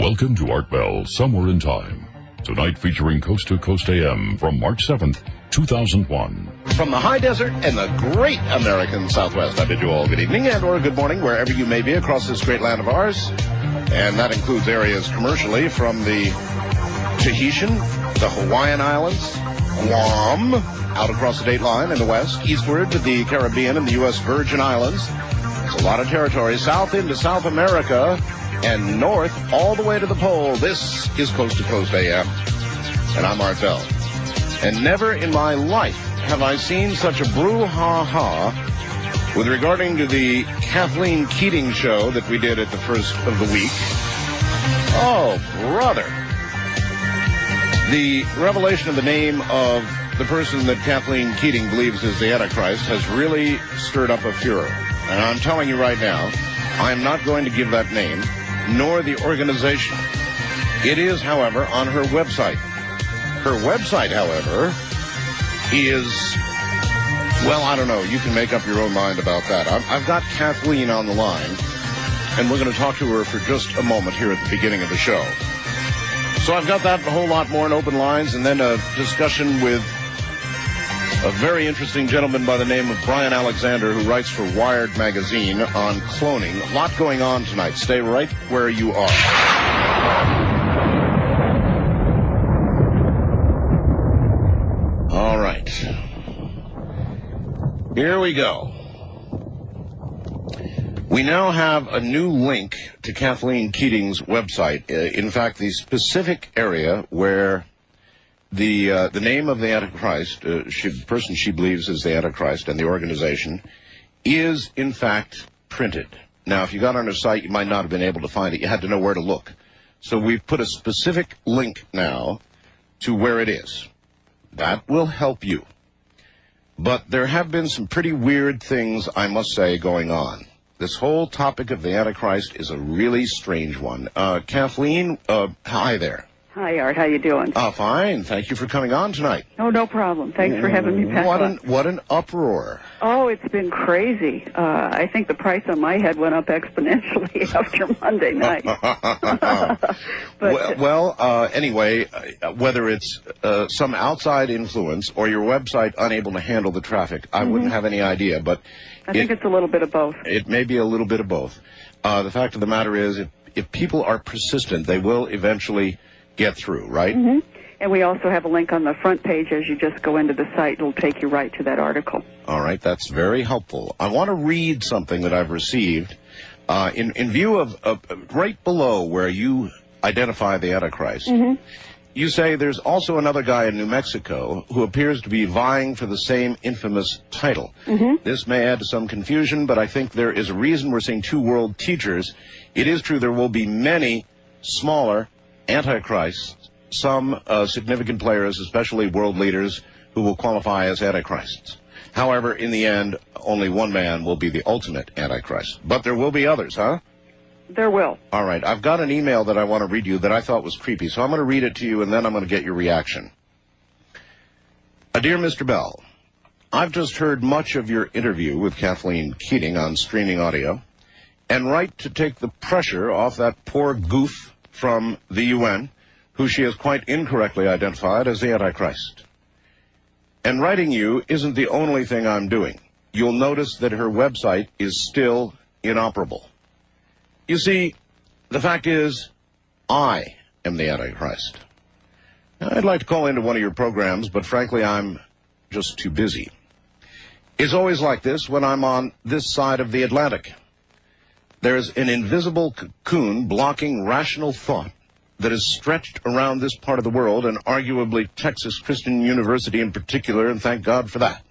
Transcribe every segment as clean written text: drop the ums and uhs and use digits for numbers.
Welcome to Art Bell, Somewhere in Time. Tonight featuring Coast to Coast AM from March 7th, 2001. From the high desert and the great American Southwest, I bid you all good evening and or good morning wherever you may be across this great land of ours. And that includes areas commercially from the Tahitian, the Hawaiian Islands, Guam, out across the date line in the west, eastward to the Caribbean and the U.S. Virgin Islands. It's a lot of territory, south into South America, and north all the way to the pole. This is Coast to Coast AM, and I'm Art Bell. And never in my life have I seen such a brouhaha with regarding to the Kathleen Keating show that we did at the first of the week. Oh, brother. The revelation of the name of the person that Kathleen Keating believes is the Antichrist has really stirred up a furor. And I'm telling you right now, I am not going to give that name, nor the organization. It is, however, on her website. Her website, however, is, well, I don't know. You can make up your own mind about that. I've got Kathleen on the line, and we're going to talk to her for just a moment here at the beginning of the show. So I've got that and a whole lot more in open lines, and then a discussion with a very interesting gentleman by the name of Brian Alexander, who writes for Wired magazine on cloning. A lot going on tonight. Stay right where you are. All right. Here we go. We now have a new link to Kathleen Keating's website. In fact, the specific area where the name of the Antichrist, the person she believes is the Antichrist, and the organization, is in fact printed. Now, if you got on her site, you might not have been able to find it. You had to know where to look. So we've put a specific link now to where it is. That will help you. But there have been some pretty weird things, I must say, going on. This whole topic of the Antichrist is a really strange one. Kathleen, hi there. Hi, Art. How you doing? Fine. Thank you for coming on tonight. Oh, no problem. Thanks for having me back on. What an uproar. Oh, it's been crazy. I think the price on my head went up exponentially after Monday night. But, anyway, whether it's some outside influence or your website unable to handle the traffic, I wouldn't have any idea. But I think it's a little bit of both. It may be a little bit of both. The fact of the matter is, if people are persistent, they will eventually get through, right? Mm-hmm. And we also have a link on the front page. As you just go into the site, it'll take you right to that article. All right, that's very helpful. I want to read something that I've received in view of right below where you identify the Antichrist. Mm-hmm. You say there's also another guy in New Mexico who appears to be vying for the same infamous title. Mm-hmm. This may add to some confusion, but I think there is a reason we're seeing two world teachers. It is true there will be many smaller Antichrists, some significant players, especially world leaders, who will qualify as Antichrists. However, in the end, only one man will be the ultimate Antichrist. But there will be others, huh? There will. All right. I've got an email that I want to read you that I thought was creepy, so I'm going to read it to you, and then I'm going to get your reaction. Dear Mr. Bell, I've just heard much of your interview with Kathleen Keating on streaming audio, and write to take the pressure off that poor goof from the UN, who she has quite incorrectly identified as the Antichrist. And writing you isn't the only thing I'm doing. You'll notice that her website is still inoperable. You see, the fact is, I am the Antichrist. Now, I'd like to call into one of your programs, but frankly, I'm just too busy. It's always like this when I'm on this side of the Atlantic. There's an invisible cocoon blocking rational thought that is stretched around this part of the world, and arguably Texas Christian University in particular, and thank God for that.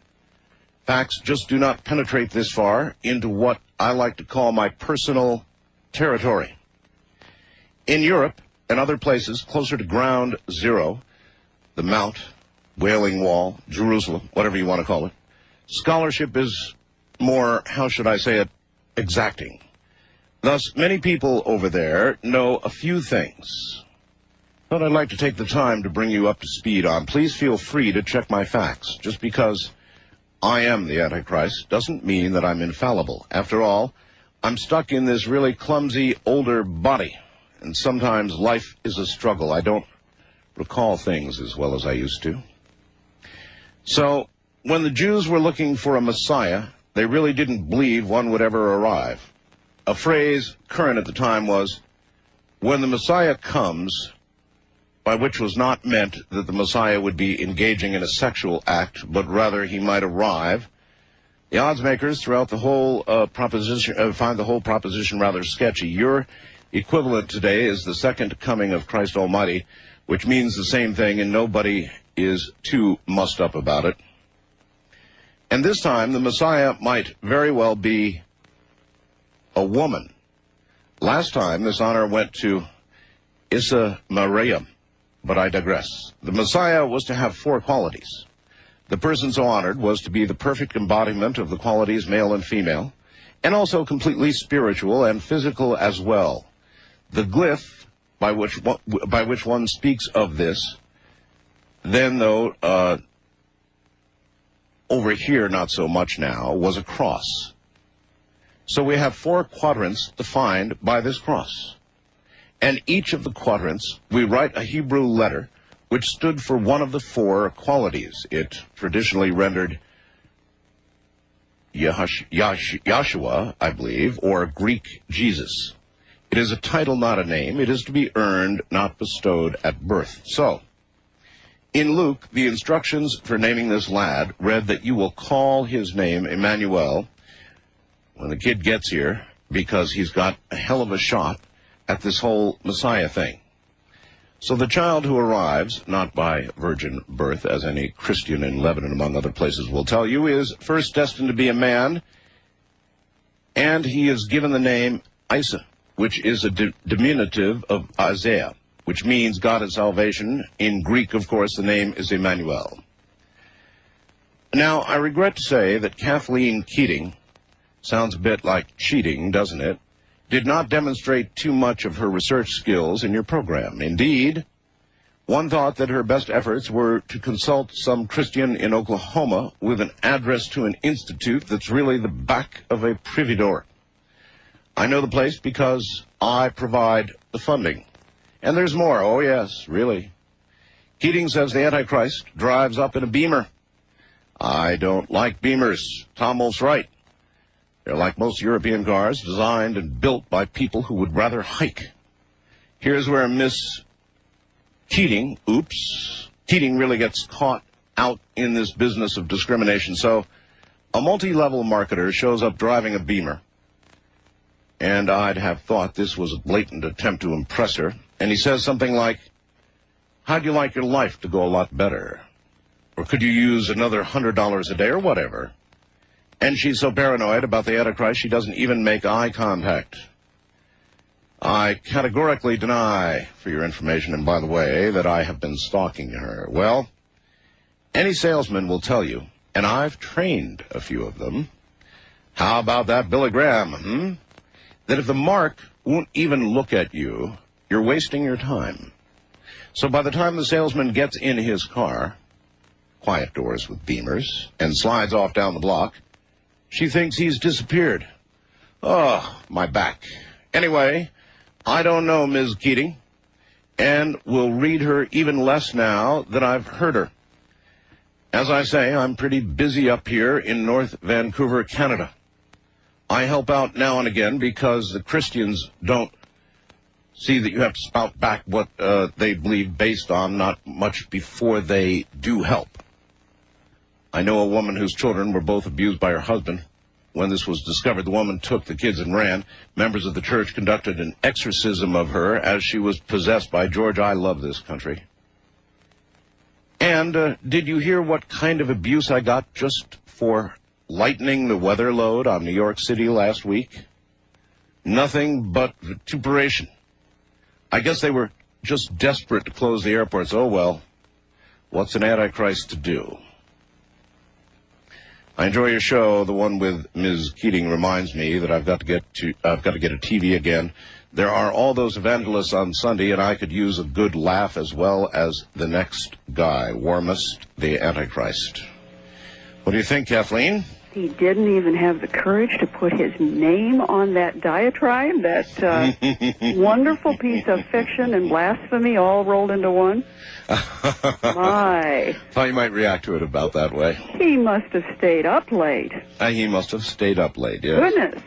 Facts just do not penetrate this far into what I like to call my personal territory. In Europe and other places closer to ground zero, the Mount, Wailing Wall, Jerusalem, whatever you want to call it, scholarship is more, how should I say it, exacting. Thus, many people over there know a few things. But I'd like to take the time to bring you up to speed on. Please feel free to check my facts. Just because I am the Antichrist doesn't mean that I'm infallible. After all, I'm stuck in this really clumsy older body. and sometimes life is a struggle. I don't recall things as well as I used to. So, when the Jews were looking for a Messiah, they really didn't believe one would ever arrive. A phrase current at the time was, when the Messiah comes, by which was not meant that the Messiah would be engaging in a sexual act, but rather he might arrive. The odds makers throughout the whole proposition find the whole proposition rather sketchy. Your equivalent today is the second coming of Christ Almighty, which means the same thing, and nobody is too mussed up about it. And this time, the Messiah might very well be a woman. Last time, this honor went to Issa Maria, but I digress. The Messiah was to have 4 qualities. The person so honored was to be the perfect embodiment of the qualities male and female, and also completely spiritual and physical as well. The glyph by which one speaks of this, then though, over here not so much now, was a cross. So we have 4 quadrants defined by this cross. And each of the quadrants, we write a Hebrew letter which stood for one of the 4 qualities. It traditionally rendered Yahshua, I believe, or Greek Jesus. It is a title, not a name. It is to be earned, not bestowed at birth. So, in Luke, the instructions for naming this lad read that you will call his name Emmanuel when the kid gets here, because he's got a hell of a shot at this whole Messiah thing. So the child who arrives, not by virgin birth, as any Christian in Lebanon, among other places, will tell you, is first destined to be a man, and he is given the name Isa, which is a diminutive of Isaiah, which means God and salvation. In Greek, of course, the name is Emmanuel. Now, I regret to say that Kathleen Keating, sounds a bit like cheating, doesn't it, did not demonstrate too much of her research skills in your program. Indeed, one thought that her best efforts were to consult some Christian in Oklahoma with an address to an institute that's really the back of a privy door. I know the place because I provide the funding. And there's more. Oh, yes, really. Keating says the Antichrist drives up in a Beamer. I don't like Beamers. Tom Wolf's right. They're like most European cars, designed and built by people who would rather hike. Here's where Miss Keating really gets caught out in this business of discrimination. So a multi-level marketer shows up driving a Beamer, and I'd have thought this was a blatant attempt to impress her. And he says something like, how'd you like your life to go a lot better? Or could you use another $100 a day or whatever? And she's so paranoid about the Antichrist, she doesn't even make eye contact. I categorically deny, for your information, and by the way, that I have been stalking her. Well, any salesman will tell you, and I've trained a few of them. How about that Billy Graham, that if the mark won't even look at you, you're wasting your time. So by the time the salesman gets in his car, quiet doors with Beamers, and slides off down the block, she thinks he's disappeared. Oh, my back. Anyway, I don't know Ms. Keating, and will read her even less now that I've heard her. As I say, I'm pretty busy up here in North Vancouver, Canada. I help out now and again because the Christians don't see that you have to spout back what they believe based on not much before they do help. I know a woman whose children were both abused by her husband. When this was discovered, the woman took the kids and ran. Members of the church conducted an exorcism of her as she was possessed by George. I love this country. And did you hear what kind of abuse I got just for lightening the weather load on New York City last week? Nothing but vituperation. I guess they were just desperate to close the airports. Oh, well, what's an Antichrist to do? I enjoy your show. The one with Ms. Keating reminds me that I've got to get a TV again. There are all those evangelists on Sunday, and I could use a good laugh as well as the next guy, Warmest, the Antichrist. What do you think, Kathleen? He didn't even have the courage to put his name on that diatribe, that wonderful piece of fiction and blasphemy all rolled into one. My. Thought you might react to it about that way. He must have stayed up late. He must have stayed up late, yes. Goodness.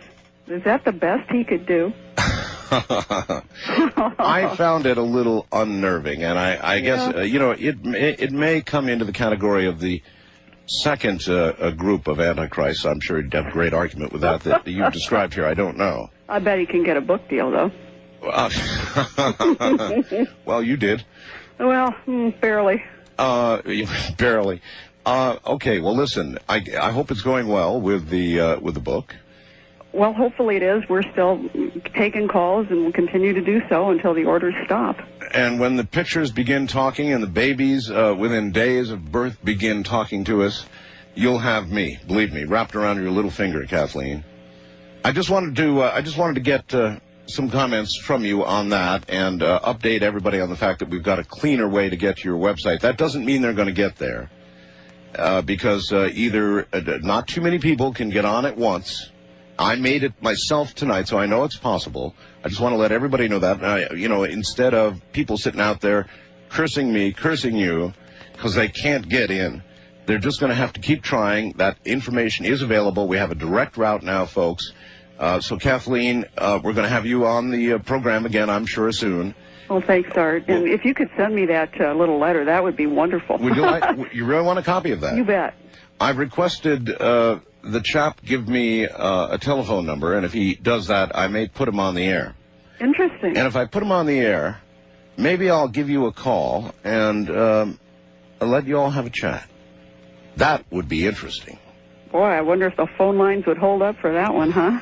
Is that the best he could do? I found it a little unnerving, and I guess, it may come into the category of the second group of Antichrists. I'm sure you'd have a great argument with that you've described here. I don't know. I bet he can get a book deal, though. Well, you did. Well, barely. Barely. Okay, well, listen, I hope it's going well with the book. Well, hopefully it is. We're still taking calls and will continue to do so until the orders stop. And when the pictures begin talking and the babies within days of birth begin talking to us, you'll have me, believe me, wrapped around your little finger, Kathleen. I just wanted to get some comments from you on that and update everybody on the fact that we've got a cleaner way to get to your website. That doesn't mean they're going to get there because either not too many people can get on at once. I made it myself tonight, so I know it's possible. I just want to let everybody know that. Instead of people sitting out there cursing me, cursing you, because they can't get in, they're just going to have to keep trying. That information is available. We have a direct route now, folks. So, Kathleen, we're going to have you on the program again, I'm sure, soon. Well, thanks, Art. And if you could send me that little letter, that would be wonderful. Would you like? You really want a copy of that? You bet. I've requested the chap give me a telephone number, and if he does that, I may put him on the air. Interesting. And if I put him on the air, maybe I'll give you a call and I'll let you all have a chat. That would be interesting. Boy, I wonder if the phone lines would hold up for that one, huh?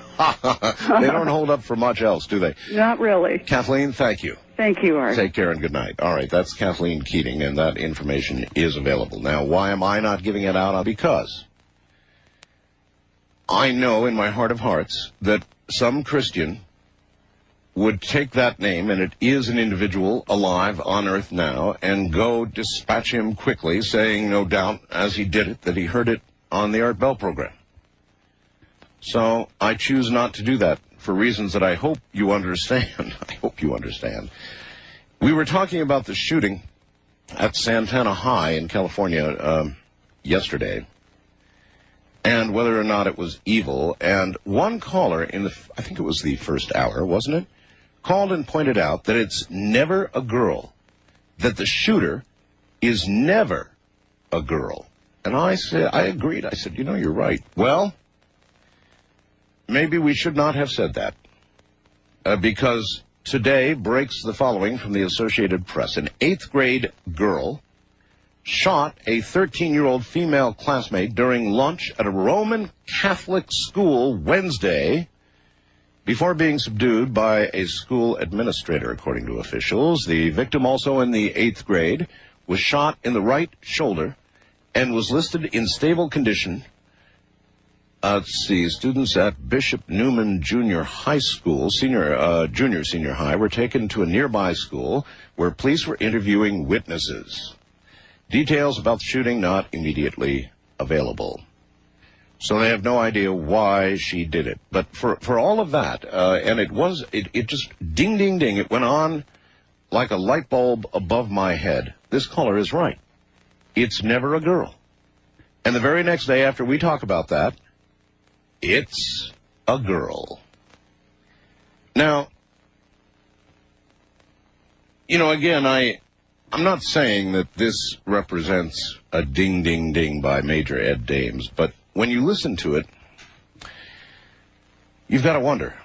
They don't hold up for much else, do they? Not really. Kathleen, thank you. Thank you, Art. Take care and good night. All right, that's Kathleen Keating, and that information is available. Now, why am I not giving it out? Because I know in my heart of hearts that some Christian would take that name, and it is an individual alive on earth now, and go dispatch him quickly, saying, no doubt, as he did it, that he heard it on the Art Bell program. So I choose not to do that for reasons that I hope you understand. I hope you understand. We were talking about the shooting at Santana High in California yesterday, and whether or not it was evil. And one caller I think it was the first hour, wasn't it, called and pointed out that it's never a girl, that the shooter is never a girl. And I agreed. I said, you're right. Well, maybe we should not have said that, because today breaks the following from the Associated Press. An 8th grade girl shot a 13-year-old female classmate during lunch at a Roman Catholic school Wednesday before being subdued by a school administrator, according to officials. The victim, also in the 8th grade, was shot in the right shoulder and was listed in stable condition. Students at Bishop Newman Junior High School, junior senior high, were taken to a nearby school where police were interviewing witnesses. Details about the shooting not immediately available. So they have no idea why she did it. But for all of that, and it just ding, ding, ding, it went on like a light bulb above my head. This caller is right. It's never a girl. And the very next day after we talk about that, it's a girl. Now, again, I'm not saying that this represents a ding, ding, ding by Major Ed Dames, but when you listen to it, you've got to wonder.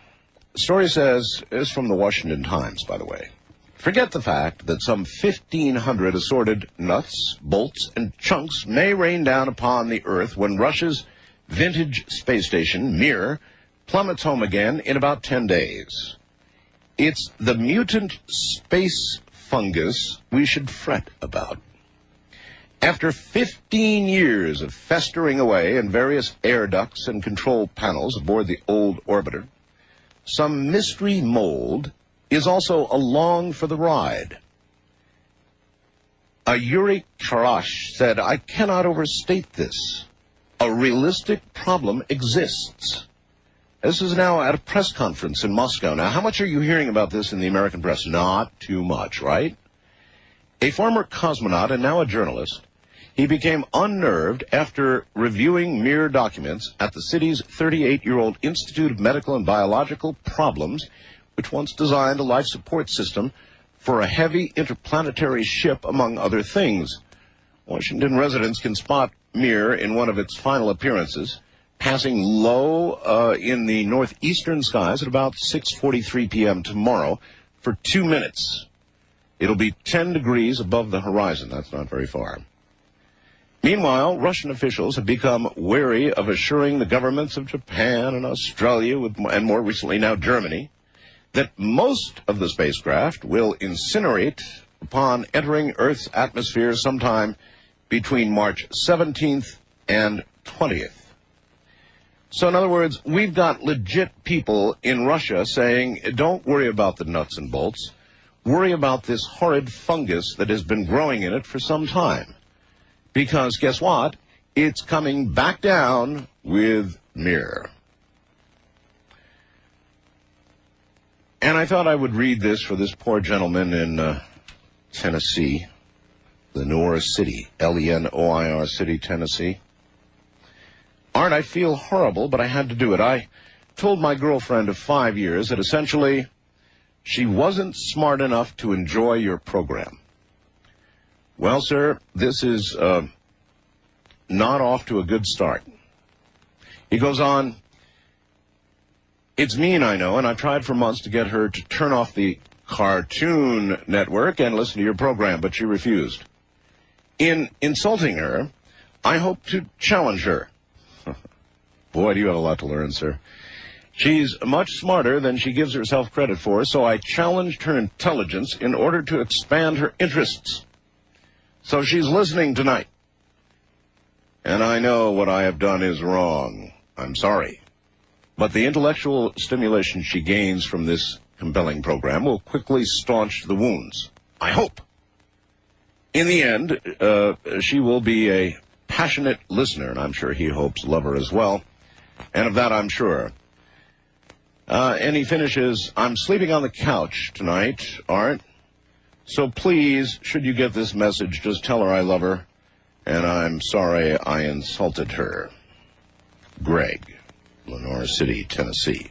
The story is from the Washington Times, by the way. Forget the fact that some 1,500 assorted nuts, bolts, and chunks may rain down upon the Earth when Russia's vintage space station, Mir, plummets home again in about 10 days. It's the mutant space fungus we should fret about. After 15 years of festering away in various air ducts and control panels aboard the old orbiter, some mystery mold is also along for the ride. Yuri Karash said, "I cannot overstate this. a realistic problem exists. This is now at a press conference in Moscow. Now, how much are you hearing about this in the American press? Not too much, right? A former cosmonaut and now a journalist, he became unnerved after reviewing Mir documents at the city's 38-year-old Institute of Medical and Biological Problems, which once designed a life support system for a heavy interplanetary ship, among other things. Washington residents can spot Mir in one of its final appearances, passing low in the northeastern skies at about 6:43 p.m. tomorrow for 2 minutes. It'll be 10 degrees above the horizon. That's not very far. Meanwhile, Russian officials have become wary of assuring the governments of Japan and Australia, and more recently now Germany, that most of the spacecraft will incinerate upon entering Earth's atmosphere sometime between March 17th and 20th. So in other words, we've got legit people in Russia saying, don't worry about the nuts and bolts. Worry about this horrid fungus that has been growing in it for some time. Because guess what? It's coming back down with Mir. And I thought I would read this for this poor gentleman in Tennessee, Lenoir City, Lenoir City, Tennessee. Art, I feel horrible, but I had to do it. I told my girlfriend of 5 years that essentially she wasn't smart enough to enjoy your program. Well, sir, this is not off to a good start. He goes on, it's mean, I know, and I've tried for months to get her to turn off the Cartoon Network and listen to your program, but she refused. In insulting her, I hope to challenge her. Boy, do you have a lot to learn, sir. She's much smarter than she gives herself credit for, so I challenged her intelligence in order to expand her interests. So she's listening tonight. And I know what I have done is wrong. I'm sorry. But the intellectual stimulation she gains from this compelling program will quickly staunch the wounds. I hope. In the end, she will be a passionate listener, and I'm sure he hopes lover as well. And of that I'm sure. And he finishes, I'm sleeping on the couch tonight, Art. So please, should you get this message, just tell her I love her, and I'm sorry I insulted her. Greg, Lenoir City, Tennessee.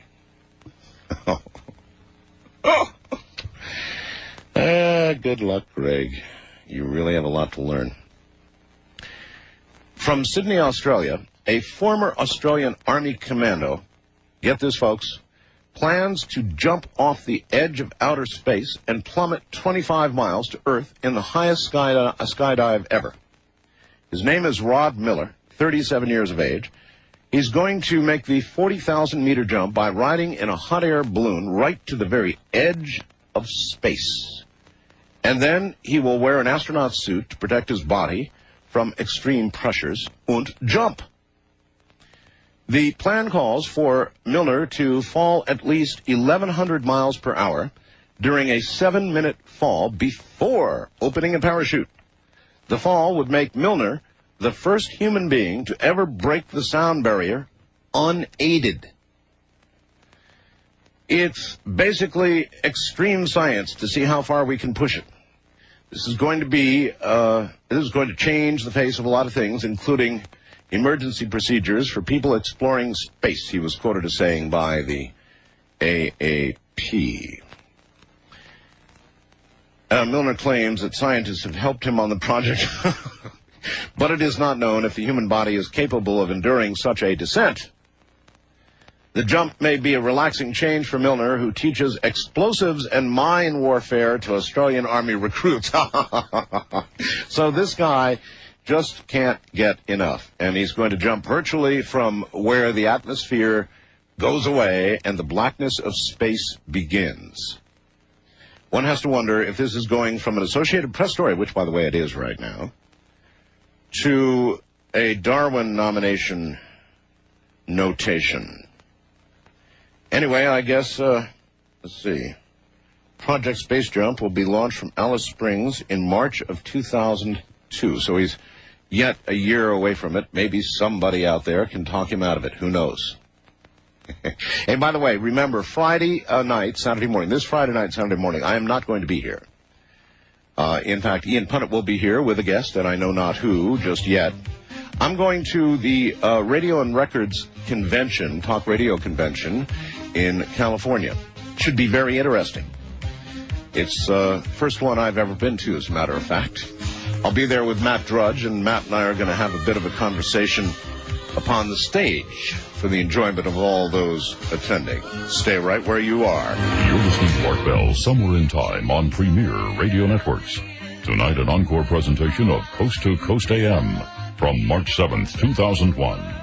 Good luck, Greg. You really have a lot to learn. From Sydney, Australia, a former Australian Army commando, get this, folks, plans to jump off the edge of outer space and plummet 25 miles to Earth in the highest skydive ever. His name is Rod Miller, 37 years of age. He's going to make the 40,000-meter jump by riding in a hot air balloon right to the very edge of space. And then he will wear an astronaut suit to protect his body from extreme pressures and jump. The plan calls for Milner to fall at least 1,100 miles per hour during a 7-minute fall before opening a parachute. The fall would make Milner the first human being to ever break the sound barrier unaided. It's basically extreme science to see how far we can push it. This is going to change the face of a lot of things, including emergency procedures for people exploring space, he was quoted as saying by the AAP. Milner claims that scientists have helped him on the project, but it is not known if the human body is capable of enduring such a descent. The jump may be a relaxing change for Milner, who teaches explosives and mine warfare to Australian Army recruits. So this guy just can't get enough, and he's going to jump virtually from where the atmosphere goes away and the blackness of space begins. One has to wonder if this is going from an Associated Press story, which, by the way, it is right now, to a Darwin nomination notation. Anyway, I guess, let's see. Project Space Jump will be launched from Alice Springs in March of 2002. So he's yet a year away from it. Maybe somebody out there can talk him out of it. Who knows? And by the way, remember, Friday night, Saturday morning, this Friday night, Saturday morning, I am not going to be here. In fact, Ian Punnett will be here with a guest, and I know not who just yet. I'm going to the Radio and Records Convention, Talk Radio Convention in California. Should be very interesting. It's the first one I've ever been to, as a matter of fact. I'll be there with Matt Drudge, and Matt and I are going to have a bit of a conversation upon the stage for the enjoyment of all those attending. Stay right where you are. You're listening to Art Bell, Somewhere in Time on Premier Radio Networks. Tonight, an encore presentation of Coast to Coast AM from March 7th, 2001.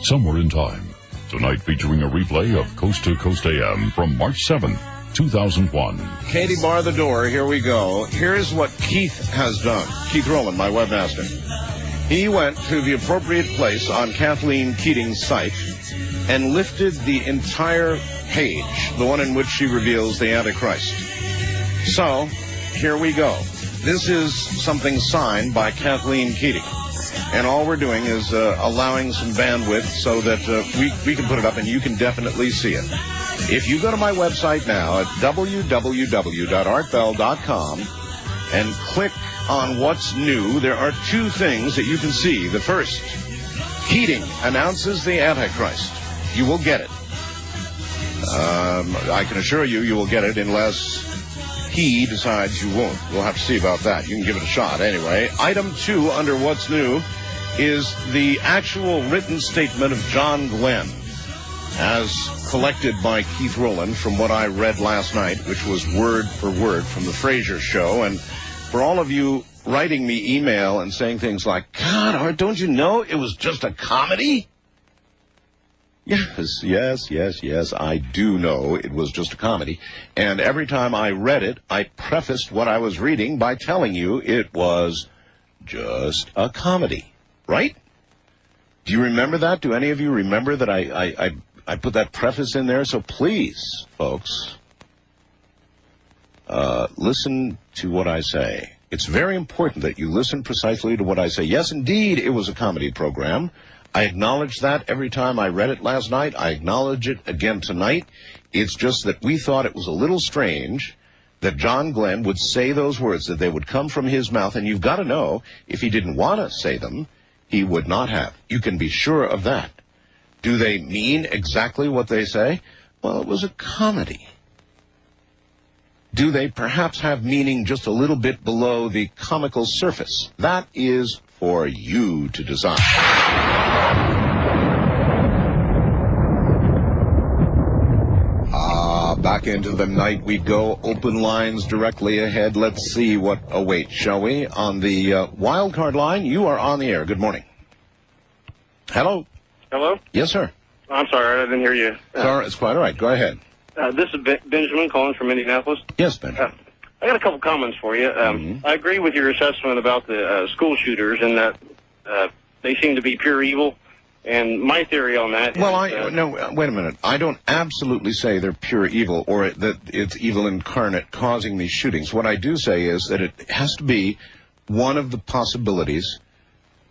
Somewhere in Time. Tonight featuring a replay of Coast to Coast AM from March 7th, 2001. Katie, bar the door. Here we go. Here's what Keith has done. Keith Rowland, my webmaster. He went to the appropriate place on Kathleen Keating's site and lifted the entire page, the one in which she reveals the Antichrist. So, here we go. This is something signed by Kathleen Keating. And all we're doing is allowing some bandwidth so that we can put it up and you can definitely see it. If you go to my website now at www.artbell.com and click on what's new, there are two things that you can see. The first, Keating announces the Antichrist. You will get it. I can assure you, you will get it unless he decides you won't. We'll have to see about that. You can give it a shot anyway. Item 2 under what's new is the actual written statement of John Glenn as collected by Keith Rowland from what I read last night, which was word for word from the Fraser Show. And for all of you writing me email and saying things like, God, Art, don't you know it was just a comedy? Yes, I do know it was just a comedy. And every time I read it, I prefaced what I was reading by telling you it was just a comedy. Right? Do you remember that? Do any of you remember that I put that preface in there? So please, folks, listen to what I say. It's very important that you listen precisely to what I say. Yes, indeed, it was a comedy program. I acknowledge that every time I read it last night. I acknowledge it again tonight. It's just that we thought it was a little strange that John Glenn would say those words, that they would come from his mouth. And you've got to know, if he didn't want to say them, he would not have. You can be sure of that. Do they mean exactly what they say? Well, it was a comedy. do they perhaps have meaning just a little bit below the comical surface? That is for you to decide. Back into the night we go. Open lines directly ahead. Let's see what awaits, shall we? On the wild card line, you are on the air. Good morning. Hello? Hello? Yes, sir. I'm sorry, I didn't hear you. Sorry, it's quite all right. Go ahead. This is Benjamin calling from Indianapolis. Yes, Benjamin. I got a couple comments for you. I agree with your assessment about the school shooters and that they seem to be pure evil. And my theory on that is... No, wait a minute. I don't absolutely say they're pure evil or that it's evil incarnate causing these shootings. What I do say is that it has to be one of the possibilities,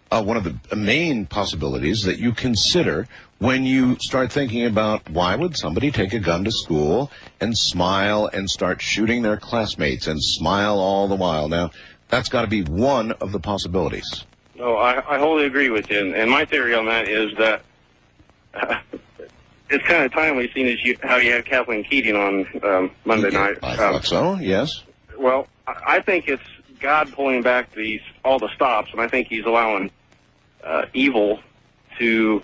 one of the main possibilities that you consider when you start thinking about why would somebody take a gun to school and smile and start shooting their classmates and smile all the while. Now, that's got to be one of the possibilities. No, I wholly agree with you, and my theory on that is that it's kind of timely, seeing as how you had Kathleen Keating on Monday night. I thought so, yes. Well, I think it's God pulling back all the stops, and I think he's allowing evil to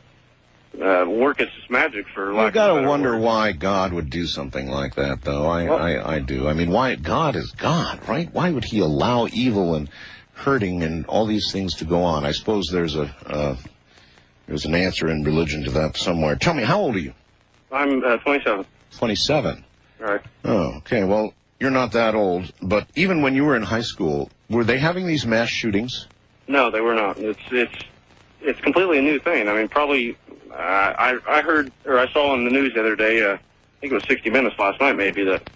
work its magic for lack of a better word. You've got to wonder why God would do something like that, though. I do. I mean, why? God is God, right? Why would he allow evil and hurting and all these things to go on? I suppose there's an answer in religion to that somewhere. Tell me, how old are you? I'm 27. 27. All right. Oh, okay. Well, you're not that old, but even when you were in high school, were they having these mass shootings? No, they were not. It's completely a new thing. I mean, probably I heard or I saw on the news the other day. I think it was 60 Minutes last night, maybe that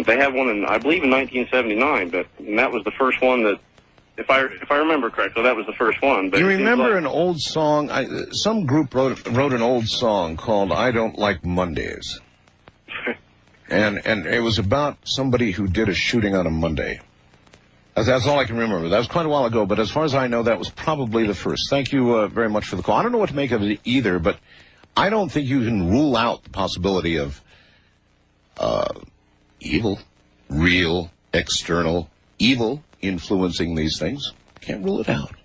they had one in, I believe, in 1979, and that was the first one that. If I remember correctly, that was the first one. But you remember an old song? Some group wrote an old song called "I Don't Like Mondays," and it was about somebody who did a shooting on a Monday. That's all I can remember. That was quite a while ago, but as far as I know, that was probably the first. Thank you very much for the call. I don't know what to make of it either, but I don't think you can rule out the possibility of evil, real, external evil influencing these things. Can't rule it out.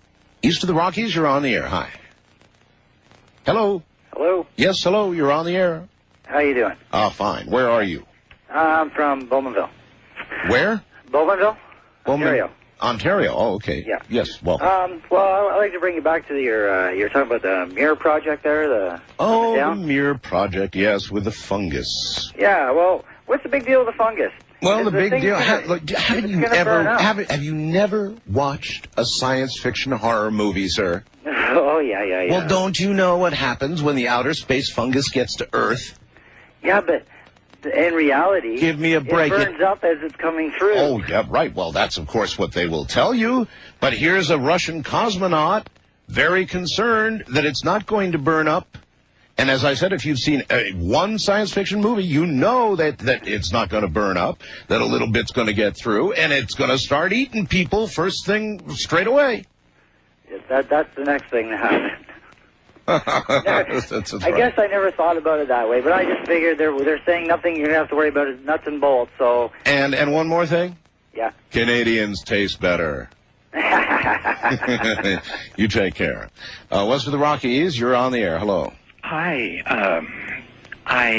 East of the Rockies, you're on the air. Hi. Hello. Hello. Yes, hello. You're on the air. How you doing? Fine. Where are you? I'm from Bowmanville. Where? Bowmanville, Ontario. Ontario. Oh, okay. Yeah. Yes. Well. Well, I'd like to bring you back to you're talking about the mirror project there. The mirror project. Yes, with the fungus. Yeah. Well, what's the big deal with the fungus? Well, the big deal. Have you never watched a science fiction horror movie, sir? Oh yeah. Well, don't you know what happens when the outer space fungus gets to Earth? Yeah, but in reality, give me a break. It burns up as it's coming through. Oh, yeah, right. Well, that's of course what they will tell you. But here's a Russian cosmonaut very concerned that it's not going to burn up. And as I said, if you've seen one science fiction movie, you know that it's not going to burn up, that a little bit's going to get through, and it's going to start eating people first thing straight away. That's the next thing to happen. That's I guess I never thought about it that way, but I just figured they're saying nothing you're going to have to worry about is nuts and bolts. So. And one more thing? Yeah. Canadians taste better. You take care. West of the Rockies, you're on the air. Hello. Hi. I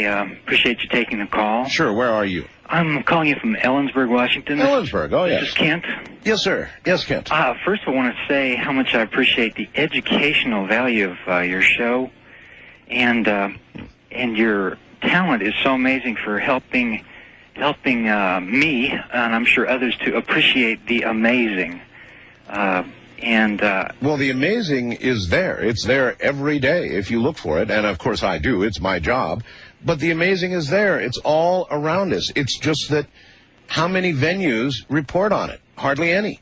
appreciate you taking the call. Sure. Where are you? I'm calling you from Ellensburg, Washington. Ellensburg. Oh, yes. This is Kent. Yes, sir. Yes, Kent. First, I want to say how much I appreciate the educational value of your show, and your talent is so amazing for helping me, and I'm sure others, to appreciate the amazing. Well, the amazing is there. It's there every day if you look for it. And, of course, I do. It's my job. But the amazing is there. It's all around us. It's just that how many venues report on it? Hardly any.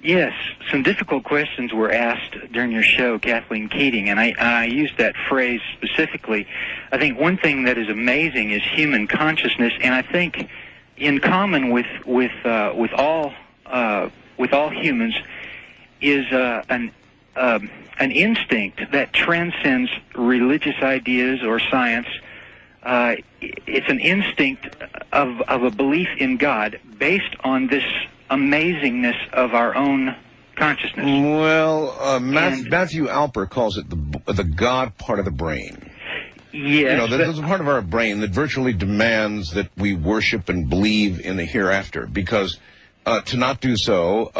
Yes. Some difficult questions were asked during your show, Kathleen Keating, and I used that phrase specifically. I think one thing that is amazing is human consciousness, and I think in common with all humans is an instinct that transcends religious ideas or science, it's an instinct of a belief in God based on this amazingness of our own consciousness. Well, Matthew Alper calls it the God part of the brain. Yes. You know, there's a part of our brain that virtually demands that we worship and believe in the hereafter, because to not do so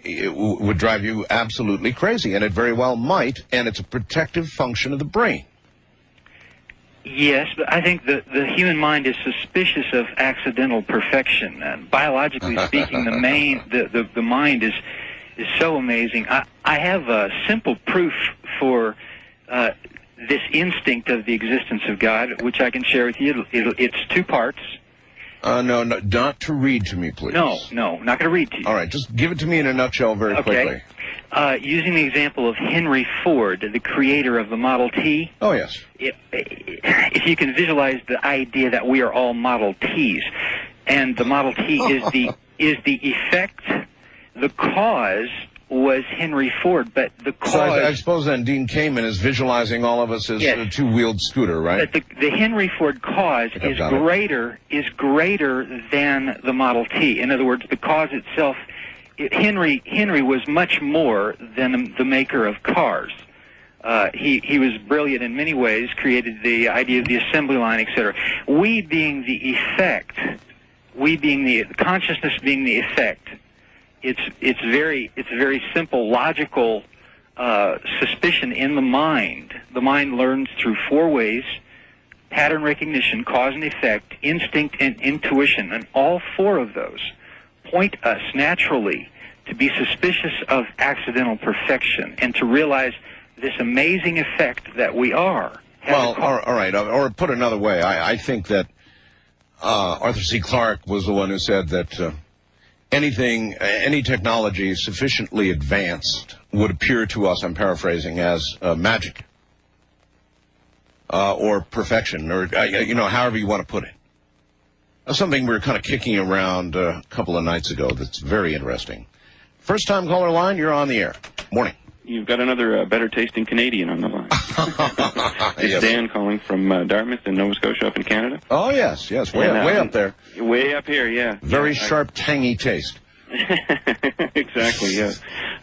it would drive you absolutely crazy, and it very well might, and it's a protective function of the brain. Yes, but I think the human mind is suspicious of accidental perfection. Biologically speaking, the mind is so amazing. I have a simple proof for this instinct of the existence of God, which I can share with you. It's two parts. No, not to read to me, please. No, not going to read to you. All right, just give it to me in a nutshell very quickly. Using the example of Henry Ford, the creator of the Model T. Oh, yes. If you can visualize the idea that we are all Model Ts, and the Model T is the effect, the cause was Henry Ford, but the cause... So I suppose then Dean Kamen is visualizing all of us as a two-wheeled scooter, right? But the Henry Ford cause is greater than the Model T. In other words, the cause itself... Henry was much more than the maker of cars. He was brilliant in many ways, created the idea of the assembly line, etc. We being the effect, the consciousness being the effect, it's very simple, logical suspicion in the mind. The mind learns through four ways: pattern recognition, cause and effect, instinct, and intuition. And all four of those point us naturally to be suspicious of accidental perfection and to realize this amazing effect that we are. Well, all right. Or put another way, I think that Arthur C. Clarke was the one who said that any technology sufficiently advanced would appear to us, I'm paraphrasing, as magic or perfection, or however you want to put it. Something we were kind of kicking around a couple of nights ago that's very interesting. First time caller line, you're on the air. Morning. You've got another better tasting Canadian on the line. It's Yes. Dan calling from Dartmouth in Nova Scotia up in Canada. Oh, yes, way up there. Way up here, yeah. Very sharp, tangy taste. Exactly, yeah.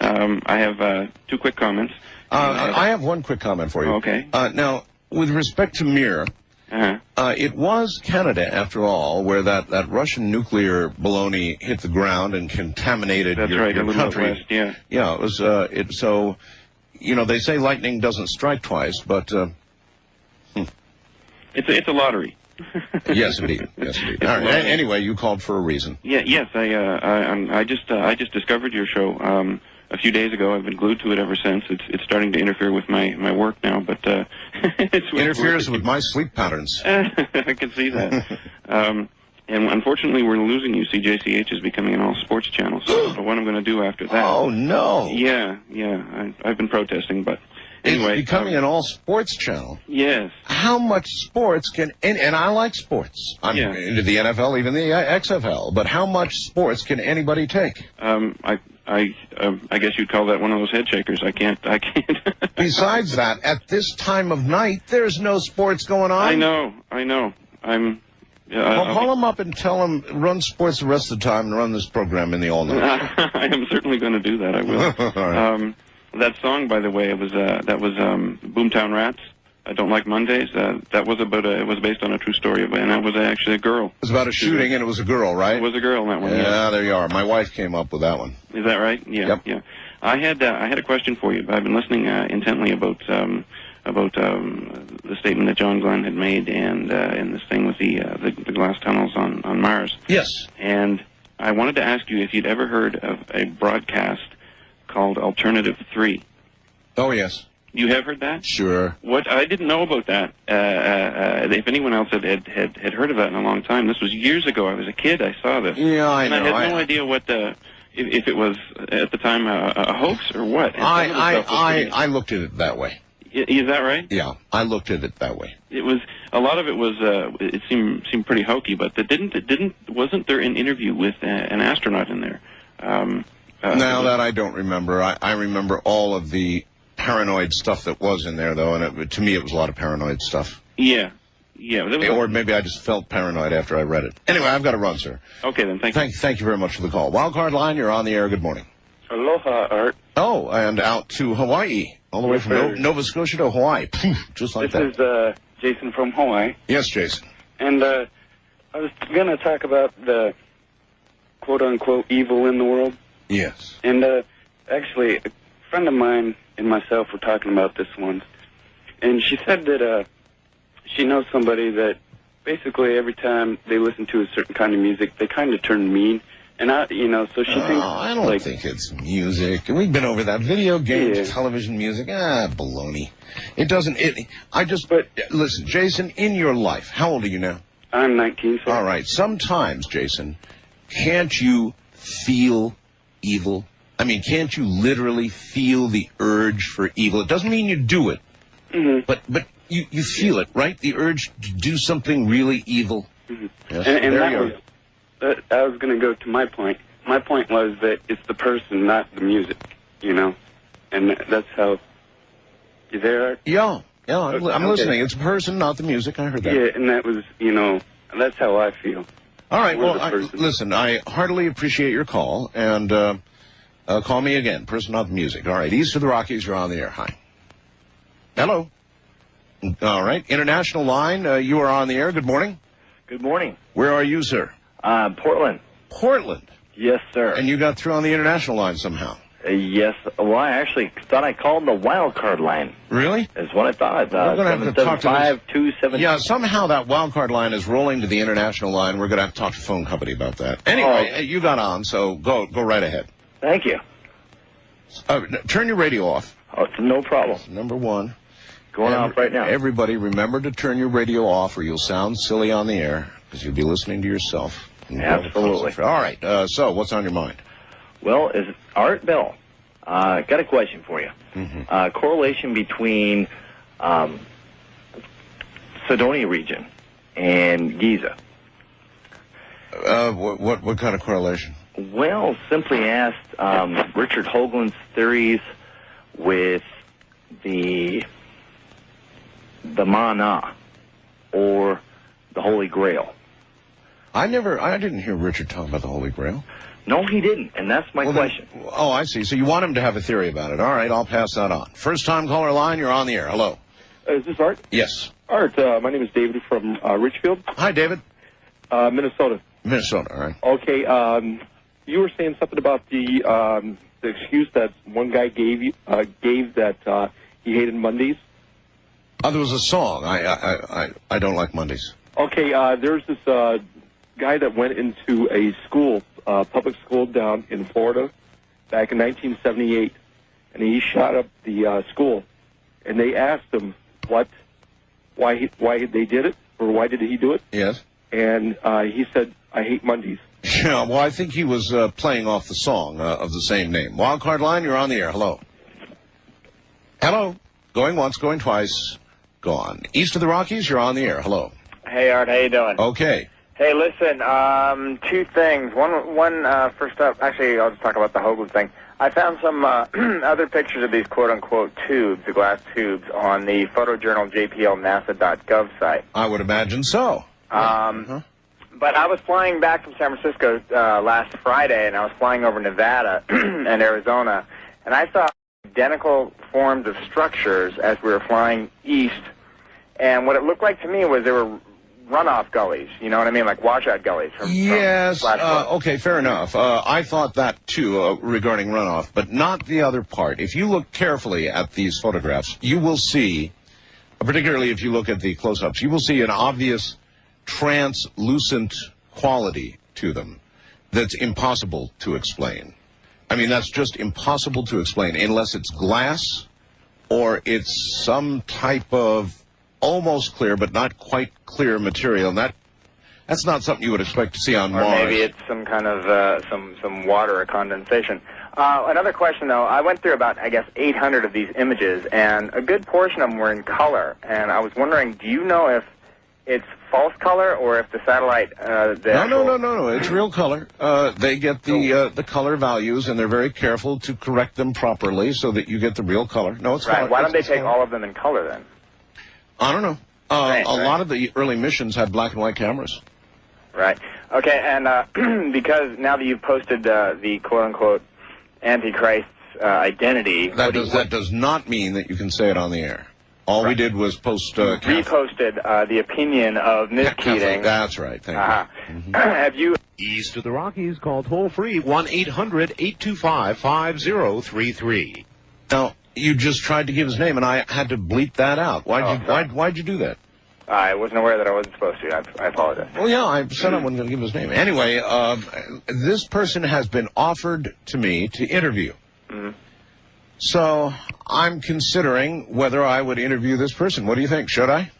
I have two quick comments. I have one quick comment for you. Okay. Now, with respect to Mir, it was Canada, after all, where that Russian nuclear baloney hit the ground and contaminated your country. West, yeah. Yeah, it was. So, they say lightning doesn't strike twice, but It's a lottery. yes, indeed. Yes, indeed. All right. Anyway, you called for a reason. Yeah. Yes. I just discovered your show a few days ago. I've been glued to it ever since. It's starting to interfere with my work now, but it interferes with my sleep patterns. I can see that. And unfortunately, we're losing you. CJCH is becoming an all-sports channel. So what I'm going to do after that? Oh no! Yeah. I've been protesting, but anyway, it's becoming an all-sports channel. Yes. How much sports can? And I like sports. I'm into the NFL, even the XFL. But how much sports can anybody take? I guess you'd call that one of those head shakers. I can't. Besides that, at this time of night, there's no sports going on. I know. Call them up and tell them run sports the rest of the time and run this program in the all-night. I am certainly going to do that. I will. All right. That song, by the way, that was Boomtown Rats. I Don't Like Mondays. That was it was based on a true story, and that was actually a girl. It was about a shooting, and it was a girl, right? It was a girl in that one. Yeah, there you are. My wife came up with that one. Is that right? Yeah. Yep. Yeah. I had a question for you. I've been listening intently about the statement that John Glenn had made, and this thing with the glass tunnels on Mars. Yes. And I wanted to ask you if you'd ever heard of a broadcast called Alternative 3. Oh, yes. You have heard that? Sure. What I didn't know about that, if anyone else had heard of that in a long time, this was years ago. I was a kid. I saw this. Yeah, I know. And I had no idea what if it was at the time a hoax or what. I looked at it that way. Is that right? Yeah, I looked at it that way. It was a lot of it was. It seemed pretty hokey, but wasn't there an interview with an astronaut in there? Now that I don't remember. I remember all of the paranoid stuff that was in there, though, and to me it was a lot of paranoid stuff. Yeah. Yeah. Or maybe I just felt paranoid after I read it. Anyway, I've got to run, sir. Okay, then. Thank you very much for the call. Wildcard line, you're on the air. Good morning. Aloha, Art. Oh, and out to Hawaii. All the way from Nova Scotia to Hawaii. Just like that. This is Jason from Hawaii. Yes, Jason. And I was going to talk about the quote-unquote evil in the world. Yes. And actually, a friend of mine and myself were talking about this once. And she said that she knows somebody that basically every time they listen to a certain kind of music, they kind of turn mean. And so she thinks... I don't think it's music. We've been over that. Video games, television music, baloney. It doesn't... But listen, Jason, in your life, how old are you now? I'm 19, sir. All right. Sometimes, Jason, can't you feel evil? I mean, can't you literally feel the urge for evil? It doesn't mean you do it, but you feel it, right? The urge to do something really evil. Mm-hmm. Yes, and there that you was... I was going to go to my point. My point was that it's the person, not the music, and that's how... You there? Yeah, I'm listening. It's a person, not the music. I heard that. Yeah, and that was, that's how I feel. All right, well, listen, I heartily appreciate your call, and call me again, person, not the music. All right, east of the Rockies, you're on the air. Hi. Hello. All right, international line, you are on the air. Good morning. Good morning. Where are you, sir? Portland. Portland? Yes, sir. And you got through on the international line somehow? Yes. Well, I actually thought I called the wild card line. Really? Is what I thought. We're going to have to talk to 275. Yeah, somehow that wild card line is rolling to the international line. We're going to have to talk to the phone company about that. Anyway, you got on, so go right ahead. Thank you. Turn your radio off. Oh, no problem. That's number one. Going off right now. Everybody, remember to turn your radio off or you'll sound silly on the air because you'll be listening to yourself. Absolutely. All right. So, what's on your mind? Well, is Art Bell? Got a question for you. Correlation between Cydonia region and Giza. What kind of correlation? Well, simply asked Richard Hoagland's theories with the Mana or the Holy Grail. I didn't hear Richard talk about the Holy Grail. No, he didn't, and that's my question. Oh, I see. So you want him to have a theory about it. All right, I'll pass that on. First-time caller line, you're on the air. Hello. Is this Art? Yes. Art, my name is David from Richfield. Hi, David. Minnesota. Minnesota, all right. Okay, you were saying something about the excuse that one guy gave that he hated Mondays. Oh, there was a song. I don't like Mondays. Okay, there's this guy that went into a school, public school down in Florida back in 1978, and he shot up the school. And they asked him why they did it, or why did he do it? Yes. And he said, "I hate Mondays." Yeah, well, I think he was playing off the song of the same name. Wildcard line, you're on the air. Hello. Hello. Going once, going twice, gone. East of the Rockies, you're on the air. Hello. Hey, Art, how you doing? Okay. Hey, listen, two things. One, first up, actually, I'll just talk about the Hoagland thing. I found some other pictures of these quote-unquote tubes, the glass tubes, on the photojournal jplnasa.gov site. I would imagine so. But I was flying back from San Francisco last Friday, and I was flying over Nevada and Arizona, and I saw identical forms of structures as we were flying east, and what it looked like to me was there were runoff gullies, you know what I mean, like washout gullies. Yes, okay, fair enough. I thought that too regarding runoff, but not the other part. If you look carefully at these photographs, you will see, particularly if you look at the close-ups, you will see an obvious translucent quality to them that's impossible to explain. I mean, that's just impossible to explain unless it's glass or it's some type of almost clear but not quite clear material. And that's not something you would expect to see on Mars. Or maybe it's some kind of some water or condensation. Another question, though. I went through about, I guess, 800 of these images, and a good portion of them were in color. And I was wondering, do you know if it's false color or if the satellite... No. It's real color. They get the color values, and they're very careful to correct them properly so that you get the real color. No, it's right. color. Why don't they take all of them in color, then? I don't know. A lot of the early missions had black and white cameras. Right. Okay, and because now that you've posted the quote-unquote Antichrist's identity... That does not mean that you can say it on the air. All we did was post... reposted the opinion of Ms. Keating. That's right, thank you. Have you... East of the Rockies, call toll-free 1-800-825-5033. Now, you just tried to give his name, and I had to bleep that out. Why'd you do that? I wasn't aware that I wasn't supposed to. I apologize. Well, yeah, I said I wasn't going to give his name. Anyway, this person has been offered to me to interview. Mm-hmm. So I'm considering whether I would interview this person. What do you think? Should I?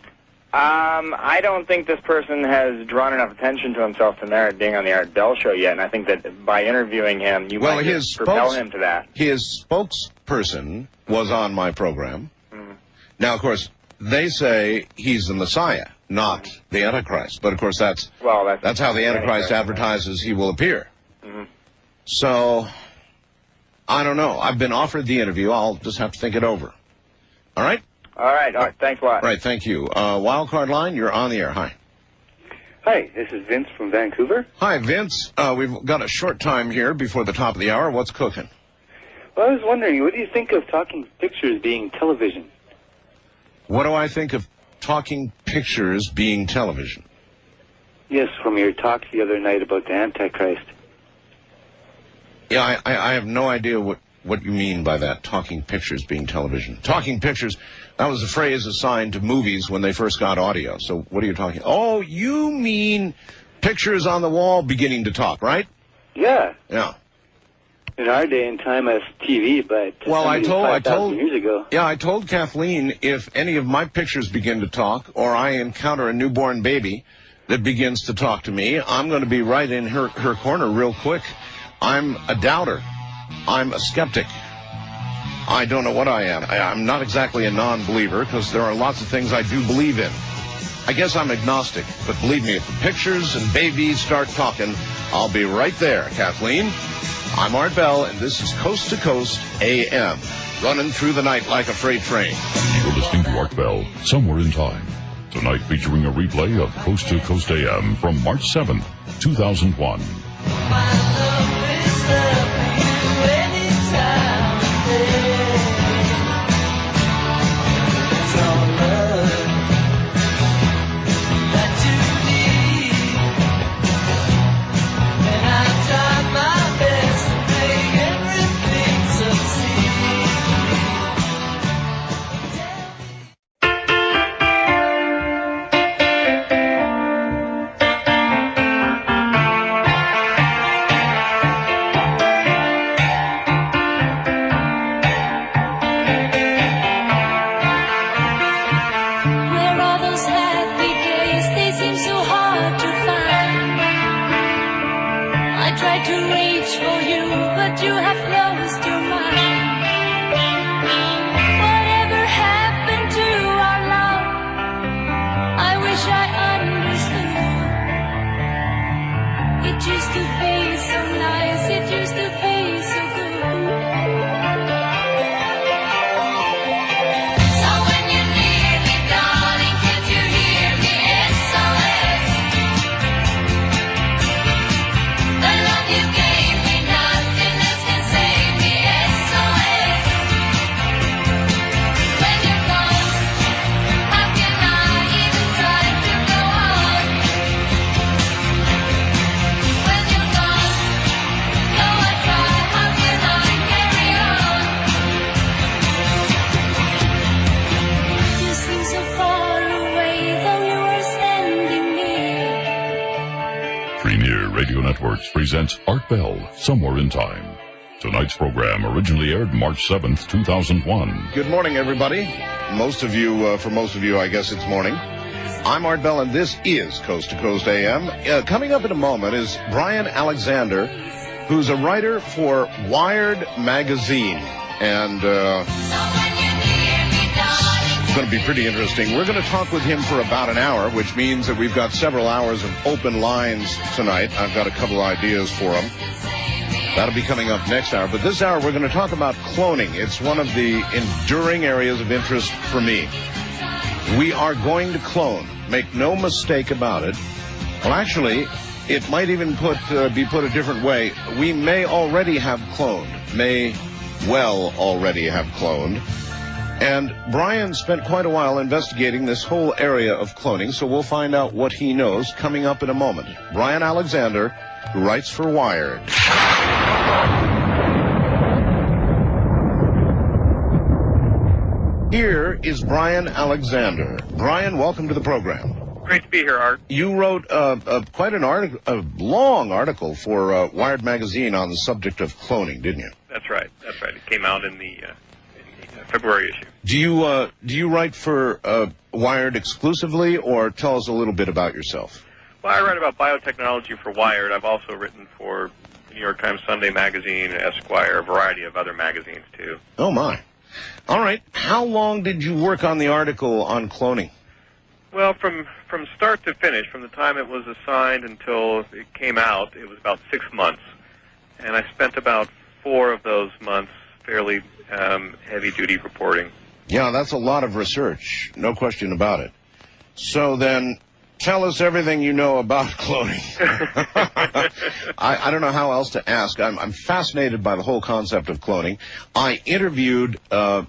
I don't think this person has drawn enough attention to himself to merit being on the Art Bell show yet, and I think that by interviewing him, you might just propel him to that. His spokesperson was on my program. Mm-hmm. Now, of course, they say he's the Messiah, not the Antichrist. But, of course, that's how the Antichrist advertises he will appear. Mm-hmm. So, I don't know. I've been offered the interview. I'll just have to think it over. All right? All right. Thanks a lot. Right, thank you. Wildcard line, you're on the air. Hi. Hi, this is Vince from Vancouver. Hi, Vince. We've got a short time here before the top of the hour. What's cooking? Well, I was wondering, what do you think of talking pictures being television? What do I think of talking pictures being television? Yes, from your talk the other night about the Antichrist. Yeah, I have no idea what you mean by that, talking pictures being television. Talking pictures, that was a phrase assigned to movies when they first got audio. So what are you talking? Oh, you mean pictures on the wall beginning to talk, right? Yeah. Yeah. In our day and time as TV, but I told years ago. Yeah, I told Kathleen if any of my pictures begin to talk or I encounter a newborn baby that begins to talk to me, I'm going to be right in her corner real quick. I'm a doubter. I'm a skeptic. I don't know what I am. I'm not exactly a non-believer because there are lots of things I do believe in. I guess I'm agnostic, but believe me, if the pictures and babies start talking, I'll be right there, Kathleen. I'm Art Bell, and this is Coast to Coast AM, running through the night like a freight train. You're listening to Art Bell, Somewhere in Time. Tonight featuring a replay of Coast to Coast AM from March 7th, 2001. Presents Art Bell, Somewhere in Time. Tonight's program originally aired March 7th, 2001. Good morning, everybody. For most of you, I guess it's morning. I'm Art Bell, and this is Coast to Coast AM. Coming up in a moment is Brian Alexander, who's a writer for Wired magazine. And it's going to be pretty interesting. We're going to talk with him for about an hour, which means that we've got several hours of open lines tonight. I've got a couple of ideas for him. That'll be coming up next hour. But this hour, we're going to talk about cloning. It's one of the enduring areas of interest for me. We are going to clone. Make no mistake about it. Well, actually, it might even be put a different way. We may already have cloned. May well already have cloned. And Brian spent quite a while investigating this whole area of cloning, so we'll find out what he knows coming up in a moment. Brian Alexander, who writes for Wired. Here is Brian Alexander. Brian, welcome to the program. Great to be here, Art. You wrote quite an article, a long article for Wired magazine on the subject of cloning, didn't you? That's right. That's right. It came out in the February issue. Do you write for Wired exclusively, or tell us a little bit about yourself? Well, I write about biotechnology for Wired. I've also written for the New York Times Sunday Magazine, Esquire, a variety of other magazines too. Oh my! All right. How long did you work on the article on cloning? Well, from start to finish, from the time it was assigned until it came out, it was about 6 months, and I spent about 4 of those months fairly heavy-duty reporting. Yeah, that's a lot of research, no question about it. So then, tell us everything you know about cloning. I don't know how else to ask. I'm fascinated by the whole concept of cloning. I interviewed a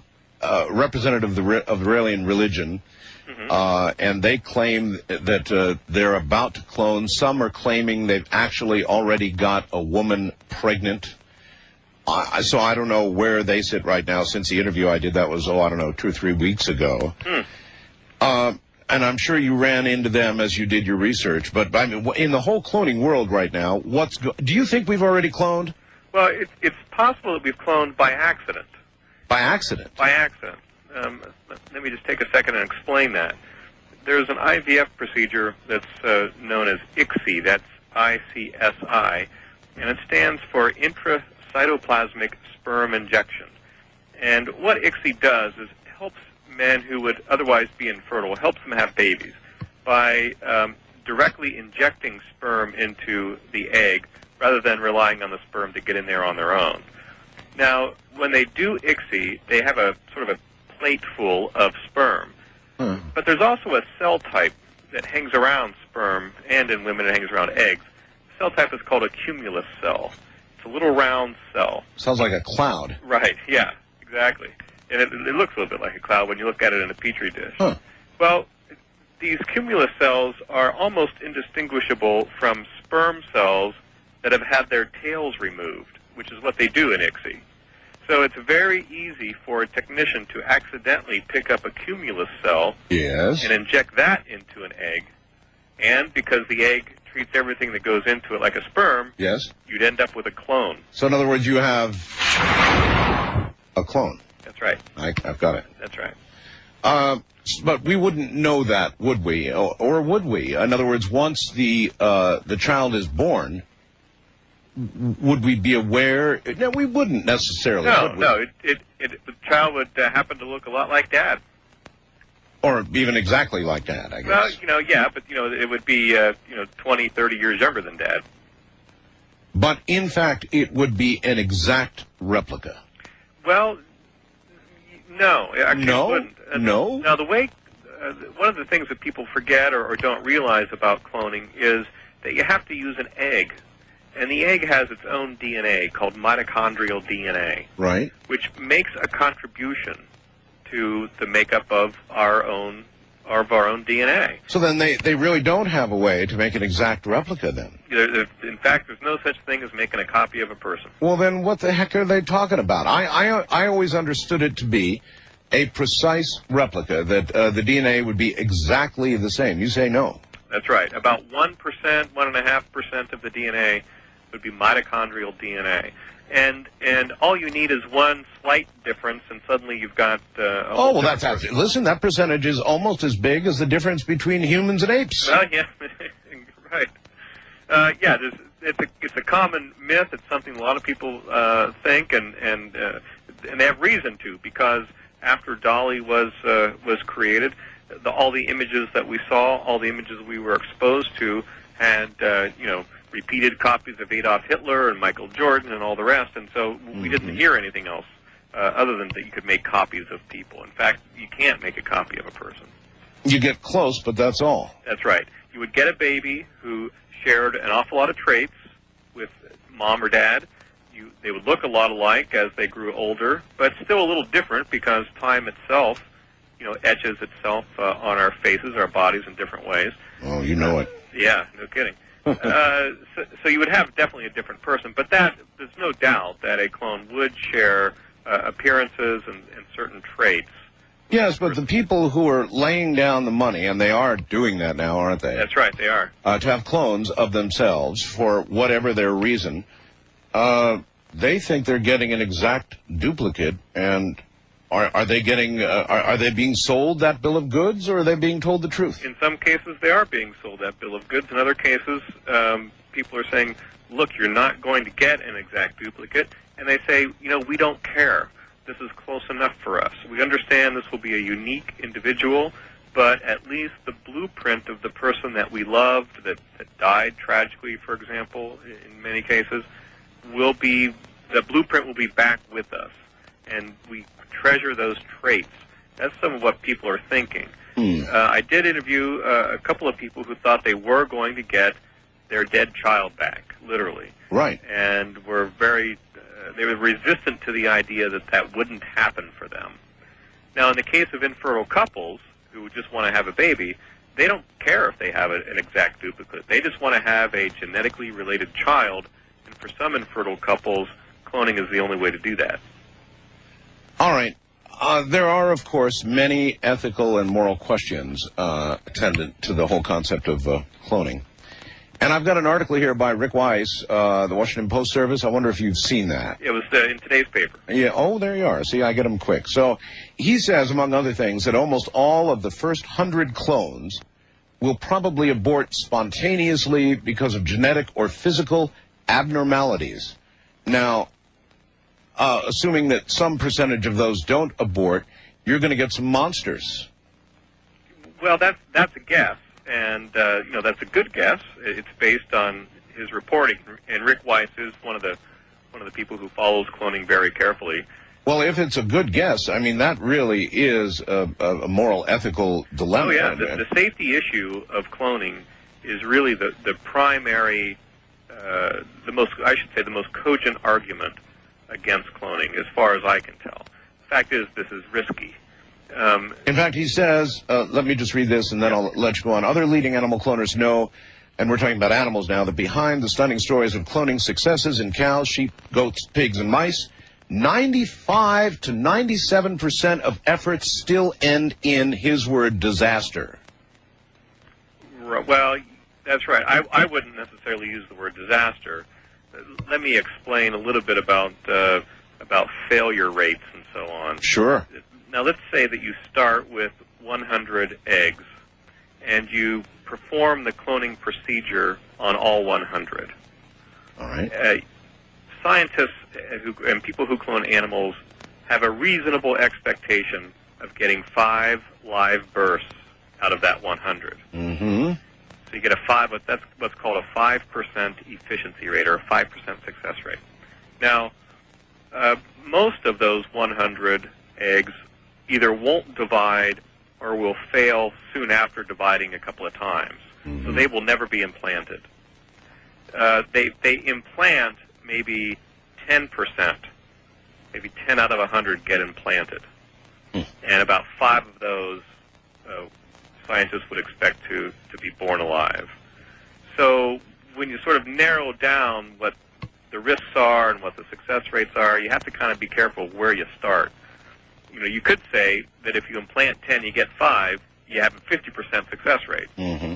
representative of the Iranian religion, and they claim that they're about to clone. Some are claiming they've actually already got a woman pregnant. So I don't know where they sit right now. Since the interview I did, that was, 2 or 3 weeks ago. And I'm sure you ran into them as you did your research. But I mean, in the whole cloning world right now, do you think we've already cloned? Well, it's possible that we've cloned by accident. By accident? By accident. Let me just take a second and explain that. There's an IVF procedure that's known as ICSI. That's ICSI. And it stands for intracytoplasmic sperm injection. And what ICSI does is helps men who would otherwise be infertile, helps them have babies by directly injecting sperm into the egg rather than relying on the sperm to get in there on their own. Now, when they do ICSI, they have a sort of a plate full of sperm. But there's also a cell type that hangs around sperm, and in women it hangs around eggs. The cell type is called a cumulus cell. It's a little round cell. Sounds like a cloud. Right, yeah, exactly. And it looks a little bit like a cloud when you look at it in a petri dish. Well, these cumulus cells are almost indistinguishable from sperm cells that have had their tails removed, which is what they do in ICSI. So it's very easy for a technician to accidentally pick up a cumulus cell and inject that into an egg. And because the egg treats everything that goes into it like a sperm, you'd end up with a clone. So in other words, you have a clone. That's right. I've got it. That's right. But we wouldn't know that, would we? Or would we? In other words, once the child is born, would we be aware? No, we wouldn't necessarily. No. The child would happen to look a lot like Dad. Or even exactly like Dad, I guess. Well, but it would be 20, 30 years younger than Dad. But in fact, it would be an exact replica. Well, no, actually it wouldn't. No? Now, the way, one of the things that people forget or don't realize about cloning is that you have to use an egg. And the egg has its own DNA called mitochondrial DNA. Right. Which makes a contribution to the makeup of our own DNA. So then they really don't have a way to make an exact replica then? In fact, there's no such thing as making a copy of a person. Well, then what the heck are they talking about? I always understood it to be a precise replica, that the DNA would be exactly the same. You say no. That's right. About 1%, 1.5% of the DNA would be mitochondrial DNA. And all you need is one slight difference, and suddenly you've got listen, that percentage is almost as big as the difference between humans and apes. Well, yeah, right. It's a common myth. It's something a lot of people think, and they have reason to, because after Dolly was created, all the images that we saw, all the images we were exposed to, had repeated copies of Adolf Hitler and Michael Jordan and all the rest, and so we didn't hear anything else other than that you could make copies of people. In fact, you can't make a copy of a person. You get close, but that's all. That's right. You would get a baby who shared an awful lot of traits with mom or dad. They would look a lot alike as they grew older, but still a little different because time itself, etches itself on our faces, our bodies in different ways. Oh, you know it. Yeah, no kidding. So you would have definitely a different person, but there's no doubt that a clone would share appearances and certain traits. Yes, but the people who are laying down the money, and they are doing that now, aren't they? That's right, they are. To have clones of themselves for whatever their reason, they think they're getting an exact duplicate, and are they getting? Are they being sold that bill of goods, or are they being told the truth? In some cases, they are being sold that bill of goods. In other cases, people are saying, "Look, you're not going to get an exact duplicate," and they say, "We don't care. This is close enough for us. We understand this will be a unique individual, but at least the blueprint of the person that we loved, that died tragically, for example, in many cases, the blueprint will be back with us, and we treasure those traits." That's some of what people are thinking. I did interview a couple of people who thought they were going to get their dead child back, literally. Right. And were they were resistant to the idea that wouldn't happen for them. Now, in the case of infertile couples who just want to have a baby, they don't care if they have an exact duplicate. They just want to have a genetically related child, and for some infertile couples, cloning is the only way to do that. All right. There are, of course, many ethical and moral questions attendant to the whole concept of cloning. And I've got an article here by Rick Weiss, the Washington Post service. I wonder if you've seen that. It was in today's paper. Yeah. Oh, there you are. See, I get them quick. So he says, among other things, that almost all of the first 100 clones will probably abort spontaneously because of genetic or physical abnormalities. Now, assuming that some percentage of those don't abort, you're going to get some monsters. Well, that's a guess. And, that's a good guess. It's based on his reporting. And Rick Weiss is one of the people who follows cloning very carefully. Well, if it's a good guess, I mean, that really is a moral, ethical dilemma. Oh, yeah. The safety issue of cloning is really the primary, the most cogent argument against cloning, as far as I can tell. The fact is, this is risky. In fact, he says, let me just read this and then I'll let you go on. Other leading animal cloners know, and we're talking about animals now, that behind the stunning stories of cloning successes in cows, sheep, goats, pigs, and mice, 95 to 97% of efforts still end in, his word, disaster. Well, that's right. I wouldn't necessarily use the word disaster. Let me explain a little bit about failure rates and so on. Sure. Now, let's say that you start with 100 eggs, and you perform the cloning procedure on all 100. All right. Scientists and people who clone animals have a reasonable expectation of getting 5 live births out of that 100. Mm-hmm. So you get that's what's called a 5% efficiency rate, or a 5% success rate. Now, most of those 100 eggs either won't divide or will fail soon after dividing a couple of times. Mm-hmm. So they will never be implanted. They implant maybe 10%. Maybe 10 out of 100 get implanted. And about 5 of those scientists would expect to be born alive. So when you sort of narrow down what the risks are and what the success rates are, you have to kind of be careful where you start. You could say that if you implant 10, you get 5, you have a 50% success rate. Mm-hmm.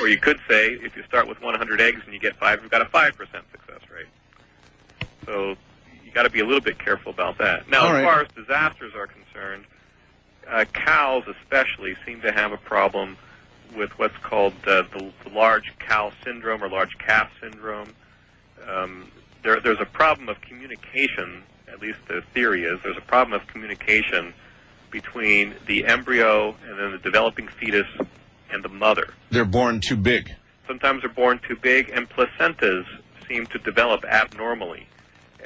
Or you could say if you start with 100 eggs and you get 5, you've got a 5% success rate. So you got to be a little bit careful about that. Now, as far as disasters are concerned, cows especially seem to have a problem with what's called the large cow syndrome or large calf syndrome. There's a problem of communication. At least the theory is, there's a problem of communication between the embryo and then the developing fetus and the mother. They're born too big. Sometimes they're born too big, and placentas seem to develop abnormally.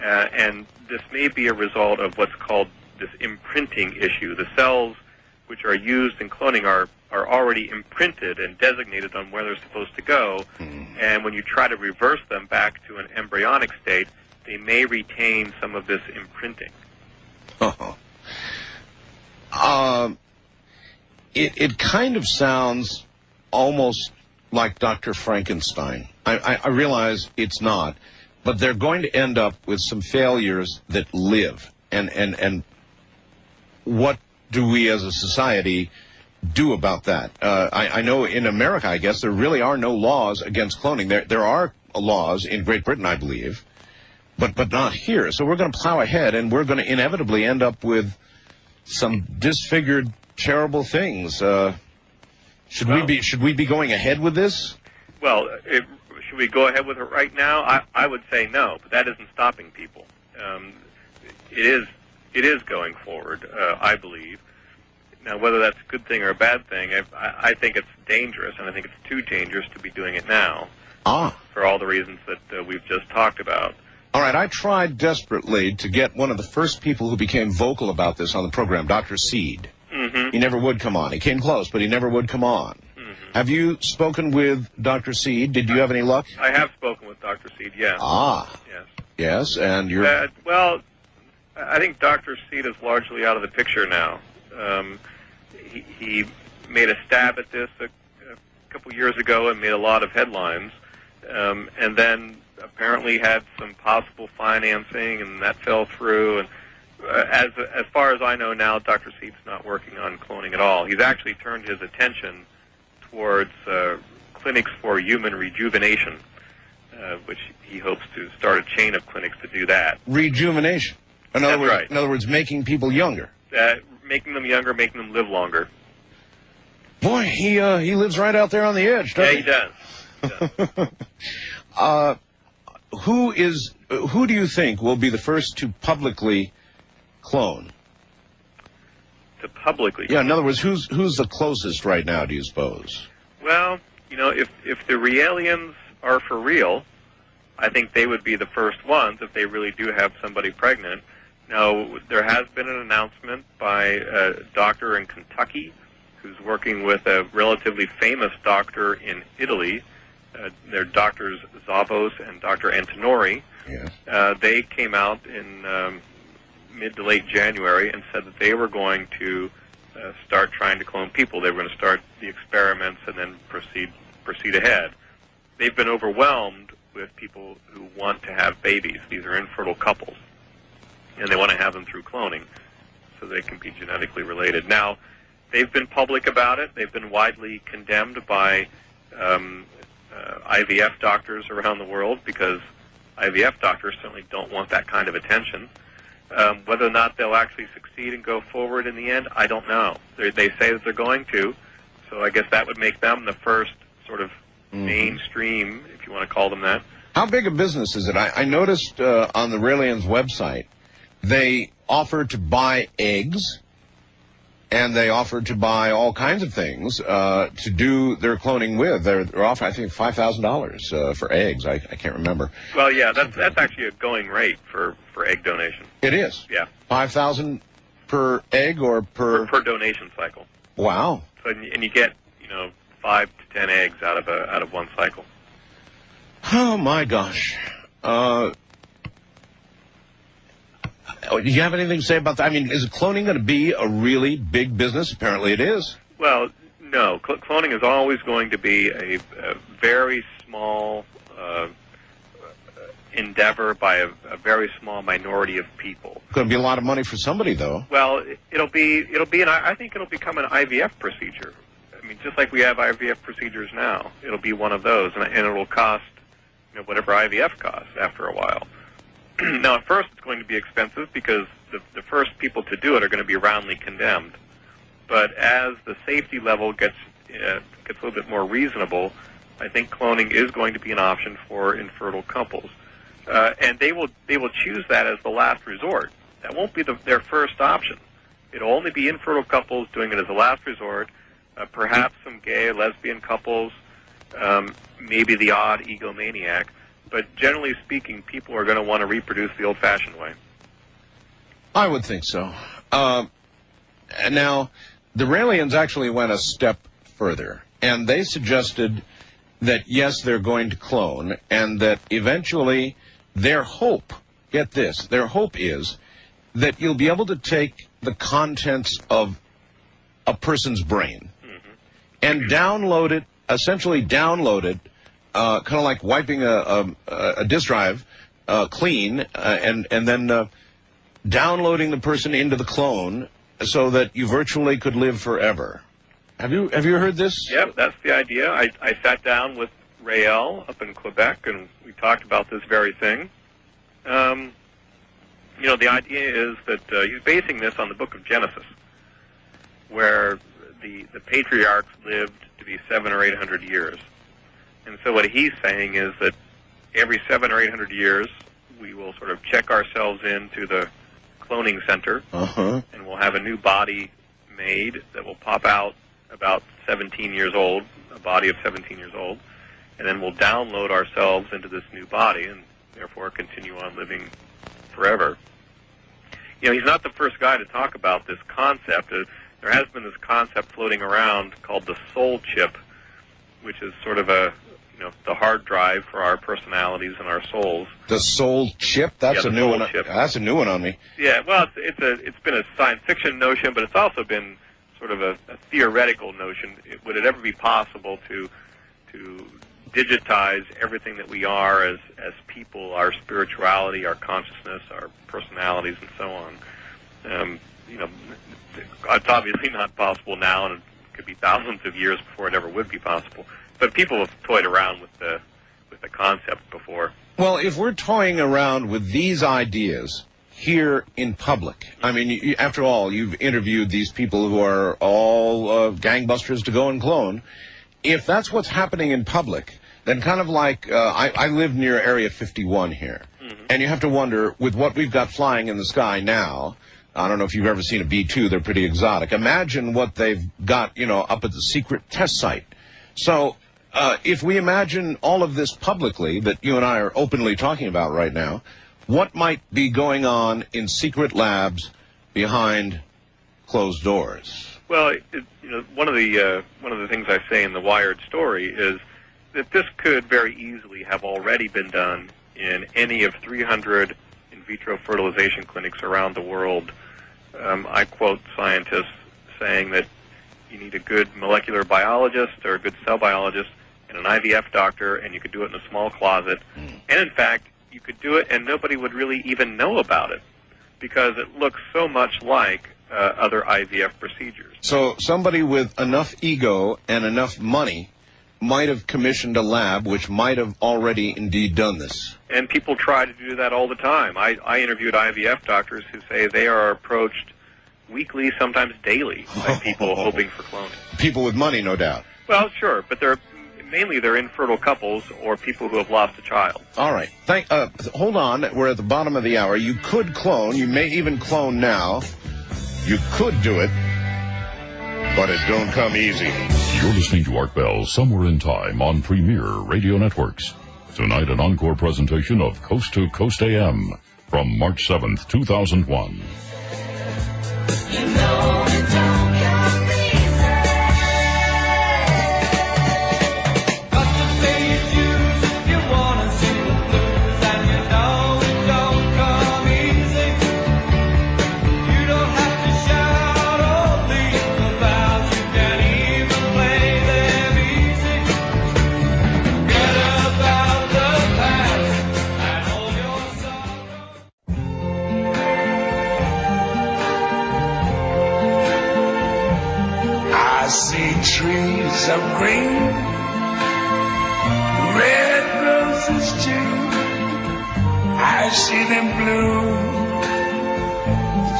And this may be a result of what's called this imprinting issue. The cells which are used in cloning are already imprinted and designated on where they're supposed to go, and when you try to reverse them back to an embryonic state, they may retain some of this imprinting. It kind of sounds almost like Dr. Frankenstein. I realize it's not, but they're going to end up with some failures that live. And what do we as a society do about that? I know in America, I guess, there really are no laws against cloning. There are laws in Great Britain, I believe, but not here. So we're going to plow ahead, and we're going to inevitably end up with some disfigured, terrible things. Should we be going ahead with this? Well, should we go ahead with it right now? I would say no, but that isn't stopping people. It is going forward, I believe. Now, whether that's a good thing or a bad thing, I think it's dangerous, and I think it's too dangerous to be doing it now. For all the reasons that we've just talked about. All right, I tried desperately to get one of the first people who became vocal about this on the program, Dr. Seed. He never would come on. He came close, but he never would come on. Have you spoken with Dr. Seed? Did you have any luck? I have spoken with Dr. Seed, yes. Yes. Yes, and you're... well, I think Dr. Seed is largely out of the picture now. He made a stab at this a couple years ago and made a lot of headlines, and then apparently had some possible financing, and that fell through. And as far as I know now, Dr. Seed's not working on cloning at all. He's actually turned his attention towards clinics for human rejuvenation, which he hopes to start a chain of clinics to do that. Rejuvenation? In other words, making people younger? Making them younger, making them live longer. Boy, he lives right out there on the edge, doesn't he? Yeah, he does. Who do you think will be the first to publicly clone? To publicly clone? Yeah, in other words, who's the closest right now, do you suppose? Well, you know, if the realiens are for real, I think they would be the first ones if they really do have somebody pregnant. Now, there has been an announcement by a doctor in Kentucky who's working with a relatively famous doctor in Italy. They're Doctors Zavos and Dr. Antinori. Yes. They came out in mid to late January and said that they were going to start trying to clone people. They were going to start the experiments and then proceed ahead. They've been overwhelmed with people who want to have babies. These are infertile couples, and they want to have them through cloning so they can be genetically related. Now, they've been public about it. They've been widely condemned by IVF doctors around the world because IVF doctors certainly don't want that kind of attention. Whether or not they'll actually succeed and go forward in the end, I don't know. They say that they're going to, so I guess that would make them the first sort of mainstream, if you want to call them that. How big a business is it? I noticed on the Raelians website, they offer to buy eggs, and they offer to buy all kinds of things to do their cloning with. They're offering, I think, $5,000 for eggs. I can't remember. Well, yeah, that's actually a going rate for egg donation. It is? Yeah. $5,000 per egg or per donation cycle. Wow. So, and you get, 5 to 10 eggs out of one cycle. Oh my gosh. Do you have anything to say about that? I mean, is cloning going to be a really big business? Apparently it is. Well, no. Cloning is always going to be a very small endeavor by a very small minority of people. It's going to be a lot of money for somebody, though. Well, I think it'll become an IVF procedure. I mean, just like we have IVF procedures now, it'll be one of those, and it'll cost, whatever IVF costs after a while. Now, at first, it's going to be expensive because the first people to do it are going to be roundly condemned. But as the safety level gets a little bit more reasonable, I think cloning is going to be an option for infertile couples, and they will choose that as the last resort. That won't be their first option. It'll only be infertile couples doing it as a last resort. Perhaps some gay, lesbian couples, maybe the odd egomaniac. But generally speaking, people are going to want to reproduce the old-fashioned way. I would think so. And now, the Raelians actually went a step further, and they suggested that, yes, they're going to clone, and that eventually their hope, get this, their hope is that you'll be able to take the contents of a person's brain and download it, essentially download it, kind of like wiping a disk drive clean, and then downloading the person into the clone so that you virtually could live forever. Have you heard this? Yep, that's the idea. I sat down with Rael up in Quebec, and we talked about this very thing. You know, the idea is that he's basing this on the book of Genesis, where the patriarchs lived to be 700 or 800 years. And so what he's saying is that every 700 or 800 years, we will sort of check ourselves into the cloning center, and we'll have a new body made that will pop out about 17 years old, a body of 17 years old, and then we'll download ourselves into this new body and therefore continue on living forever. You know, he's not the first guy to talk about this concept. There has been this concept floating around called the soul chip, which is sort of a, you know, the hard drive for our personalities and our souls. The soul chip? That's a new one. Chip. That's a new one on me. Yeah, well, it's been a science fiction notion, but it's also been sort of a theoretical notion. Would it ever be possible to digitize everything that we are as people, our spirituality, our consciousness, our personalities, and so on? You know, it's obviously not possible now, and it could be thousands of years before it ever would be possible. But people have toyed around with the concept before. Well, if we're toying around with these ideas here in public, I mean, after all, you've interviewed these people who are all gangbusters to go and clone. If that's what's happening in public, then kind of like, I live near Area 51 here, and you have to wonder, with what we've got flying in the sky now, I don't know if you've ever seen a B-2, they're pretty exotic. Imagine what they've got, you know, up at the secret test site. So, if we imagine all of this publicly, that you and I are openly talking about right now, what might be going on in secret labs behind closed doors? Well, you know, one of the things I say in the Wired story is that this could very easily have already been done in any of 300 in vitro fertilization clinics around the world. I quote scientists saying that you need a good molecular biologist or a good cell biologist and an IVF doctor, and you could do it in a small closet. And in fact, you could do it and nobody would really even know about it because it looks so much like other IVF procedures. So somebody with enough ego and enough money might have commissioned a lab which might have already indeed done this. And people try to do that all the time. I interviewed IVF doctors who say they are approached weekly, sometimes daily, by people hoping for cloning. People with money, no doubt. Well, sure, but they're infertile couples or people who have lost a child. All right. Hold on. We're at the bottom of the hour. You could clone. You may even clone now. You could do it, but it don't come easy. You're listening to Art Bell, Somewhere in Time on Premier Radio Networks. Tonight, an encore presentation of Coast to Coast AM from March 7th, 2001. You know it don't come easy. Got to pay your dues if you wanna see the blues, and you know it don't come easy. You don't have to shout or leave about, you can even play them easy. Forget about the past and all your sorrow. I see trees of green, red roses too. I see them bloom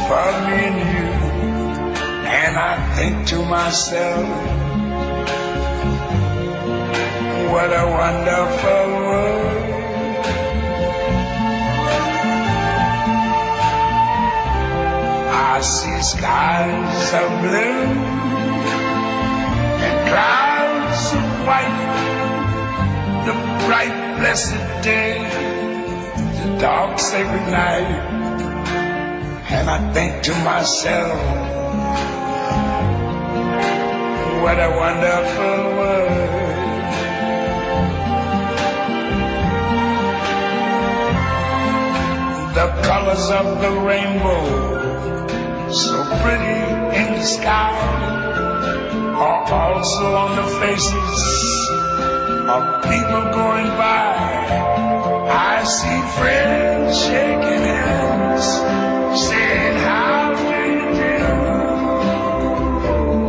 for me and you. And I think to myself, what a wonderful world. I see skies of blue and clouds of white, the bright blessed day, the dark sacred night. And I think to myself, what a wonderful world. The colors of the rainbow, so pretty in the sky, are also on the faces of people going by. I see friends shaking hands, saying, how do you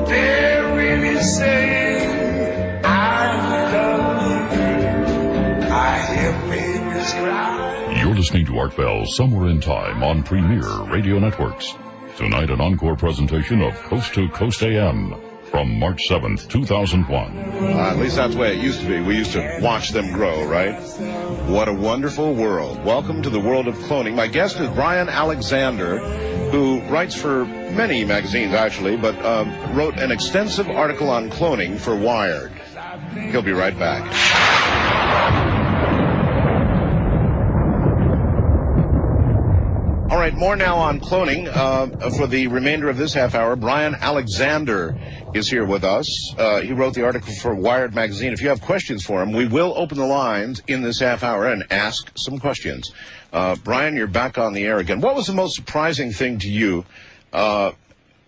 do? They're really saying, I love you. I hear babies cry. You're listening to Art Bell Somewhere in Time on Premier Radio Networks. Tonight, an encore presentation of Coast to Coast AM from March 7th, 2001. At least that's the way it used to be. We used to watch them grow, right? What a wonderful world. Welcome to the world of cloning. My guest is Brian Alexander, who writes for many magazines, actually, but wrote an extensive article on cloning for Wired. He'll be right back. All right, more now on cloning. For the remainder of this half hour, Brian Alexander is here with us. He wrote the article for Wired magazine. If you have questions for him, we will open the lines in this half hour and ask some questions. Brian, you're back on the air again. What was the most surprising thing to you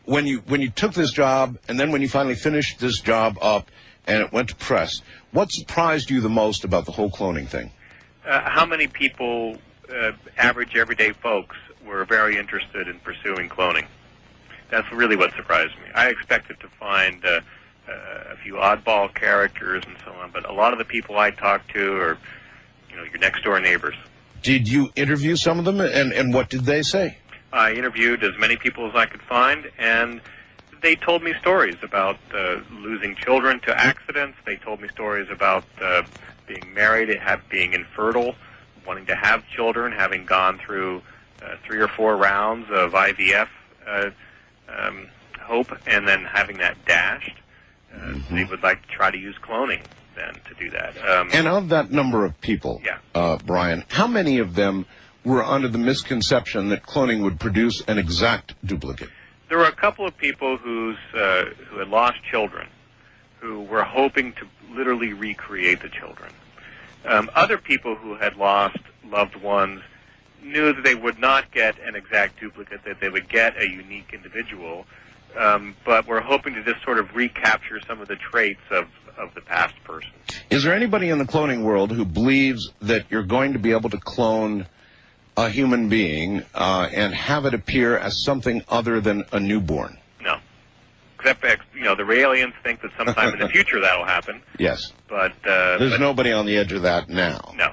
when you took this job, and then when you finally finished this job up and it went to press? What surprised you the most about the whole cloning thing? How many people, average everyday folks, were very interested in pursuing cloning. That's really what surprised me. I expected to find a few oddball characters and so on, but a lot of the people I talked to are, your next door neighbors. Did you interview some of them, and what did they say? I interviewed as many people as I could find, and they told me stories about losing children to accidents. They told me stories about being married, being infertile, wanting to have children, having gone through 3 or 4 rounds of IVF hope, and then having that dashed. They would like to try to use cloning then to do that. And of that number of people, Brian, how many of them were under the misconception that cloning would produce an exact duplicate? There were a couple of people who had lost children, who were hoping to literally recreate the children. Other people who had lost loved ones knew that they would not get an exact duplicate, that they would get a unique individual, but were hoping to just sort of recapture some of the traits of the past person. Is there anybody in the cloning world who believes that you're going to be able to clone a human being and have it appear as something other than a newborn? No. Except, the aliens think that sometime in the future that'll happen. Yes. But there's nobody on the edge of that now. No.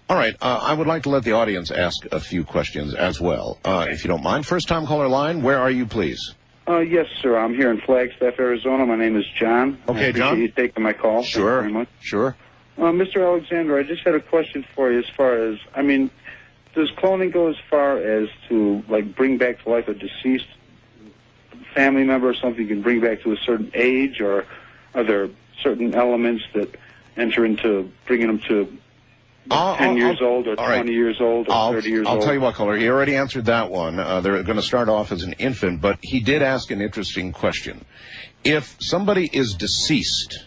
All right, I would like to let the audience ask a few questions as well, if you don't mind. First-time caller line, where are you, please? Yes, sir. I'm here in Flagstaff, Arizona. My name is John. Okay, John. I appreciate you taking my call. Sure. Thank you very much. Sure. Mr. Alexander, I just had a question for you as far as, does cloning go as far as to, bring back to life a deceased family member or something you can bring back to a certain age, or are there certain elements that enter into bringing them to 10 years old or 20 years old or 30 years old? I'll tell you what, caller, he already answered that one. They're going to start off as an infant, but he did ask an interesting question. If somebody is deceased,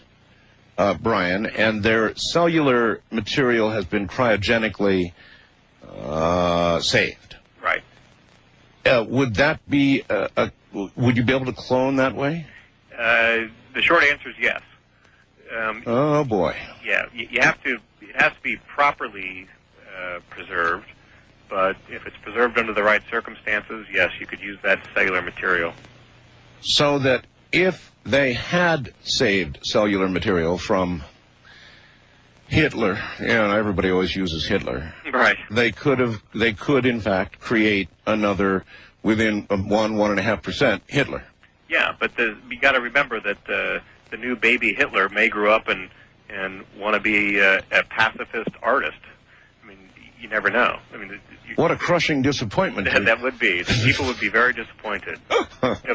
Brian, and their cellular material has been cryogenically saved, right? Would that be would you be able to clone that way? The short answer is yes. Oh boy. Yeah, you have to. It has to be properly preserved, but if it's preserved under the right circumstances, yes, you could use that cellular material. So that if they had saved cellular material from Hitler, everybody always uses Hitler. Right. They could in fact create another within 1.5% Hitler. Yeah, but you got to remember that the new baby Hitler may grow up and want to be a pacifist artist. I mean, you never know. I mean, what a crushing disappointment. That would be. People would be very disappointed.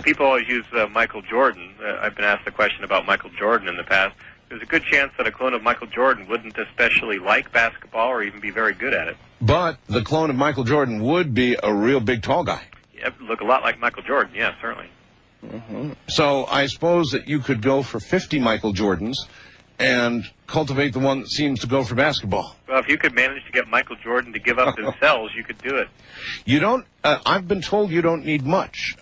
People always use Michael Jordan. I've been asked the question about Michael Jordan in the past. There's a good chance that a clone of Michael Jordan wouldn't especially like basketball or even be very good at it. But the clone of Michael Jordan would be a real big tall guy. Yeah, look a lot like Michael Jordan, yeah, certainly. So I suppose that you could go for 50 Michael Jordans and cultivate the one that seems to go for basketball. Well, if you could manage to get Michael Jordan to give up his cells, you could do it. You don't, I've been told you don't need much.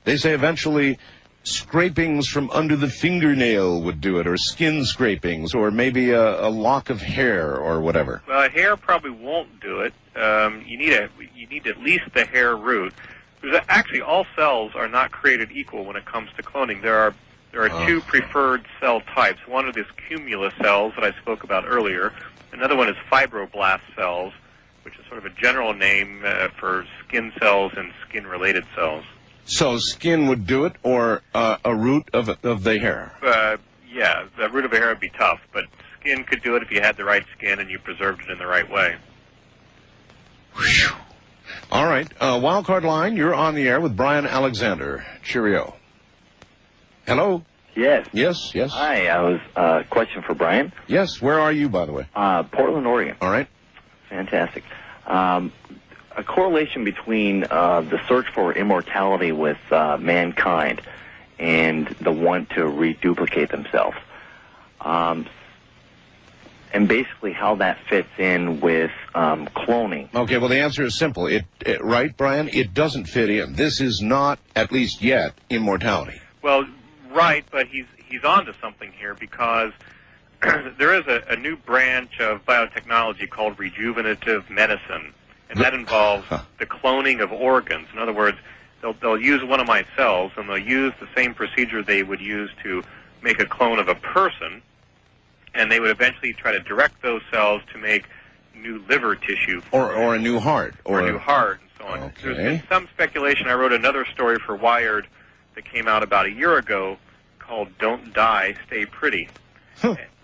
They say eventually scrapings from under the fingernail would do it, or skin scrapings, or maybe a lock of hair or whatever. Well, hair probably won't do it. You need at least the hair root. Because actually, all cells are not created equal when it comes to cloning. There are two preferred cell types. One are these cumulus cells that I spoke about earlier. Another one is fibroblast cells, which is sort of a general name for skin cells and skin-related cells. So skin would do it, or a root of the hair? Yeah, the root of a hair would be tough, but skin could do it if you had the right skin and you preserved it in the right way. Whew. All right, Wildcard Line, you're on the air with Brian Alexander. Cheerio. Hello? Yes. Yes, yes. Hi, I was question for Brian. Yes, where are you, by the way? Portland, Oregon. All right. Fantastic. A correlation between the search for immortality with mankind and the want to reduplicate themselves. And basically how that fits in with cloning. Okay, well, the answer is simple. Right, Brian? It doesn't fit in. This is not, at least yet, immortality. Well, right, but he's onto something here, because there is a new branch of biotechnology called rejuvenative medicine, and that involves the cloning of organs. In other words, they'll use one of my cells, and they'll use the same procedure they would use to make a clone of a person, and they would eventually try to direct those cells to make new liver tissue. Or a new heart. Or a new heart, and so on. Okay. There's been some speculation. I wrote another story for Wired that came out about a year ago called Don't Die, Stay Pretty.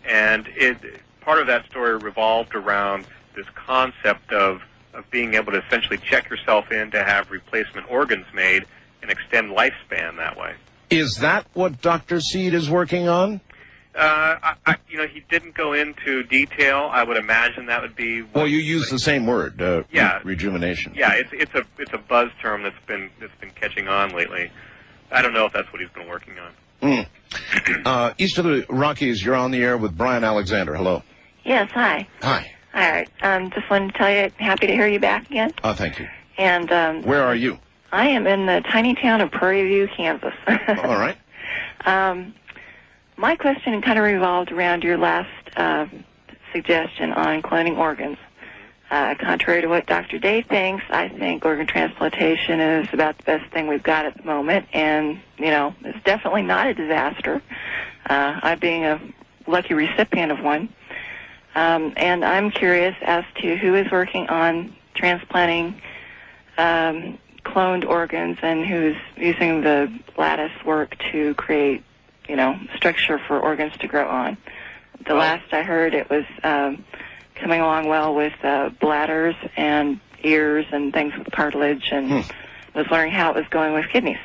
And part of that story revolved around this concept of being able to essentially check yourself in to have replacement organs made and extend lifespan that way. Is that what Dr. Seed is working on? He didn't go into detail. I would imagine that would be. Well, you use the same word, yeah, rejuvenation. Yeah, it's a buzz term that's been catching on lately. I don't know if that's what he's been working on. East of the Rockies, you're on the air with Brian Alexander. Hello. Yes, hi. Hi. All right. Just wanted to tell you, happy to hear you back again. Oh, thank you. And where are you? I am in the tiny town of Prairie View, Kansas. All right. My question kind of revolved around your last suggestion on cloning organs. Contrary to what Dr. Day thinks, I think organ transplantation is about the best thing we've got at the moment, and, it's definitely not a disaster, I being a lucky recipient of one. And I'm curious as to who is working on transplanting cloned organs and who's using the lattice work to create, structure for organs to grow on. The last I heard, it was coming along well with bladders and ears and things with cartilage, and was learning how it was going with kidneys.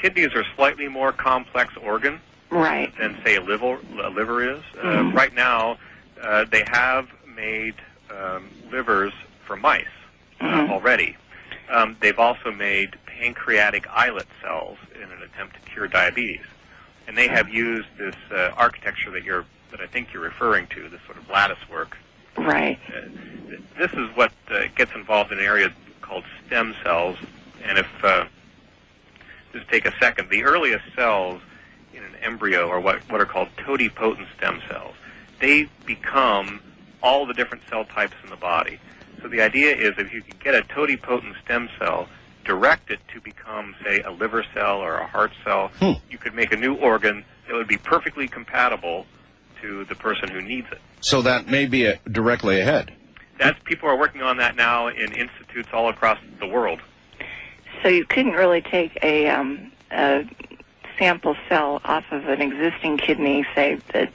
Kidneys are slightly more complex organ than, say, a liver is. Right now, they have made livers for mice already. They've also made pancreatic islet cells in an attempt to cure diabetes. And they have used this architecture that I think you're referring to, this sort of lattice work. Right. This is what gets involved in an area called stem cells. And if, just take a second, the earliest cells in an embryo are what are called totipotent stem cells. They become all the different cell types in the body. So the idea is if you could get a totipotent stem cell, direct it to become, say, a liver cell or a heart cell, you could make a new organ that would be perfectly compatible to the person who needs it. So that may be directly ahead. People are working on that now in institutes all across the world. So you couldn't really take a sample cell off of an existing kidney, say, that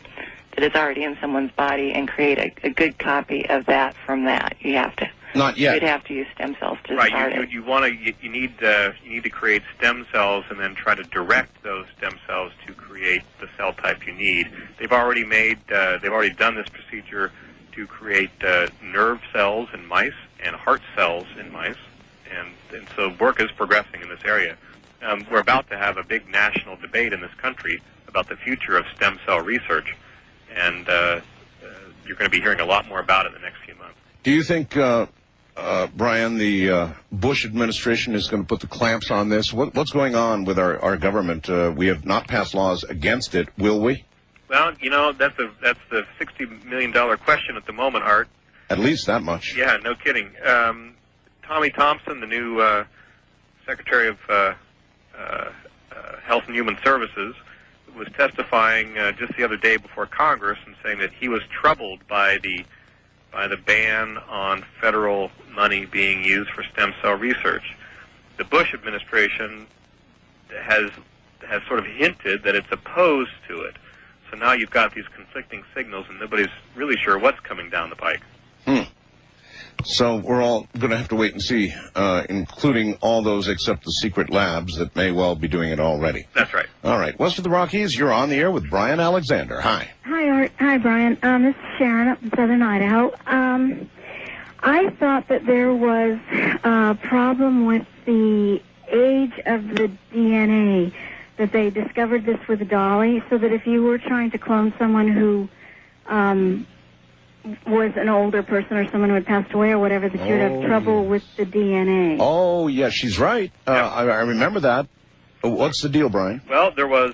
is already in someone's body, and create a good copy of that from that. You have to. Not yet. You'd have to use stem cells to start it. You need to create stem cells and then try to direct those stem cells to create the cell type you need. They've already done this procedure to create nerve cells in mice and heart cells in mice, and so work is progressing in this area. we're about to have a big national debate in this country about the future of stem cell research, and you're going to be hearing a lot more about it in the next few months. Do you think, Brian, the Bush administration is going to put the clamps on this? What's going on with our government? We have not passed laws against it, will we? Well, that's the $60 million question at the moment, Art. At least that much. Yeah, no kidding. Tommy Thompson, the new Secretary of Health and Human Services, was testifying just the other day before Congress and saying that he was troubled by the ban on federal money being used for stem cell research. The Bush administration has sort of hinted that it's opposed to it. So now you've got these conflicting signals, and nobody's really sure what's coming down the pike. So we're all going to have to wait and see, including all those except the secret labs that may well be doing it already. That's right. All right. West of the Rockies, you're on the air with Brian Alexander. Hi. Hi, Art. Hi, Brian. This is Sharon up in southern Idaho. I thought that there was a problem with the age of the DNA, that they discovered this with a dolly, so that if you were trying to clone someone who was an older person or someone who had passed away or whatever, that you'd have trouble with the DNA. Oh, yes, she's right. I remember that. What's the deal, Brian? Well, there was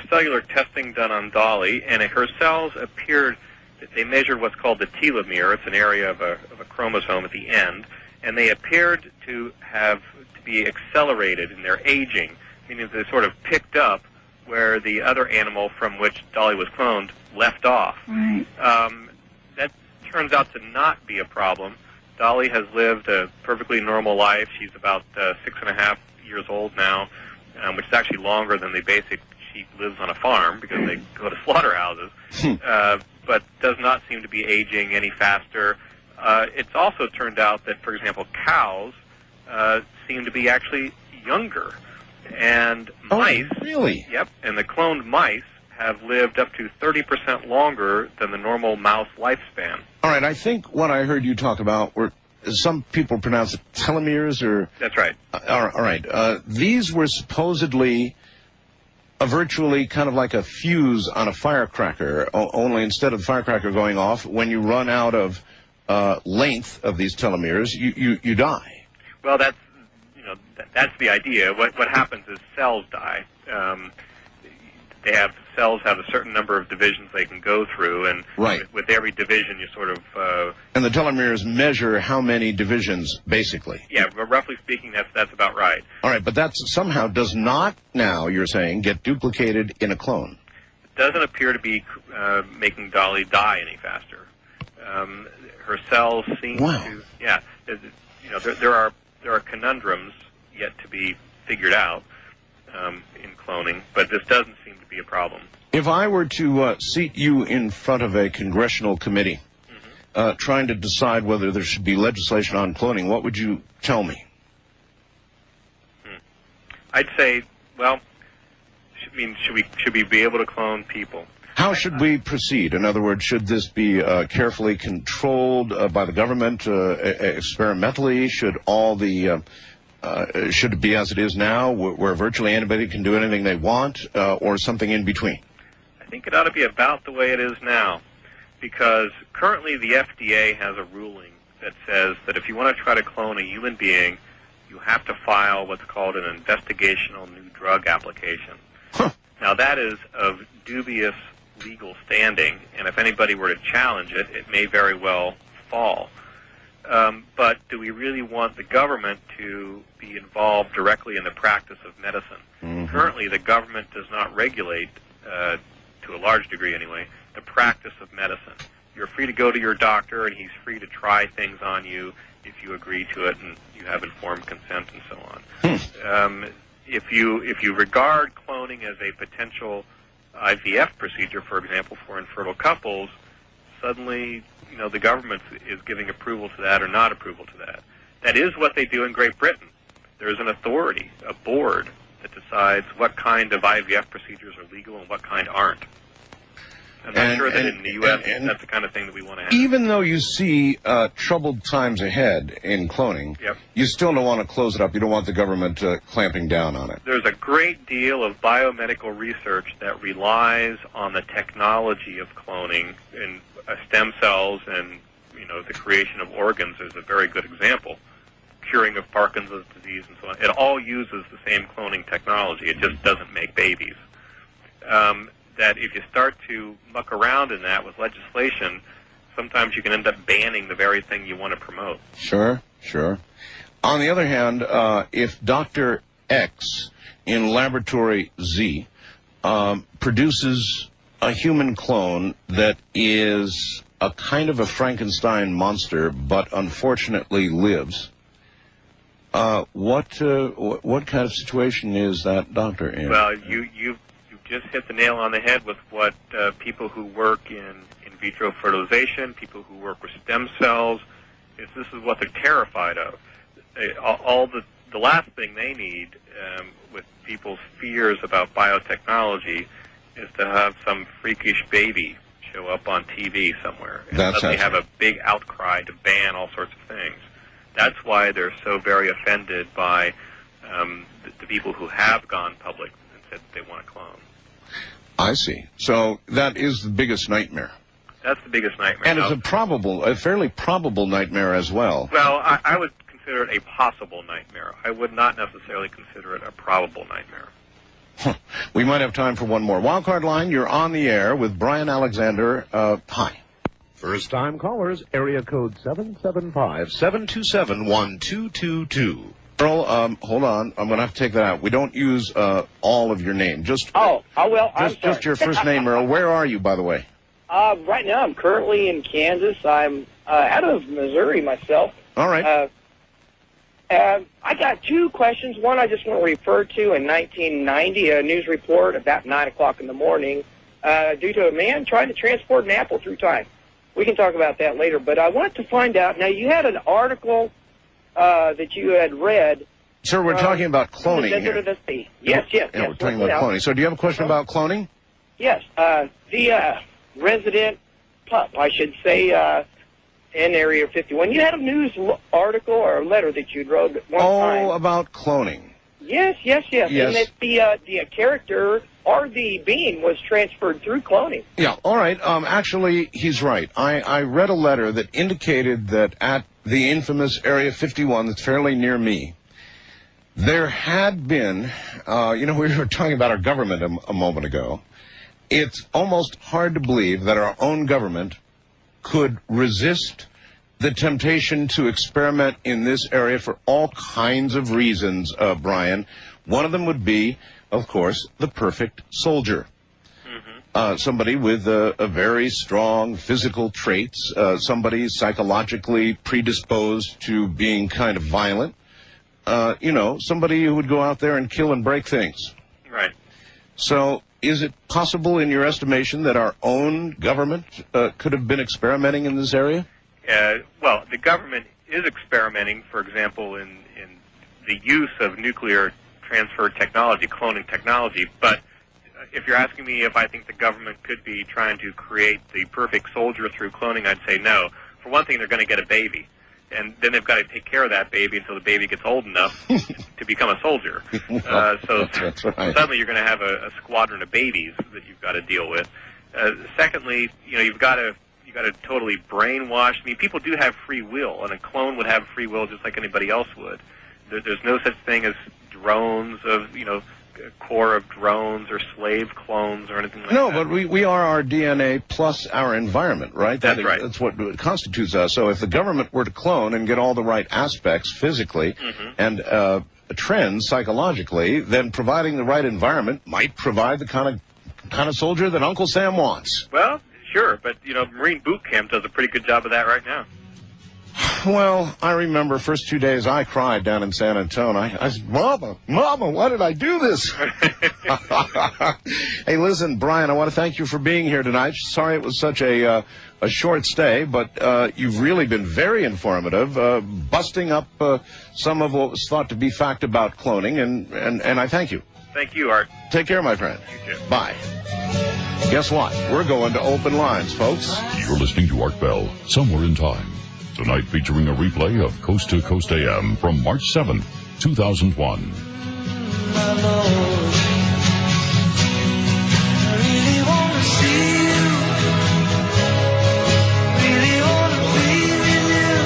cellular testing done on Dolly, and her cells appeared. They measured what's called the telomere. It's an area of a chromosome at the end, and they appeared to be accelerated in their aging, meaning they sort of picked up where the other animal from which Dolly was cloned left off. Right. That turns out to not be a problem. Dolly has lived a perfectly normal life. She's about 6.5 years old now, which is actually longer than the basic sheep lives on a farm because they go to slaughterhouses, but does not seem to be aging any faster. It's also turned out that, for example, cows seem to be actually younger. And mice, really? Yep, and the cloned mice have lived up to 30% longer than the normal mouse lifespan. All right, I think what I heard you talk about were, some people pronounce it telomeres, or... That's right. All right. These were supposedly virtually kind of like a fuse on a firecracker, only instead of the firecracker going off, when you run out of length of these telomeres, you die. Well, that's the idea. What happens is cells die. Cells have a certain number of divisions they can go through, and with every division you sort of... and the telomeres measure how many divisions, basically. Yeah, but roughly speaking, that's about right. All right, but that somehow does not, now you're saying, get duplicated in a clone. It doesn't appear to be making Dolly die any faster. Her cells seem to... Yeah, there are conundrums yet to be figured out in cloning, but this doesn't seem to be a problem. If I were to seat you in front of a congressional committee trying to decide whether there should be legislation on cloning, what would you tell me? I'd say, well, should we be able to clone people? How should we proceed? In other words, should this be carefully controlled by the government experimentally? Should all the should it be as it is now, where virtually anybody can do anything they want, or something in between? I think it ought to be about the way it is now, because currently the FDA has a ruling that says that if you want to try to clone a human being, you have to file what's called an investigational new drug application. Now, that is of dubious legal standing, and if anybody were to challenge it, it may very well fall. But do we really want the government to be involved directly in the practice of medicine? Currently, the government does not regulate, to a large degree anyway, the practice of medicine. You're free to go to your doctor, and he's free to try things on you if you agree to it and you have informed consent and so on. If you regard cloning as a potential IVF procedure, for example, for infertile couples, suddenly the government is giving approval to that or not approval to that. That is what they do in Great Britain. There is an authority, a board, that decides what kind of IVF procedures are legal and what kind aren't. I'm not sure that in the U.S. that's the kind of thing that we want to have. Even though you see troubled times ahead in cloning, Yep. you still don't want to close it up. You don't want the government clamping down on it. There's a great deal of biomedical research that relies on the technology of cloning, and stem cells and the creation of organs is a very good example. Curing of Parkinson's disease and so on. It all uses the same cloning technology. It just doesn't make babies. That if you start to muck around in that with legislation, sometimes you can end up banning the very thing you want to promote. Sure, sure. On the other hand, if Dr. X in Laboratory Z produces a human clone that is a kind of a Frankenstein monster, but unfortunately lives, what kind of situation is that doctor in? Well, you've just hit the nail on the head with what people who work in vitro fertilization, people who work with stem cells, this is what they're terrified of. The last thing they need with people's fears about biotechnology is to have some freakish baby show up on TV somewhere and suddenly have a big outcry to ban all sorts of things. That's why they're so very offended by the people who have gone public and said that they want to clone. I see. So that is the biggest nightmare. That's the biggest nightmare. And it's a fairly probable nightmare as well. Well, I would consider it a possible nightmare. I would not necessarily consider it a probable nightmare. We might have time for one more. Wildcard line, you're on the air with Brian Alexander. Hi. First-time callers, area code 775-727-1222. Earl, hold on. I'm going to have to take that out. We don't use all of your name. Just well, I'm sorry. Just your first name, Earl. Where are you, by the way? Right now, I'm currently in Kansas. I'm out of Missouri myself. All right. I got two questions. One, I just want to refer to in 1990, a news report about 9 o'clock in the morning, due to a man trying to transport an apple through time. We can talk about that later, but I want to find out. Now, you had an article that you had read. Sir, we're talking about cloning here. Yes. We're talking about cloning. So do you have a question about cloning? Yes. The resident pup, I should say, in Area 51. You had a news article or a letter that you wrote one time. Oh, about cloning. Yes. And that the character or the being was transferred through cloning. Yeah, all right. Actually, he's right. I read a letter that indicated that at the infamous Area 51 that's fairly near me, there had been, we were talking about our government a moment ago. It's almost hard to believe that our own government could resist the temptation to experiment in this area for all kinds of reasons, Brian. One of them would be, of course, the perfect soldier. Somebody with a very strong physical traits, somebody psychologically predisposed to being kind of violent, somebody who would go out there and kill and break things. Right. So is it possible in your estimation that our own government could have been experimenting in this area? Well, the government is experimenting, for example, in the use of nuclear transfer technology, cloning technology, but if you're asking me if I think the government could be trying to create the perfect soldier through cloning, I'd say no. For one thing, they're going to get a baby, and then they've got to take care of that baby until the baby gets old enough to become a soldier. So that's right. Suddenly you're going to have a squadron of babies that you've got to deal with. Secondly, you've got to totally brainwash. I mean, people do have free will, and a clone would have free will just like anybody else would. There's no such thing as drones of, a core of drones or slave clones or anything like that. No, but we are our DNA plus our environment, right? That's right. That's what constitutes us. So if the government were to clone and get all the right aspects physically and trends psychologically, then providing the right environment might provide the kind of soldier that Uncle Sam wants. Well, sure, but, Marine Boot Camp does a pretty good job of that right now. Well, I remember first 2 days I cried down in San Antonio. I said, Mama, why did I do this? Hey, listen, Brian, I want to thank you for being here tonight. Sorry it was such a short stay, but you've really been very informative, busting up some of what was thought to be fact about cloning, and I thank you. Thank you, Art. Take care, my friend. You too. Bye. Guess what? We're going to open lines, folks. You're listening to Art Bell, Somewhere in Time. Tonight featuring a replay of Coast to Coast AM from March 7th, 2001. My Lord, I really want to see you. Really want to be with you.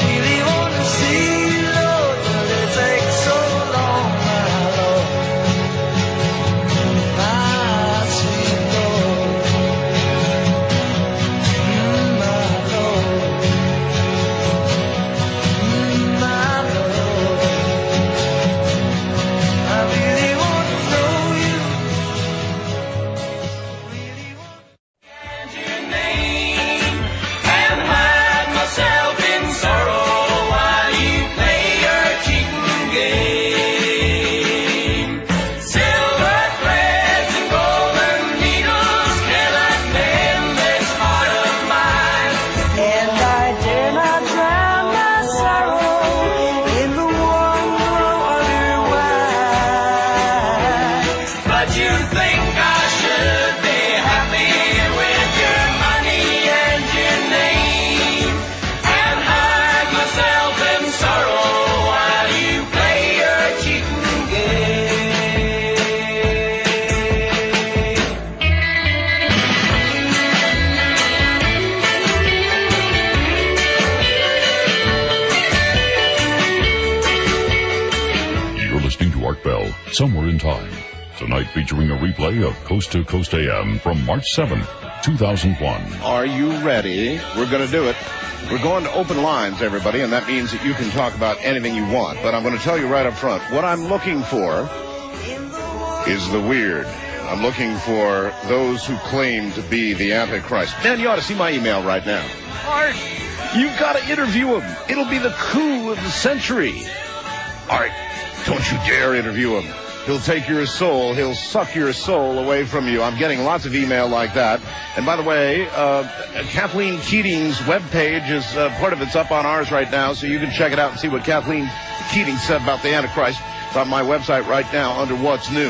Really want to see you, Lord, but it takes so long, my Lord. My sweet Lord, my Lord, my Lord. I really want to know you. Really want your name and hide myself in sorrow while you play your cheating game. Silver threads and golden needles cannot mend this heart of mine, and I dare not drown my sorrow in the warm water wine. But you think I should be happy with your money and your name, and hide myself in sorrow while you play your cheating game. You're listening to Art Bell, Somewhere in Time. Tonight featuring a replay of Coast to Coast AM from March 7th, 2001. Are you ready? We're going to do it. We're going to open lines, everybody, and that means that you can talk about anything you want. But I'm going to tell you right up front, what I'm looking for is the weird. I'm looking for those who claim to be the Antichrist. Man, you ought to see my email right now. Art, you've got to interview him. It'll be the coup of the century. Art, don't you dare interview him. He'll take your soul. He'll suck your soul away from you. I'm getting lots of email like that. And by the way, Kathleen Keating's webpage is part of it's up on ours right now, so you can check it out and see what Kathleen Keating said about the Antichrist. It's on my website right now under What's New.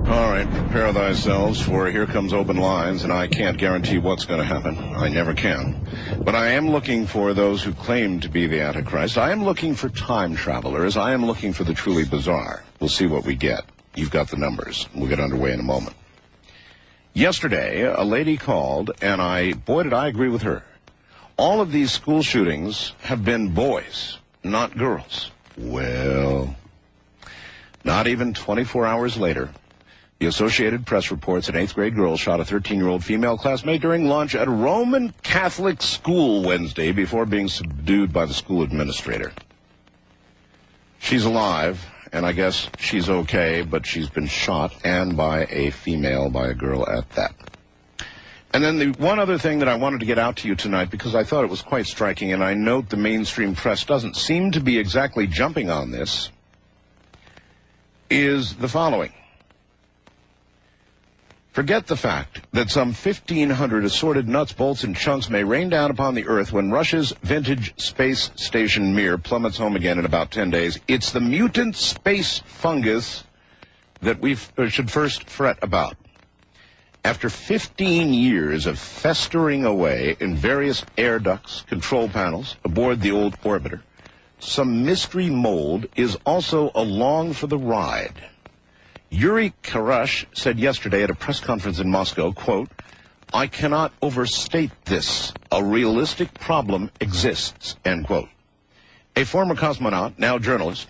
All right, prepare thyselves, for here comes open lines, and I can't guarantee what's going to happen. I never can. But I am looking for those who claim to be the Antichrist. I am looking for time travelers. I am looking for the truly bizarre. We'll see what we get. You've got the numbers. We'll get underway in a moment. Yesterday, a lady called, and boy, did I agree with her. All of these school shootings have been boys, not girls. Well, not even 24 hours later, the Associated Press reports an 8th grade girl shot a 13-year-old female classmate during lunch at a Roman Catholic school Wednesday before being subdued by the school administrator. She's alive, and I guess she's okay, but she's been shot, and by a girl at that. And then the one other thing that I wanted to get out to you tonight, because I thought it was quite striking, and I note the mainstream press doesn't seem to be exactly jumping on this, is the following. Forget the fact that some 1,500 assorted nuts, bolts, and chunks may rain down upon the Earth when Russia's vintage space station Mir plummets home again in about 10 days. It's the mutant space fungus that we should first fret about. After 15 years of festering away in various air ducts, control panels, aboard the old orbiter, some mystery mold is also along for the ride. Yuri Karash said yesterday at a press conference in Moscow, quote, "I cannot overstate this. A realistic problem exists," end quote. A former cosmonaut, now journalist,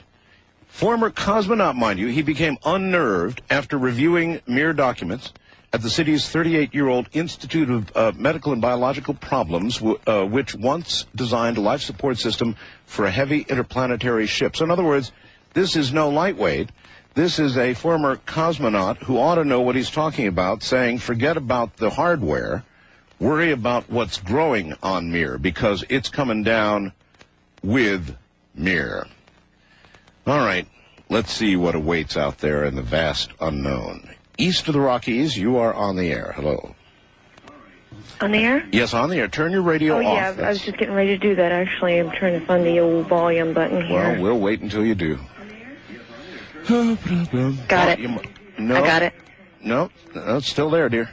former cosmonaut, mind you, he became unnerved after reviewing Mir documents at the city's 38-year-old Institute of Medical and Biological Problems, which once designed a life support system for a heavy interplanetary ship. So in other words, this is no lightweight. This is a former cosmonaut who ought to know what he's talking about, saying, forget about the hardware, worry about what's growing on Mir, because it's coming down with Mir. All right, let's see what awaits out there in the vast unknown. East of the Rockies, you are on the air. Hello. On the air? Yes, on the air. Turn your radio off. Oh, yeah, I was just getting ready to do that, actually. I'm trying to find the old volume button here. Well, we'll wait until you do. Got it. No. I got it. No, it's still there, dear.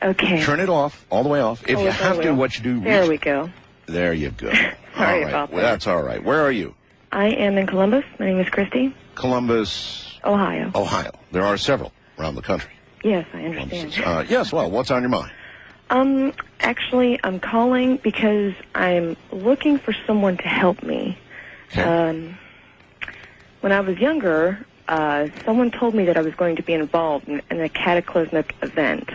Okay. Turn it off, all the way off. If you have to, what you do... There we go. There you go. Sorry about that. Well, that's all right. Where are you? I am in Columbus. My name is Christy. Columbus... Ohio. Ohio. There are several around the country. Yes, I understand. Yes, well, what's on your mind? Actually, I'm calling because I'm looking for someone to help me. Okay. When I was younger, someone told me that I was going to be involved in a cataclysmic event.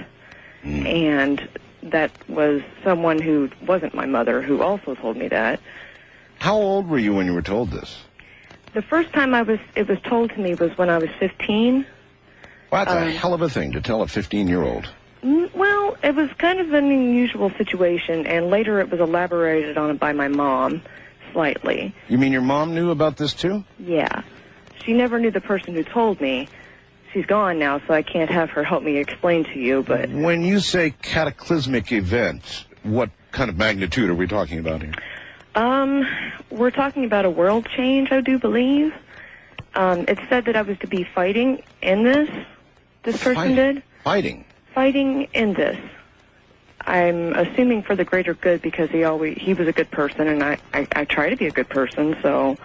And that was someone who wasn't my mother who also told me that. How old were you when you were told this? The first time it was told to me was when I was 15. Well, that's a hell of a thing to tell a 15-year-old. Well, it was kind of an unusual situation, and later it was elaborated on by my mom, slightly. You mean your mom knew about this, too? Yeah. She never knew the person who told me. She's gone now, so I can't have her help me explain to you, but... When you say cataclysmic event, what kind of magnitude are we talking about here? We're talking about a world change, I do believe. It said that I was to be fighting in this. This person did. Fighting? Fighting in this. I'm assuming for the greater good because he was a good person, and I try to be a good person, so...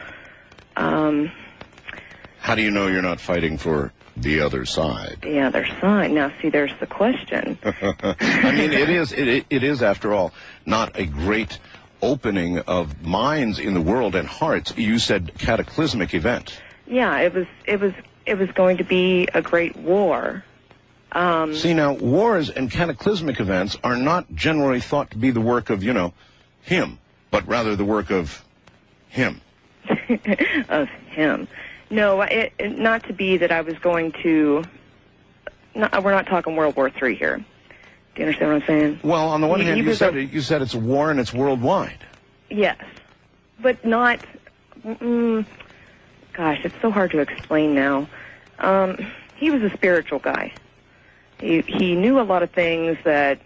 How do you know you're not fighting for the other side? The other side. Now, see, there's the question. I mean, it is, after all, not a great opening of minds in the world and hearts. You said cataclysmic event. Yeah, it was going to be a great war. See, now, wars and cataclysmic events are not generally thought to be the work of, him, but rather the work of him. Of him. No, not to be that I was going to... we're not talking World War III here. Do you understand what I'm saying? Well, on the one hand, you said it's a war and it's worldwide. Yes, but not... gosh, it's so hard to explain now. He was a spiritual guy. He knew a lot of things that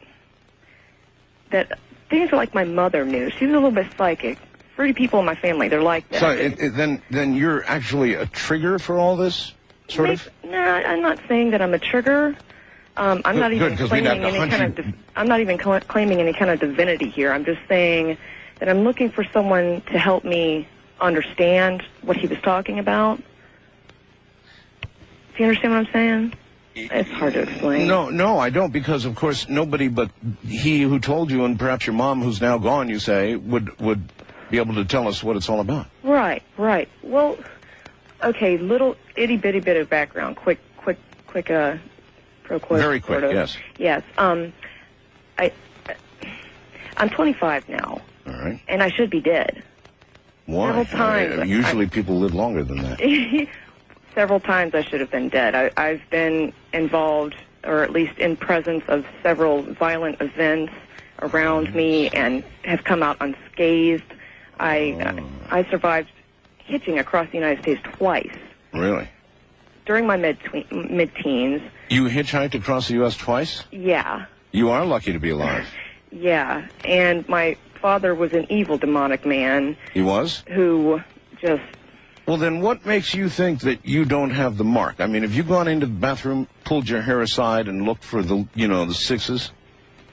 things like my mother knew. She was a little bit psychic. 30 people in my family, they're like that. So then you're actually a trigger for all this, sort of? No, I'm not saying that I'm a trigger. I'm not even claiming any kind of divinity here. I'm just saying that I'm looking for someone to help me understand what he was talking about. Do you understand what I'm saying? It's hard to explain. No, I don't, because, of course, nobody but he who told you, and perhaps your mom, who's now gone, you say, would be able to tell us what it's all about. Right. Well, okay, little itty-bitty bit of background. Quick, Very quick, sort of. Yes. Yes. I'm 25 now. All right. And I should be dead. Why? Several times. Usually people live longer than that. Several times I should have been dead. I've been involved, or at least in presence of several violent events around me and have come out unscathed. I survived hitching across the United States twice. Really? During my mid-teens. You hitchhiked across the U.S. twice? Yeah. You are lucky to be alive. Yeah, and my father was an evil, demonic man. He was? Who just... Well, then what makes you think that you don't have the mark? I mean, have you gone into the bathroom, pulled your hair aside, and looked for the sixes?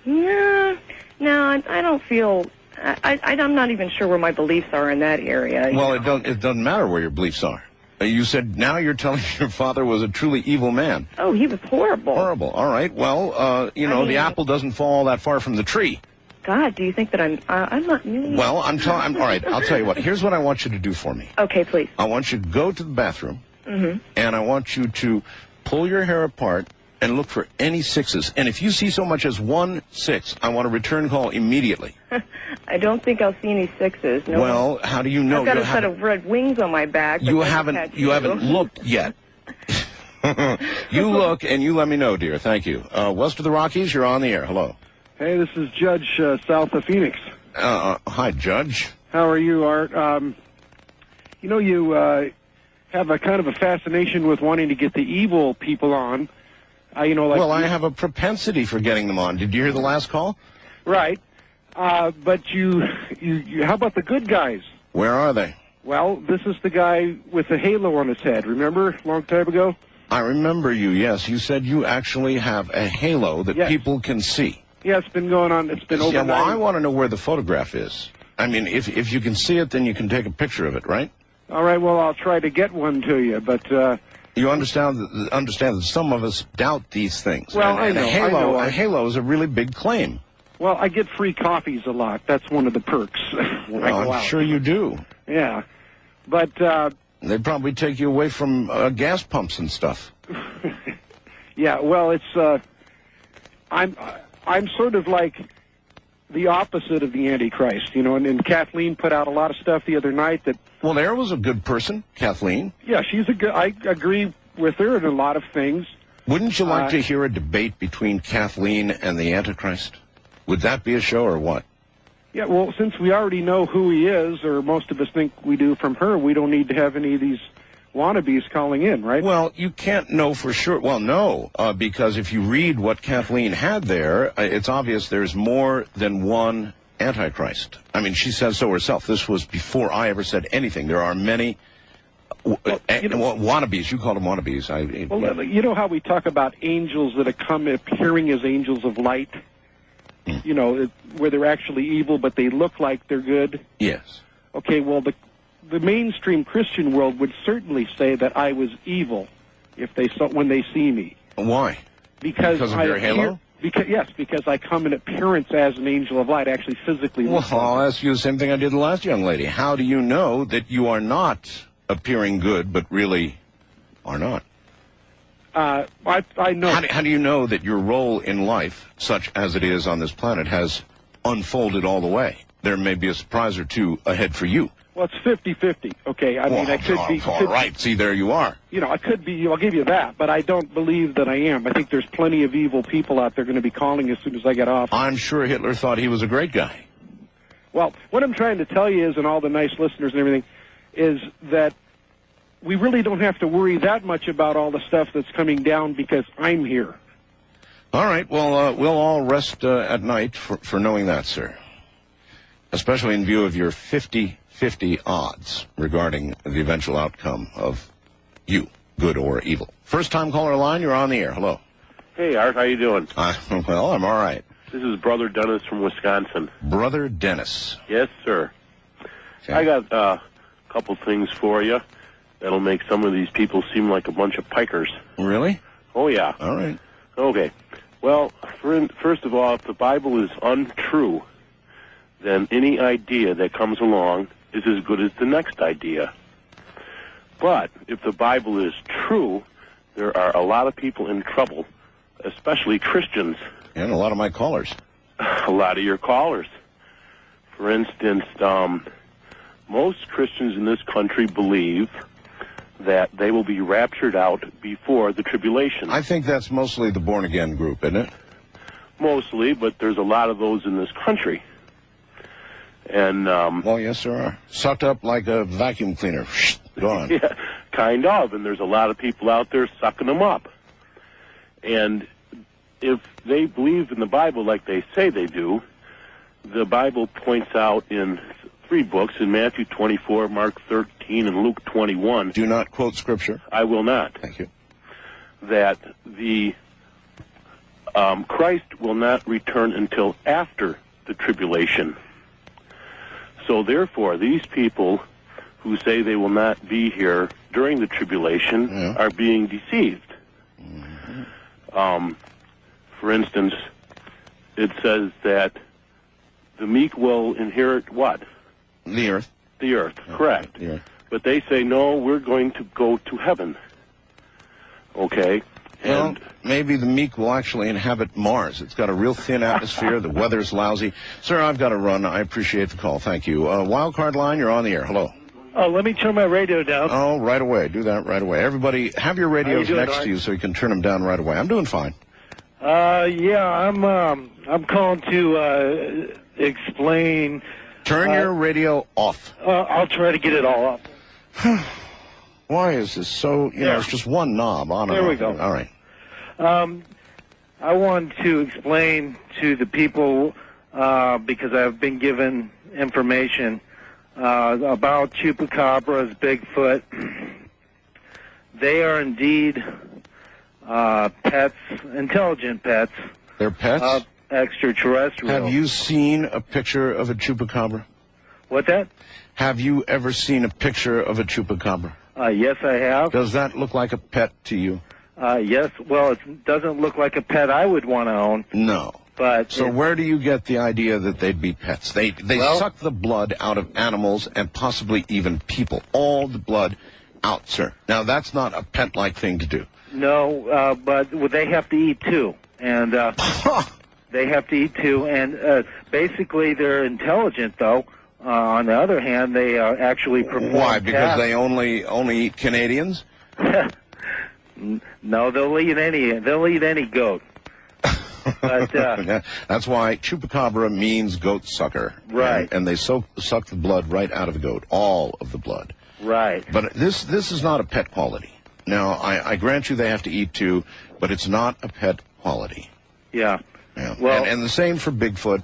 No, I don't feel... I'm not even sure where my beliefs are in that area. Well, it doesn't matter where your beliefs are. You said now you're telling your father was a truly evil man. Oh, he was horrible. Horrible. All right. Well, the apple doesn't fall that far from the tree. God, do you think that I'm not really... Well, all right, I'll tell you what. Here's what I want you to do for me. Okay, please. I want you to go to the bathroom, and I want you to pull your hair apart and look for any sixes. And if you see so much as 1 6, I want a return call immediately. I don't think I'll see any sixes. No. Well, how do you know? I've got a set of red wings on my back. You haven't looked yet. You look and you let me know, dear. Thank you. West of the Rockies, you're on the air. Hello. Hey, this is Judge south of Phoenix. Hi, Judge. How are you, Art? You have a kind of a fascination with wanting to get the evil people on. Well, I have a propensity for getting them on. Did you hear the last call? Right. But you, how about the good guys? Where are they? Well, this is the guy with the halo on his head. Remember, a long time ago? I remember you, yes. You said you actually have a halo that people can see. Yeah, it's been going on. It's been over. Yeah, well, I want to know where the photograph is. I mean, if you can see it, then you can take a picture of it, right? All right, well, I'll try to get one to you, but... You understand that some of us doubt these things. Well, and I know. A halo is a really big claim. Well, I get free coffees a lot. That's one of the perks. Well, I'm sure you do. Yeah. But... they probably take you away from gas pumps and stuff. Yeah, well, it's... I'm sort of like the opposite of the Antichrist, you know, and Kathleen put out a lot of stuff the other night that... Well, there was a good person, Kathleen. Yeah, she's a good... I agree with her in a lot of things. Wouldn't you like to hear a debate between Kathleen and the Antichrist? Would that be a show or what? Yeah, well, since we already know who he is, or most of us think we do from her, we don't need to have any of these wannabes calling in, right? Well, you can't know for sure. Well, no, because if you read what Kathleen had there, it's obvious there's more than one Antichrist. I mean, she says so herself. This was before I ever said anything. There are many wannabes. You call them wannabes. Well, you know how we talk about angels that have come appearing as angels of light? You know, where they're actually evil, but they look like they're good? Yes. Okay, well, the mainstream Christian world would certainly say that I was evil if they saw, when they see me. Why? Because of your halo? Because I come in appearance as an angel of light, actually physically. Well, I'll ask you the same thing I did the last young lady. How do you know that you are not appearing good, but really are not? I know. How do you know that your role in life, such as it is on this planet, has unfolded all the way? There may be a surprise or two ahead for you. Well, it's 50-50, okay? I mean, I could be... All right, see, there you are. You know, I could be, I'll give you that, but I don't believe that I am. I think there's plenty of evil people out there going to be calling as soon as I get off. I'm sure Hitler thought he was a great guy. Well, what I'm trying to tell you is, and all the nice listeners and everything, is that we really don't have to worry that much about all the stuff that's coming down because I'm here. All right, well, we'll all rest at night for knowing that, sir. Especially in view of your 50-50 odds regarding the eventual outcome of you, good or evil. First-time caller line, you're on the air. Hello. Hey, Art, how you doing? Well, I'm all right. This is Brother Dennis from Wisconsin. Brother Dennis. Yes, sir. Okay. I got a couple things for you that'll make some of these people seem like a bunch of pikers. Really? Oh, yeah. All right. Okay. Well, first of all, if the Bible is untrue, then any idea that comes along is as good as the next idea. But if the Bible is true, there are a lot of people in trouble, especially Christians. And a lot of my callers. A lot of your callers. For instance, most Christians in this country believe that they will be raptured out before the tribulation. I think that's mostly the born-again group, isn't it? Mostly, but there's a lot of those in this country. And well, yes, there are. Sucked up like a vacuum cleaner. Gone. Yeah, kind of. And there's a lot of people out there sucking them up. And if they believe in the Bible like they say they do, the Bible points out in 3 books, in Matthew 24, Mark 13, and Luke 21. Do not quote Scripture. I will not. Thank you. That the Christ will not return until after the tribulation. So therefore, these people who say they will not be here during the tribulation are being deceived. Mm-hmm. For instance, it says that the meek will inherit what? The earth. The earth, correct. The earth. But they say, no, we're going to go to heaven. Okay? Well, maybe the meek will actually inhabit Mars. It's got a real thin atmosphere. The weather's lousy. Sir, I've got to run. I appreciate the call. Thank you. Wild card line, you're on the air. Hello. Oh, let me turn my radio down. Oh, right away. Do that right away. Everybody, have your radios next to you so you can turn them down right away. I'm doing fine. Yeah, I'm calling to explain. Turn your radio off. I'll try to get it all up. Why is this so, you know, it's just one knob on and There we off. go. All right. I want to explain to the people because I've been given information about chupacabras, Bigfoot. They are indeed pets, intelligent pets. They're pets? Extraterrestrial. Have you seen a picture of a chupacabra? What that? Have you ever seen a picture of a chupacabra? Yes, I have. Does that look like a pet to you? Yes. Well, it doesn't look like a pet I would want to own. No. But so where do you get the idea that they'd be pets? They suck the blood out of animals and possibly even people. All the blood out, sir. Now, that's not a pet-like thing to do. No, but they have to eat too. And they have to eat too. And basically, they're intelligent, though. On the other hand, they actually perform. Why? Because tasks. they only eat Canadians? No, they'll eat any goat. But, that's why chupacabra means goat sucker. Right. And they suck the blood right out of a goat, all of the blood. Right. But this is not a pet quality. Now, I grant you they have to eat too, but it's not a pet quality. Yeah. Yeah. Well, and the same for Bigfoot.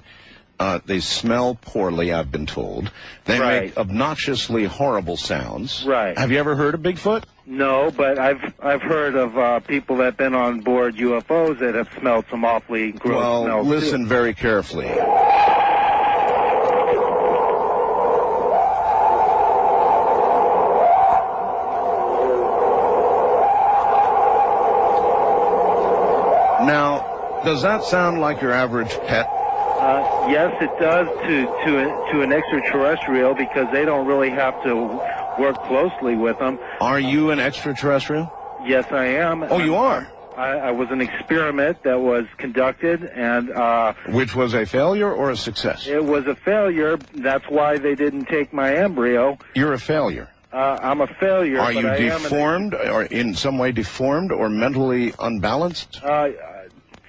They smell poorly, I've been told. They make obnoxiously horrible sounds. Right. Have you ever heard of Bigfoot? No, but I've heard of people that have been on board UFOs that have smelled some awfully gross smells. Well, listen very carefully. Now, does that sound like your average pet? Yes, it does to an extraterrestrial, because they don't really have to work closely with them. Are you an extraterrestrial? Yes, I am. Oh, you are? I was an experiment that was conducted, and which was a failure or a success? It was a failure. That's why they didn't take my embryo. You're a failure. I'm a failure. Are you deformed, or in some way deformed, or mentally unbalanced?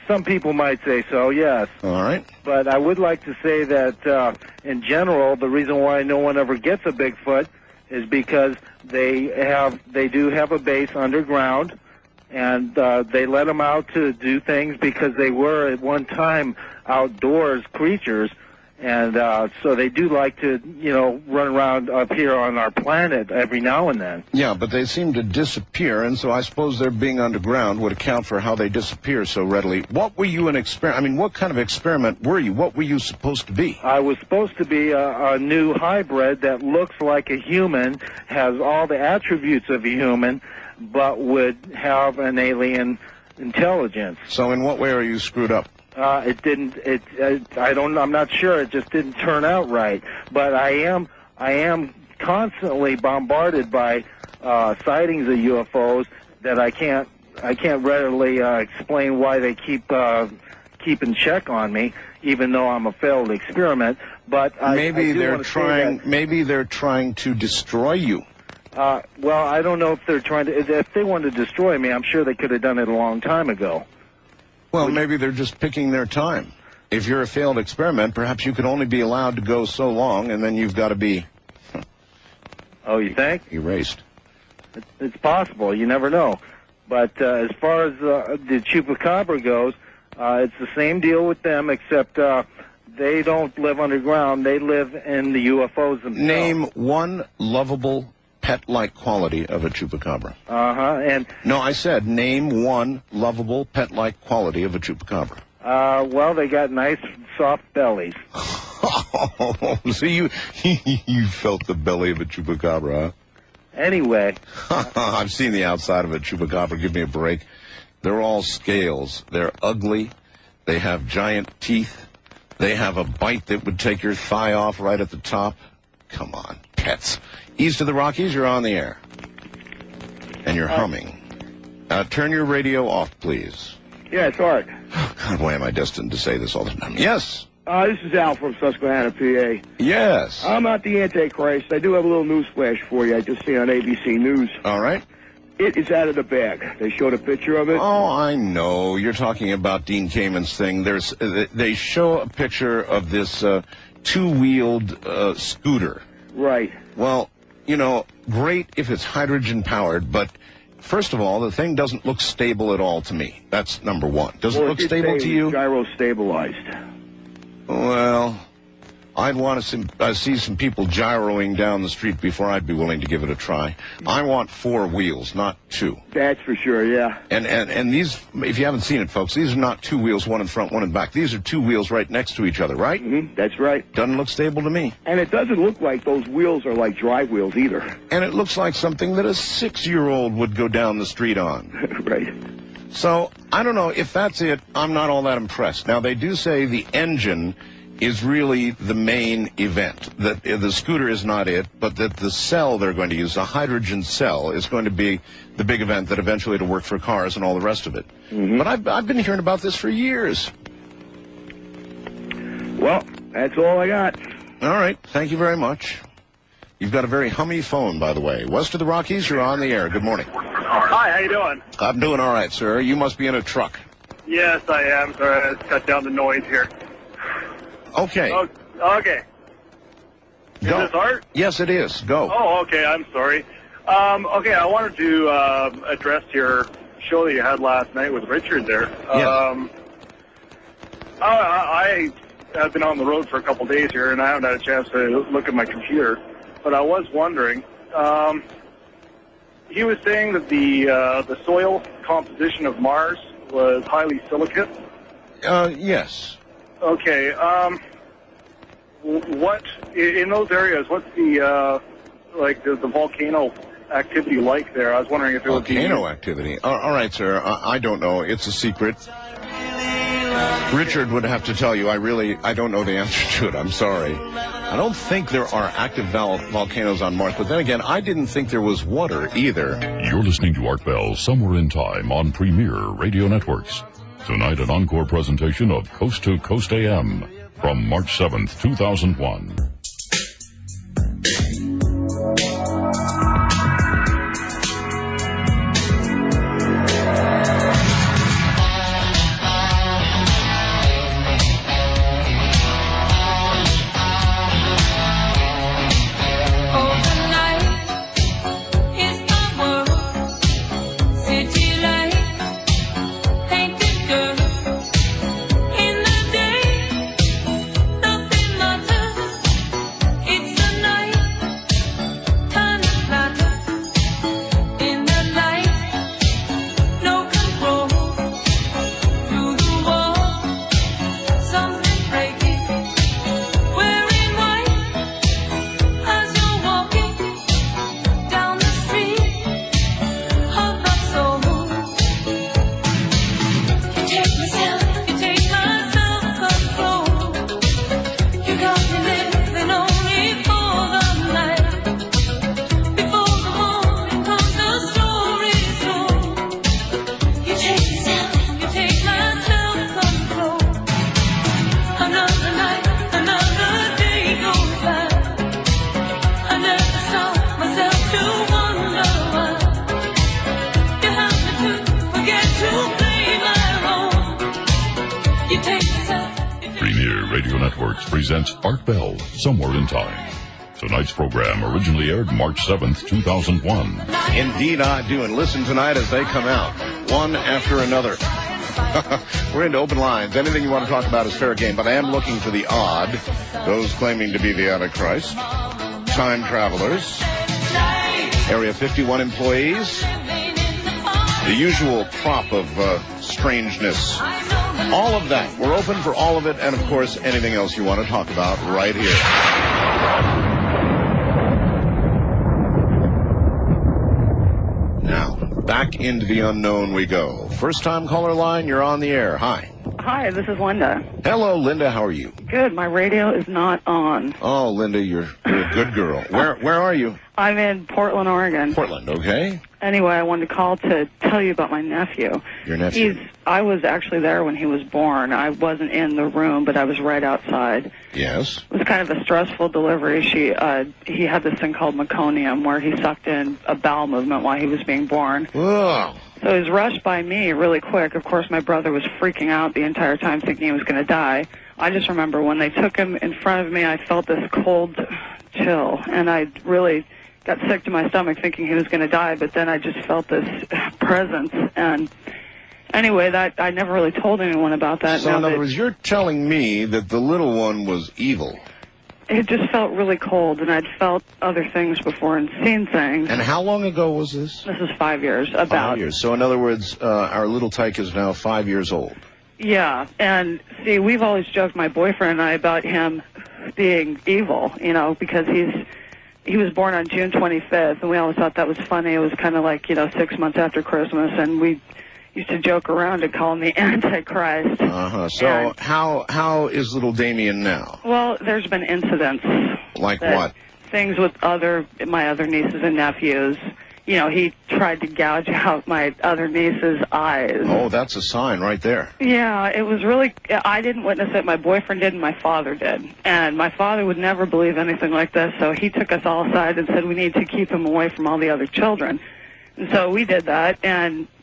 Some people might say so, yes. All right. But I would like to say that, in general, the reason why no one ever gets a Bigfoot is because they do have a base underground, and they let them out to do things because they were at one time outdoors creatures. And so they do like to, run around up here on our planet every now and then. Yeah, but they seem to disappear, and so I suppose their being underground would account for how they disappear so readily. What were you what kind of experiment were you? What were you supposed to be? I was supposed to be a new hybrid that looks like a human, has all the attributes of a human, but would have an alien intelligence. So in what way are you screwed up? I'm not sure. It just didn't turn out right. But I am constantly bombarded by sightings of UFOs that I can't readily explain why they keep in check on me, even though I'm a failed experiment. But maybe they're trying to destroy you. Well, I don't know if they're trying to. If they wanted to destroy me, I'm sure they could have done it a long time ago. Well, maybe they're just picking their time. If you're a failed experiment, perhaps you can only be allowed to go so long, and then you've got to be... Oh, you think? Erased. It's possible. You never know. But as far as the chupacabra goes, it's the same deal with them, except they don't live underground. They live in the UFOs themselves. Name one lovable pet-like quality of a chupacabra. And no, I said name one lovable pet-like quality of a chupacabra. Well, they got nice soft bellies. So you felt the belly of a chupacabra, huh? Anyway. I've seen the outside of a chupacabra. Give me a break. They're all scales. They're ugly. They have giant teeth. They have a bite that would take your thigh off right at the top. Come on, pets. East of the Rockies, you're on the air. And you're humming. Turn your radio off, please. Yeah, it's Art. God, why am I destined to say this all the time? Yes. This is Al from Susquehanna, PA. Yes. I'm not the Antichrist. I do have a little news flash for you. I just seen on ABC News. All right. It is out of the bag. They showed a picture of it. Oh, I know. You're talking about Dean Kamen's thing. They show a picture of this two-wheeled scooter. Right. Well, great if it's hydrogen-powered, but first of all, the thing doesn't look stable at all to me. That's number one. Does it look stable to you? Gyro stabilized. Well, I'd want to see some people gyroing down the street before I'd be willing to give it a try. I want 4 wheels, not 2. That's for sure, yeah. And these, if you haven't seen it, folks, these are not 2 wheels, one in front, one in back. These are 2 wheels right next to each other, right? Mm-hmm, that's right. Doesn't look stable to me. And it doesn't look like those wheels are like drive wheels either. And it looks like something that a 6-year-old would go down the street on. Right. So, I don't know. If that's it, I'm not all that impressed. Now, they do say the engine is really the main event, that the scooter is not it, but that the cell they're going to use, a hydrogen cell, is going to be the big event that eventually it'll work for cars and all the rest of it. Mm-hmm. But I've been hearing about this for years. Well, that's all I got. All right. Thank you very much. You've got a very hummy phone, by the way. West of the Rockies, you're on the air. Good morning. Hi, how you doing? I'm doing all right, sir. You must be in a truck. Yes, I am. Sorry, I cut down the noise here. Okay. Oh, okay. Is Go. this Art? Yes, it is. Go. Oh, okay. I'm sorry. Okay, I wanted to address your show that you had last night with Richard there. Yes. I have been on the road for a couple days here, and I haven't had a chance to look at my computer. But I was wondering, he was saying that the soil composition of Mars was highly silicate. Yes. Okay. What in those areas? What's the the volcano activity like there? I was wondering if it was volcano activity. All right, sir. I don't know. It's a secret. Richard would have to tell you. I don't know the answer to it. I'm sorry. I don't think there are active volcanoes on Mars. But then again, I didn't think there was water either. You're listening to Art Bell Somewhere in Time on Premier Radio Networks. Tonight, an encore presentation of Coast to Coast AM from March 7th, 2001. Presents Art Bell, Somewhere in Time. Tonight's program originally aired March 7th, 2001. Indeed I do, and listen tonight as they come out, one after another. We're into open lines. Anything you want to talk about is fair game, but I am looking for the odd, those claiming to be the Antichrist, time travelers, Area 51 employees, the usual crop of strangeness. All of that. We're open for all of it, and of course, anything else you want to talk about right here. Now, back into the unknown we go. First time caller line, you're on the air. Hi. Hi, this is Linda. Hello, Linda. How are you? Good. My radio is not on. Oh, Linda, you're a good girl. Where are you? I'm in Portland, Oregon. Portland, okay. Anyway, I wanted to call to tell you about my nephew. Your nephew? I was actually there when he was born. I wasn't in the room, but I was right outside. Yes. It was kind of a stressful delivery. He had this thing called meconium, where he sucked in a bowel movement while he was being born. Oh. So he was rushed by me really quick. Of course, my brother was freaking out the entire time, thinking he was going to die. I just remember when they took him in front of me, I felt this cold chill, and I really got sick to my stomach thinking he was going to die, but then I just felt this presence. And anyway, that I never really told anyone about that. So in other words, you're telling me that the little one was evil. It just felt really cold, and I'd felt other things before and seen things. And how long ago was this? This is 5 years, about. 5 years. So in other words, our little tyke is now 5 years old. Yeah, and see, we've always joked, my boyfriend and I, about him being evil, you know, because he was born on June 25th, and we always thought that was funny. It was kind of like, 6 months after Christmas, and we used to joke around and call him the Antichrist. So how is little Damien now? Well, there's been incidents. Like what? Things with my other nieces and nephews. He tried to gouge out my other niece's eyes. Oh, that's a sign right there. Yeah, it was really, I didn't witness it. My boyfriend did and my father did. And my father would never believe anything like this, so he took us all aside and said we need to keep him away from all the other children. And so we did that,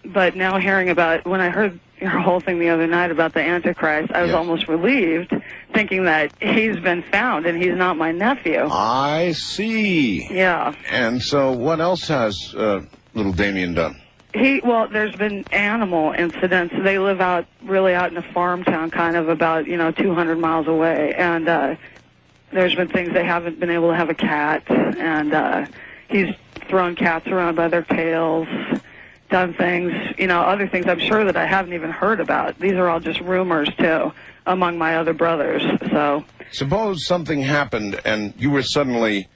but now hearing about, when I heard your whole thing the other night about the Antichrist, I was almost relieved, thinking that he's been found and he's not my nephew. I see. Yeah. And so what else has little Damien done? There's been animal incidents. They live really out in a farm town, kind of about, 200 miles away. And there's been things they haven't been able to have a cat. And he's thrown cats around by their tails, done things, other things I'm sure that I haven't even heard about. These are all just rumors, too, among my other brothers. So suppose something happened and you were suddenly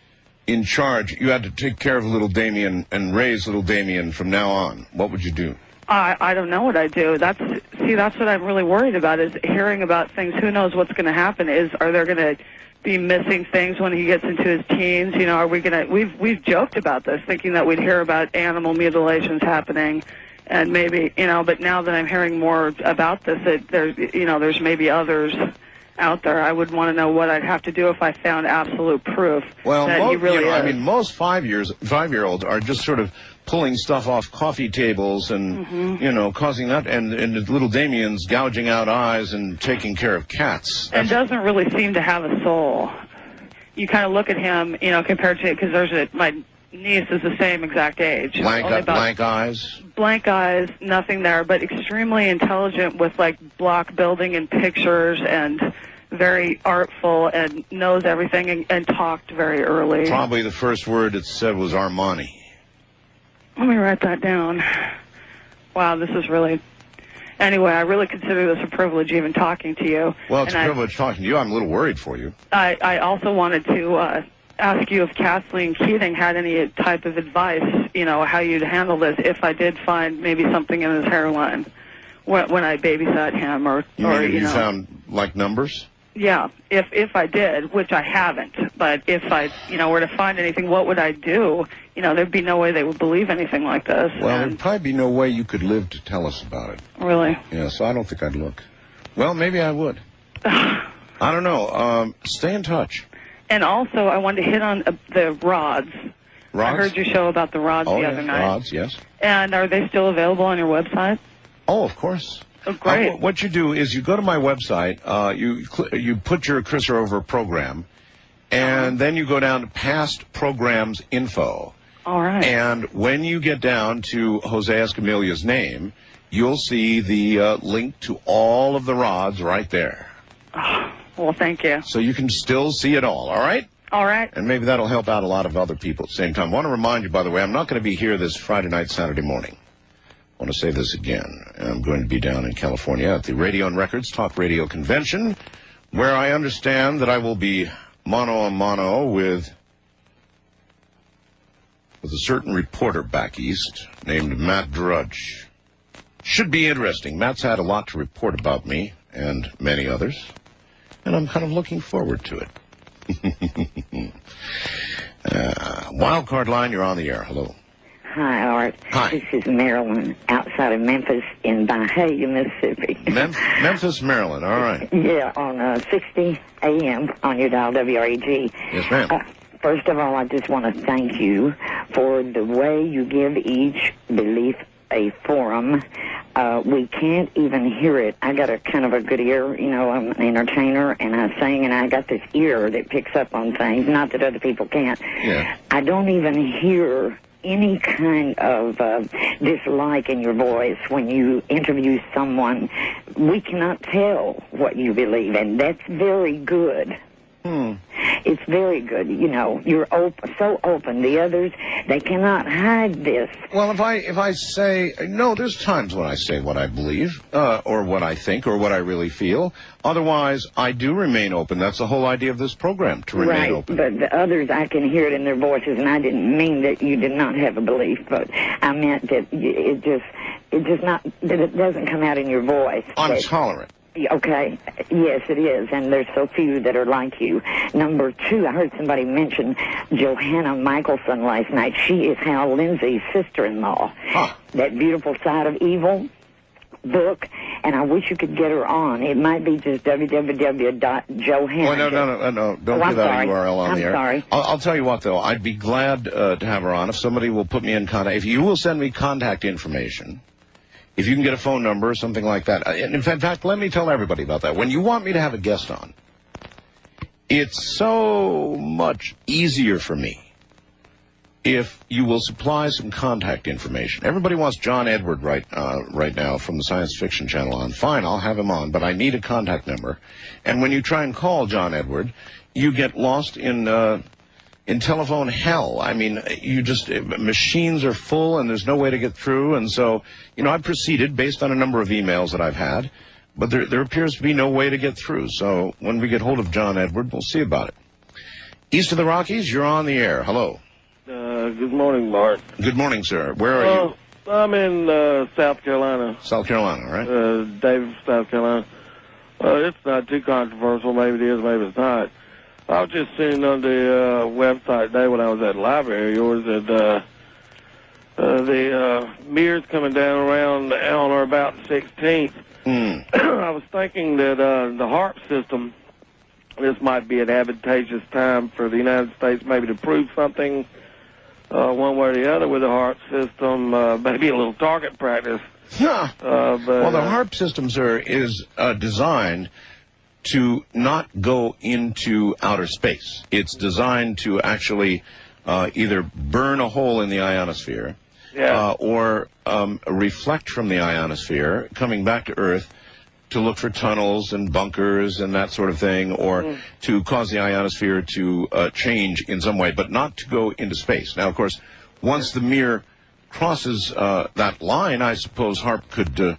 in charge. You had to take care of little Damien and raise little Damien from now on. What would you do? I don't know what I'd do. That's what I'm really worried about, is hearing about things. Who knows what's going to happen? Are there going to be missing things when he gets into his teens? Are we going to, we've joked about this, thinking that we'd hear about animal mutilations happening, and maybe, but now that I'm hearing more about this, there's maybe others out there. I would want to know what I'd have to do if I found absolute proof that he really is. Most 5-year-olds are just sort of pulling stuff off coffee tables and, causing that, and little Damien's gouging out eyes and taking care of cats. And doesn't really seem to have a soul. You kind of look at him, compared to, because my niece is the same exact age. Blank eyes? Blank eyes, nothing there, but extremely intelligent with, block building and pictures, and very artful, and knows everything, and talked very early. Probably the first word it said was Armani. Let me write that down. Wow, this is really... Anyway, I really consider this a privilege, even talking to you. Well, it's a privilege talking to you. I'm a little worried for you. I also wanted to ask you if Kathleen Keating had any type of advice, how you'd handle this if I did find maybe something in his hairline when I babysat him, or you mean if you found, numbers? Yeah, if I did, which I haven't, but if I, were to find anything, what would I do? There'd be no way they would believe anything like this. Well, there'd probably be no way you could live to tell us about it. Really? Yeah, so I don't think I'd look. Well, maybe I would. I don't know. Stay in touch. And also, I wanted to hit on the rods. Rods? I heard your show about the rods the other night. Rods, yes. And are they still available on your website? Oh, of course. Oh, great. What you do is you go to my website, you put your cursor over a program, and then you go down to past programs info. All right. And when you get down to Jose Escamilla's name, you'll see the link to all of the rods right there. Oh, well, thank you. So you can still see it all right? All right. And maybe that'll help out a lot of other people at the same time. I want to remind you, by the way, I'm not going to be here this Friday night, Saturday morning. I want to say this again. I'm going to be down in California at the Radio and Records Talk Radio Convention, where I understand that I will be mano-a-mano with a certain reporter back east named Matt Drudge. Should be interesting. Matt's had a lot to report about me and many others, and I'm kind of looking forward to it. Wildcard line, you're on the air. Hello. Hi, Art. Hi. This is Marilyn, outside of Memphis in Bahia, Mississippi. Memphis, Maryland. All right. Yeah, on 60 a.m. on your dial, WREG. Yes, ma'am. First of all, I just want to thank you for the way you give each belief a forum. We can't even hear it. I got a kind of a good ear, I'm an entertainer, and I sing, and I got this ear that picks up on things, not that other people can't. Yeah. I don't even hear any kind of dislike in your voice when you interview someone. We cannot tell what you believe, and that's very good. It's very good. You know, you're so open. The others, they cannot hide this. Well, if I say, no, there's times when I say what I believe, or what I think, or what I really feel. Otherwise, I do remain open. That's the whole idea of this program, to remain open. But the others, I can hear it in their voices, and I didn't mean that you did not have a belief, but I meant that it doesn't come out in your voice. I'm tolerant. Okay, yes, it is, and there's so few that are like you. Number two, I heard somebody mention Johanna Michelson last night. She is Hal Lindsey's sister-in-law. That Beautiful Side of Evil book, and I wish you could get her on. It might be just www.johanna. Oh, no. Don't put that URL on the air. I'm sorry. I'll tell you what, though. I'd be glad to have her on if somebody will put me in contact. If you will send me contact information, if you can get a phone number or something like that. In fact, let me tell everybody about that. When you want me to have a guest on, it's so much easier for me if you will supply some contact information. Everybody wants John Edward right now from the Science Fiction Channel on. Fine, I'll have him on, but I need a contact number. And when you try and call John Edward, you get lost in telephone hell. I mean, machines are full and there's no way to get through. And so, I've proceeded based on a number of emails that I've had, but there appears to be no way to get through. So when we get hold of John Edward, we'll see about it. East of the Rockies, you're on the air. Hello. Good morning, Bart. Good morning, sir. Where are you? I'm in South Carolina. South Carolina, right? David, South Carolina. It's not too controversial. Maybe it is, maybe it's not. I was just seeing on the website today when I was at the library of yours that the mirrors coming down around on or about the 16th. I was thinking that the HARP system, this might be an advantageous time for the United States maybe to prove something one way or the other with the HARP system, maybe a little target practice. Well, the HARP system, sir, is designed to not go into outer space. It's designed to actually either burn a hole in the ionosphere or reflect from the ionosphere, coming back to Earth to look for tunnels and bunkers and that sort of thing, or to cause the ionosphere to change in some way, but not to go into space. Now, of course, once the mirror crosses that line, I suppose HARP could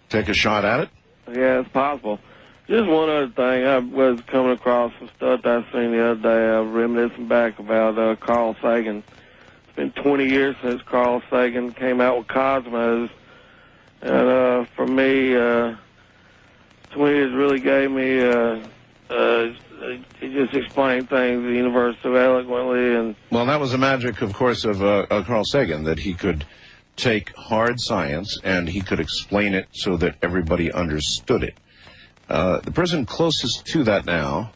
take a shot at it. Yeah, it's possible. Just one other thing. I was coming across some stuff that I seen the other day. I was reminiscing back about Carl Sagan. It's been 20 years since Carl Sagan came out with Cosmos. And for me, 20 years really gave me, he just explained things, the universe so eloquently. And well, that was the magic, of course, of Carl Sagan, that he could take hard science and he could explain it so that everybody understood it. The person closest to that now,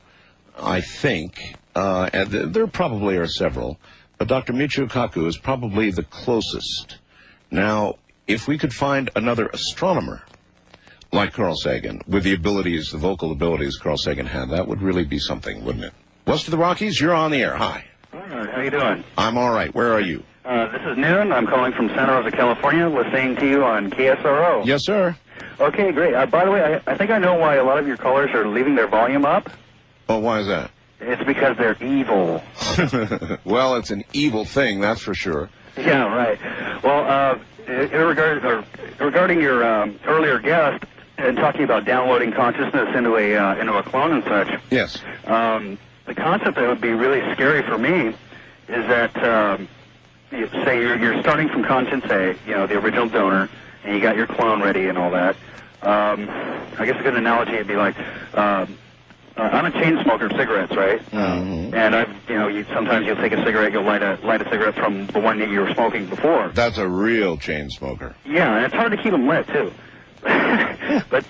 I think, and there probably are several, but Dr. Michio Kaku is probably the closest. Now, if we could find another astronomer like Carl Sagan, with the abilities, the vocal abilities Carl Sagan had, that would really be something, wouldn't it? West of the Rockies, you're on the air. Hi. How you doing? I'm all right. Where are you? This is Noon. I'm calling from Santa Rosa, California, listening to you on KSRO. Yes, sir. Okay, great. By the way, I think I know why a lot of your callers are leaving their volume up. Oh, why is that? It's because they're evil. Well, it's an evil thing, that's for sure. Yeah, right. Well, regarding your earlier guest and talking about downloading consciousness into a clone and such. Yes. The concept that would be really scary for me is that say you're starting from conscience A, the original donor, and you got your clone ready and all that. I guess a good analogy would be like, I'm a chain smoker of cigarettes, right? Mm-hmm. And sometimes you'll take a cigarette, you'll light a cigarette from the one that you were smoking before. That's a real chain smoker. Yeah, and it's hard to keep them lit too. But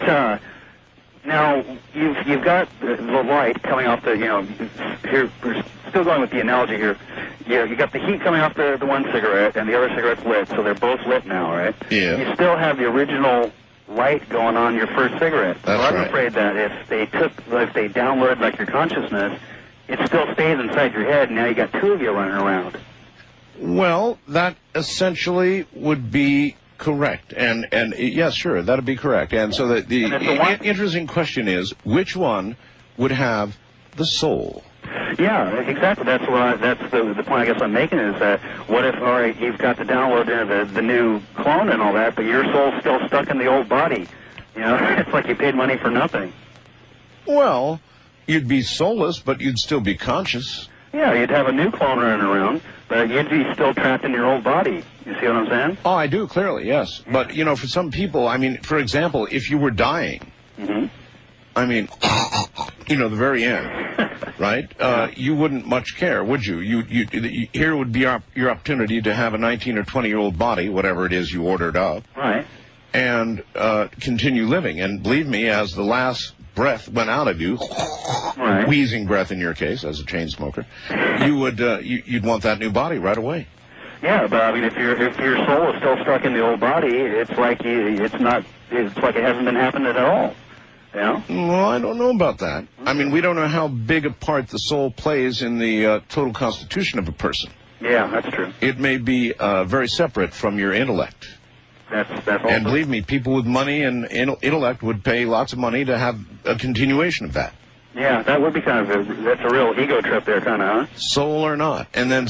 now you've got the light coming off the here we're still going with the analogy here. Yeah, you got the heat coming off the one cigarette and the other cigarette's lit, so they're both lit now, right? Yeah. You still have the original light going on your first cigarette. That's so I'm right. afraid that if they download like your consciousness, it still stays inside your head, and now you got two of you running around. Well, that essentially would be correct. And yes, sure, that would be correct. And so the interesting question is, which one would have the soul? Yeah, exactly. That's the point I guess I'm making is that what if, all right, you've got to download the new clone and all that, but your soul's still stuck in the old body. You know, it's like you paid money for nothing. Well, you'd be soulless, but you'd still be conscious. Yeah, you'd have a new clone running around, but you'd be still trapped in your old body. You see what I'm saying? Oh, I do, clearly, yes. But, you know, for some people, I mean, for example, if you were dying, I mean, you know, the very end, right? You wouldn't much care, would you? Here would be your opportunity to have a 19 or 20-year-old body, whatever it is you ordered up. Right. And continue living. And believe me, as the last breath went out of you, wheezing breath in your case, as a chain smoker, you would you'd want that new body right away. Yeah, but I mean, if your soul is still stuck in the old body, it's like it hasn't been happening at all. Yeah. Well, I don't know about that. I mean, we don't know how big a part the soul plays in the total constitution of a person. Yeah, that's true. It may be very separate from your intellect. That's and believe me, people with money and intellect would pay lots of money to have a continuation of that. Yeah, that would be kind of that's a real ego trip there, kind of, huh? Soul or not. And then,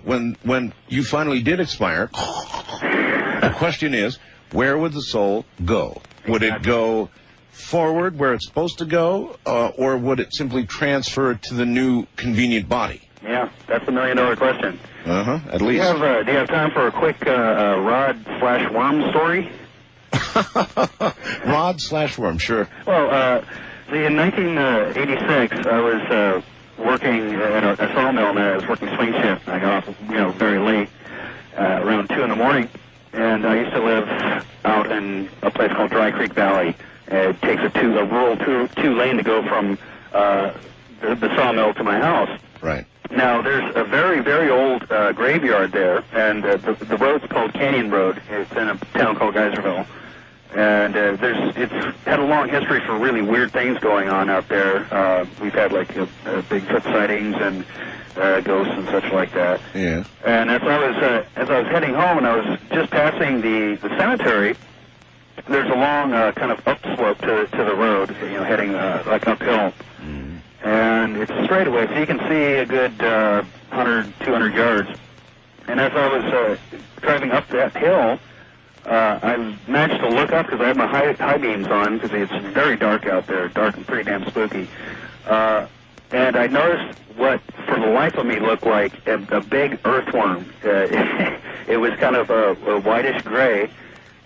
when you finally did expire, the question is, where would the soul go? Would it go forward where it's supposed to go, or would it simply transfer to the new convenient body? Yeah, that's $1 million question. At least. Do you have time for a quick rod/worm story? Rod/worm, sure. Well, see, in 1986, I was working at a sawmill, and I was working swing shift. I got off, very late, around 2 in the morning, and I used to live out in a place called Dry Creek Valley. It takes a rural two-lane to go from the sawmill to my house. Right. Now, there's a very, very old graveyard there, and the road's called Canyon Road. It's in a town called Geyserville. And it's had a long history for really weird things going on out there. We've had, like, Bigfoot sightings and ghosts and such like that. Yeah. And as I was heading home and I was just passing the cemetery, there's a long kind of upslope to the road, heading like uphill. And it's a straightaway, so you can see a good 100, 200 yards. And as I was driving up that hill, I managed to look up because I had my high beams on because it's very dark out there, dark and pretty damn spooky. And I noticed what, for the life of me, looked like a big earthworm. It was kind of a whitish gray.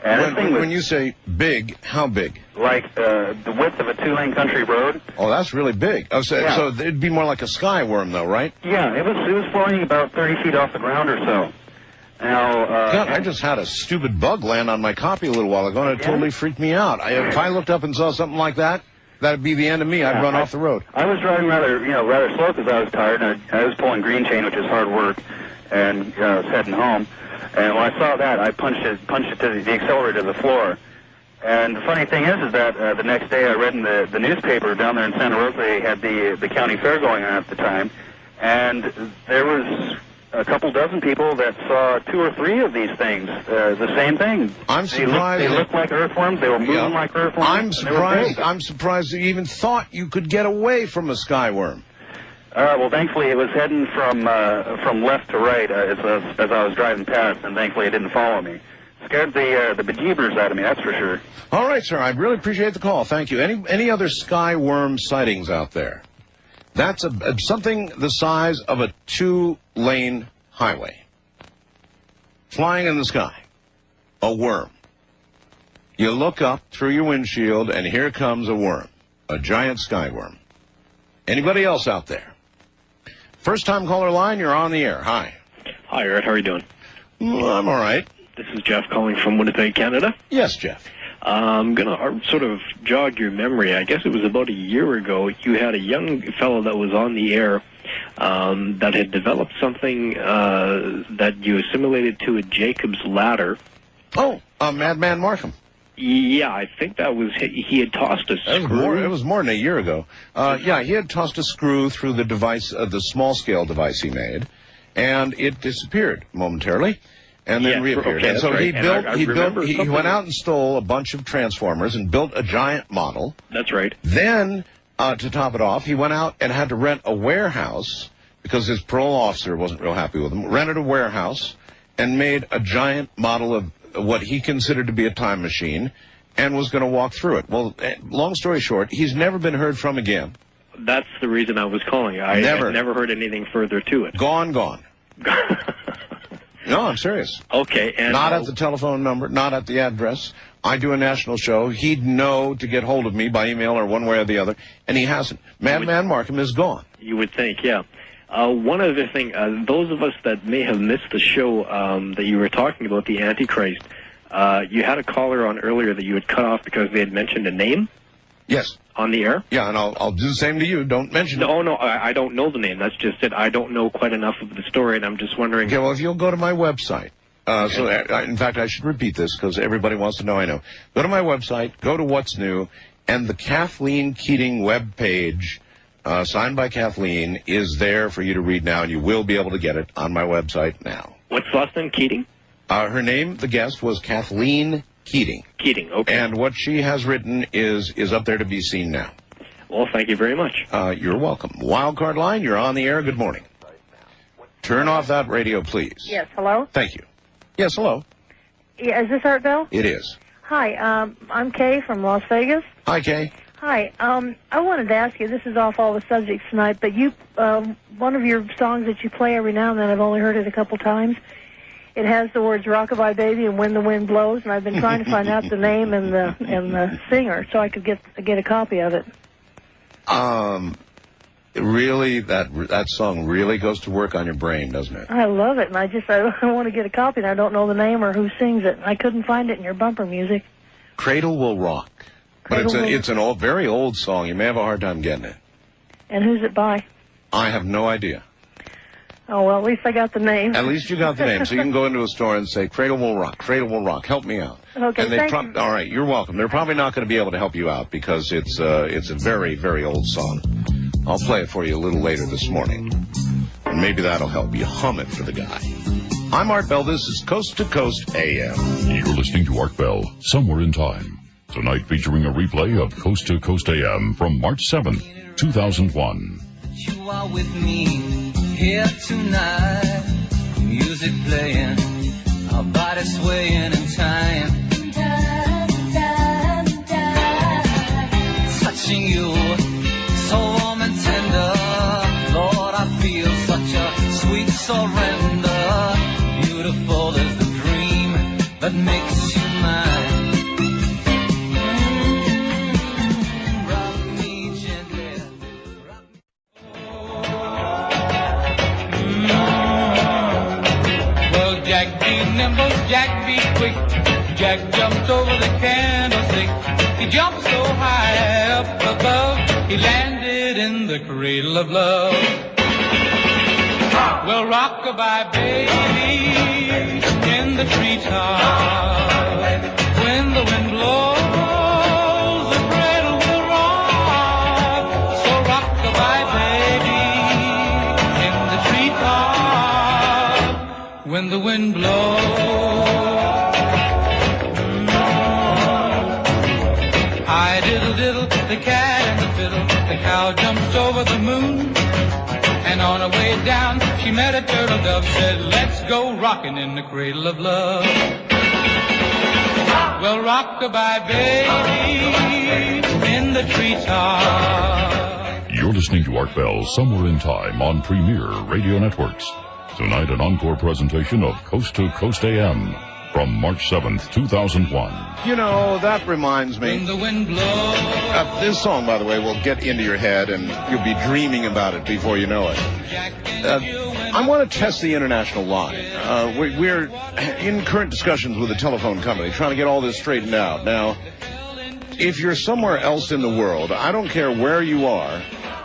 And when you say big, how big? Like the width of a 2-lane country road. Oh, that's really big. Oh, so it'd be more like a sky worm, though, right? Yeah, it was floating about 30 feet off the ground or so. Now, God, I just had a stupid bug land on my copy a little while ago, and it totally freaked me out. If I looked up and saw something like that, that'd be the end of me. I'd run off the road. I was driving rather slow because I was tired, and I was pulling green chain, which is hard work, and I was heading home. And when I saw that, I punched it to the accelerator to the floor. And the funny thing is that the next day I read in the newspaper down there in Santa Rosa, they had the county fair going on at the time, and there was a couple dozen people that saw 2 or 3 of these things, the same thing. I'm surprised. They looked like earthworms. They were moving like earthworms. I'm surprised that you even thought you could get away from a skyworm. Well, thankfully it was heading from left to right as I was driving past, and thankfully it didn't follow me. Scared the bejeebers out of me, that's for sure. All right, sir. I really appreciate the call. Thank you. Any other skyworm sightings out there? That's something the size of a 2-lane highway. Flying in the sky. A worm. You look up through your windshield, and here comes a worm. A giant skyworm. Anybody else out there? First-time caller line, you're on the air. Hi. Hi, Art. How are you doing? I'm all right. This is Jeff calling from Winnipeg, Canada. Yes, Jeff. I'm going to sort of jog your memory. I guess it was about a year ago, you had a young fellow that was on the air that had developed something that you assimilated to a Jacob's ladder. Oh, Madman Markham. Yeah, I think that was, he had tossed a screw. It was more than a year ago. Yeah, he had tossed a screw through the device, the small-scale device he made, and it disappeared momentarily, and then reappeared. Okay, and so right. he went out and stole a bunch of transformers and built a giant model. That's right. Then, to top it off, he went out and had to rent a warehouse because his parole officer wasn't real happy with him. Rented a warehouse and made a giant model of what he considered to be a time machine, and was going to walk through it. Well, long story short, he's never been heard from again. That's the reason I was calling you. I never heard anything further to it. Gone. No, I'm serious. Okay, and not at the telephone number, not at the address. I do a national show. He'd know to get hold of me by email or one way or the other, and he hasn't. Madman Markham is gone. You would think, yeah. One other thing, those of us that may have missed the show that you were talking about, the Antichrist, you had a caller on earlier that you had cut off because they had mentioned a name? Yes. On the air? Yeah, and I'll do the same to you. Don't mention it. No, I don't know the name. That's just it. I don't know quite enough of the story, and I'm just wondering... Okay, well, if you'll go to my website... in fact, I should repeat this because everybody wants to know I know. Go to my website, go to What's New, and the Kathleen Keating webpage, signed by Kathleen, is there for you to read now, and you will be able to get it on my website now. What's the last name, Keating? Her name, the guest, was Kathleen Keating. Keating, okay. And what she has written is up there to be seen now. Well, thank you very much. You're welcome. Wildcard line, you're on the air. Good morning. Turn off that radio, please. Yes, hello? Thank you. Yes, hello. Yeah, is this Art Bell? It is. Hi, I'm Kay from Las Vegas. Hi, Kay. Hi, I wanted to ask you, this is off all the subjects tonight, but you, one of your songs that you play every now and then, I've only heard it a couple times, it has the words Rockabye Baby and When the Wind Blows, and I've been trying to find out the name and the singer so I could get a copy of it. Really, that song really goes to work on your brain, doesn't it? I love it, and I want to get a copy, and I don't know the name or who sings it. I couldn't find it in your bumper music. Cradle Will Rock. But it's an old, very old song. You may have a hard time getting it. And who's it by? I have no idea. Oh, well, at least I got the name. At least you got the name, so you can go into a store and say, Cradle Will Rock, Cradle Will Rock, help me out. Okay, and thank you. All right, you're welcome. They're probably not going to be able to help you out because it's a very, very old song. I'll play it for you a little later this morning. And maybe that'll help you hum it for the guy. I'm Art Bell. This is Coast to Coast AM. You're listening to Art Bell, Somewhere in Time. Tonight featuring a replay of Coast to Coast AM from March 7th, 2001. You are with me here tonight. Music playing, our bodies swaying in time. Touching you, so warm and tender. Lord, I feel such a sweet surrender. Beautiful is the dream that makes you mine. Jack be nimble, Jack be quick. Jack jumped over the candlestick. He jumped so high up above, he landed in the cradle of love. Well, rockabye baby in the treetop. When the wind blows, the cradle will rock. So rockabye baby in the treetop. When the wind blows. I diddle diddle, the cat and the fiddle, the cow jumps over the moon, and on her way down she met a turtle dove, said let's go rockin' in the cradle of love. Well, rockabye baby in the treetop. You're listening to Art Bell, Somewhere in Time on Premier Radio Networks. Tonight, an encore presentation of Coast to Coast AM from March 7th, 2001. You know, that reminds me. When the wind blows. This song, by the way, will get into your head, and you'll be dreaming about it before you know it. I want to test the international line. We're in current discussions with a telephone company trying to get all this straightened out. Now, if you're somewhere else in the world, I don't care where you are,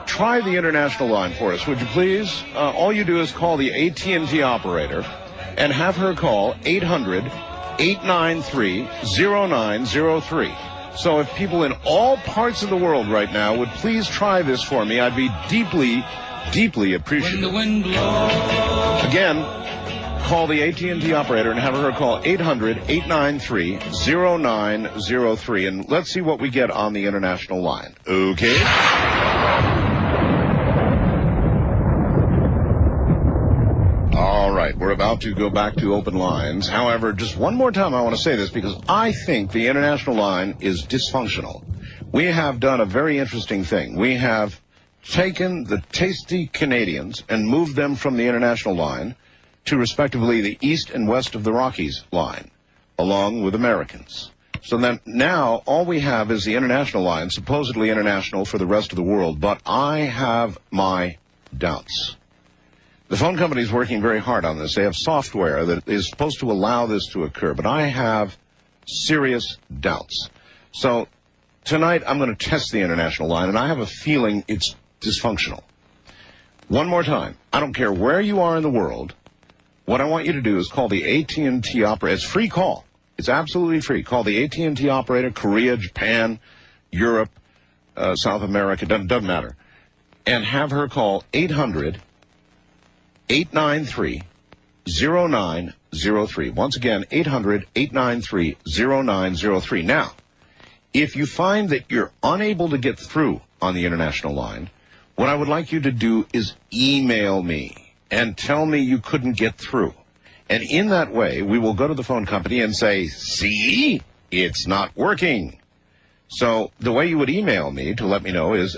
try the international line for us, would you please? All you do is call the AT&T operator and have her call 800-893-0903. So if people in all parts of the world right now would please try this for me, I'd be deeply, deeply appreciative. When the wind blows. Again, call the AT&T operator and have her call 800-893-0903, and let's see what we get on the international line. Okay? All right, we're about to go back to open lines. However, just one more time I want to say this because I think the international line is dysfunctional. We have done a very interesting thing. We have taken the tasty Canadians and moved them from the international line to respectively the east and west of the Rockies line, along with Americans. So then now all we have is the international line, supposedly international for the rest of the world, but I have my doubts. The phone company is working very hard on this. They have software that is supposed to allow this to occur, but I have serious doubts. So tonight I'm going to test the international line, and I have a feeling it's dysfunctional. One more time. I don't care where you are in the world. What I want you to do is call the AT&T operator. It's a free call. It's absolutely free. Call the AT&T operator, Korea, Japan, Europe, South America, doesn't matter, and have her call 800-893-0903. Once again, 800-893-0903. Now, if you find that you're unable to get through on the international line, what I would like you to do is email me and tell me you couldn't get through. And in that way, we will go to the phone company and say, see, it's not working. So the way you would email me to let me know is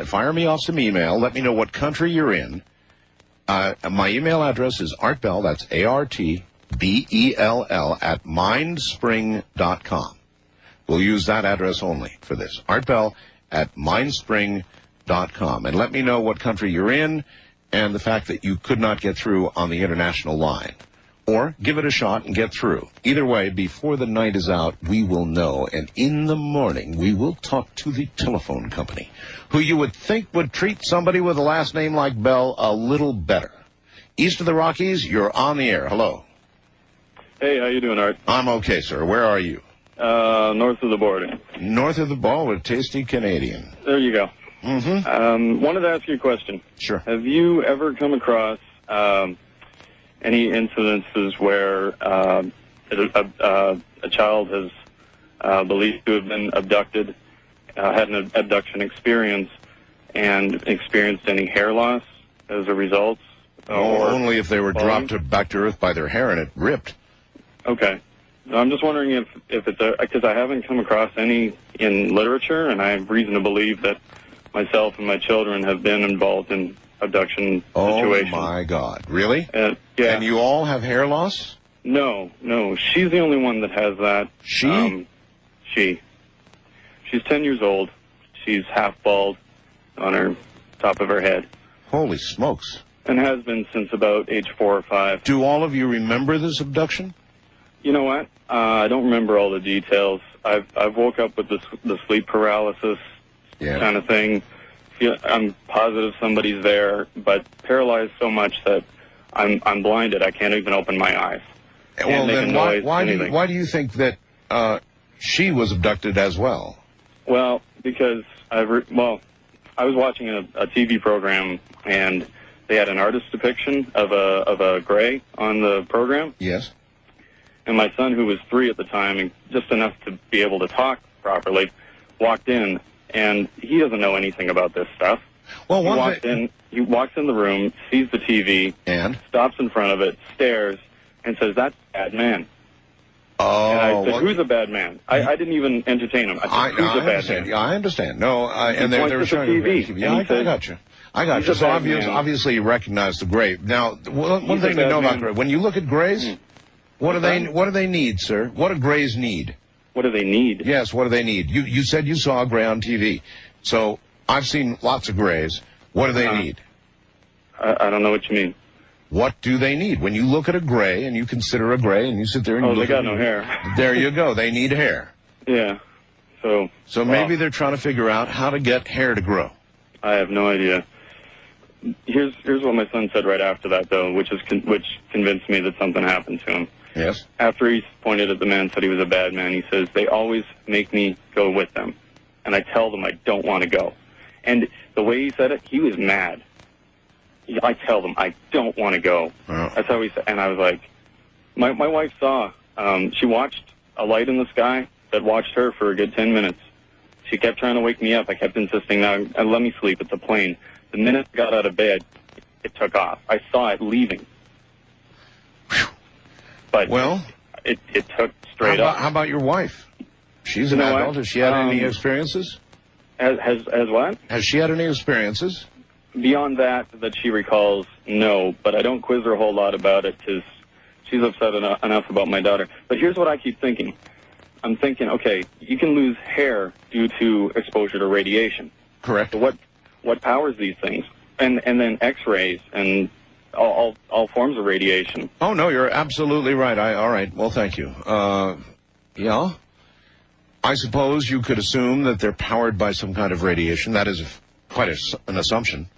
fire me off some email, let me know what country you're in. My email address is artbell, that's ARTBELL, at mindspring.com. We'll use that address only for this. artbell at mindspring.com. And let me know what country you're in and the fact that you could not get through on the international line. Or give it a shot and get through. Either way, before the night is out, we will know. And in the morning, we will talk to the telephone company, who you would think would treat somebody with a last name like Bell a little better. East of the Rockies, you're on the air. Hello. Hey, how you doing, Art? I'm okay, sir. Where are you? North of the border. North of the ball with tasty Canadian. There you go. Mm-hmm. Wanted to ask you a question. Sure. Have you ever come across any incidences where a child has believed to have been abducted, had an abduction experience, and experienced any hair loss as a result? Only if they were dropped back to earth by their hair and it ripped. Okay. I'm just wondering if it's because I haven't come across any in literature, and I have reason to believe that myself and my children have been involved in abduction situations. Oh, my God. Really? Yeah. And you all have hair loss? No. She's the only one that has that. She? She's 10 years old. She's half bald on her top of her head. Holy smokes. And has been since about age 4 or 5. Do all of you remember this abduction? You know what? I don't remember all the details. I've woke up with the sleep paralysis kind of thing. I'm positive somebody's there, but paralyzed so much that I'm blinded. I can't even open my eyes. Well, then why do you think that she was abducted as well? Well, because I was watching a TV program, and they had an artist depiction of a gray on the program. Yes. And my son, who was 3 at the time, and just enough to be able to talk properly, walked in, and he doesn't know anything about this stuff. Well, he walks in the room, sees the TV, and stops in front of it, stares, and says, "That's a bad man." Oh, and I said, "Who's a bad man?" I didn't even entertain him. I said, "Who's a bad man?" Yeah, I understand. No, and they were showing TV. Yeah, I got you. So obviously you recognize the gray. Now, one thing to know about gray, when you look at grays, what do they need, sir? What do grays need? What do they need? Yes, what do they need? You said you saw a gray on TV. So I've seen lots of grays. What do they need? I don't know what you mean. What do they need? When you look at a gray and you consider a gray and you sit there and you they look got no hair. There you go. They need hair. Yeah. So maybe they're trying to figure out how to get hair to grow. I have no idea. Here's what my son said right after that, though, which convinced me that something happened to him. Yes. After he pointed at the man, said he was a bad man, he says, "They always make me go with them, and I tell them I don't want to go." And the way he said it, he was mad. I tell them I don't want to go. That's how we say. And I was like, my wife saw. She watched a light in the sky that watched her for a good 10 minutes. She kept trying to wake me up. I kept insisting, "No, let me sleep. It's a plane." The minute I got out of bed, it took off. I saw it leaving. But it took straight up. How about your wife? She's an adult. Has she had any experiences? Has what? Has she had any experiences? Beyond that she recalls, no. But I don't quiz her a whole lot about it because she's upset enough about my daughter. But here's what I keep thinking. I'm thinking, okay, you can lose hair due to exposure to radiation. Correct. So what powers these things? And then X-rays and all forms of radiation. Oh, no, you're absolutely right. All right. Well, thank you. Yeah. I suppose you could assume that they're powered by some kind of radiation. That is quite an assumption.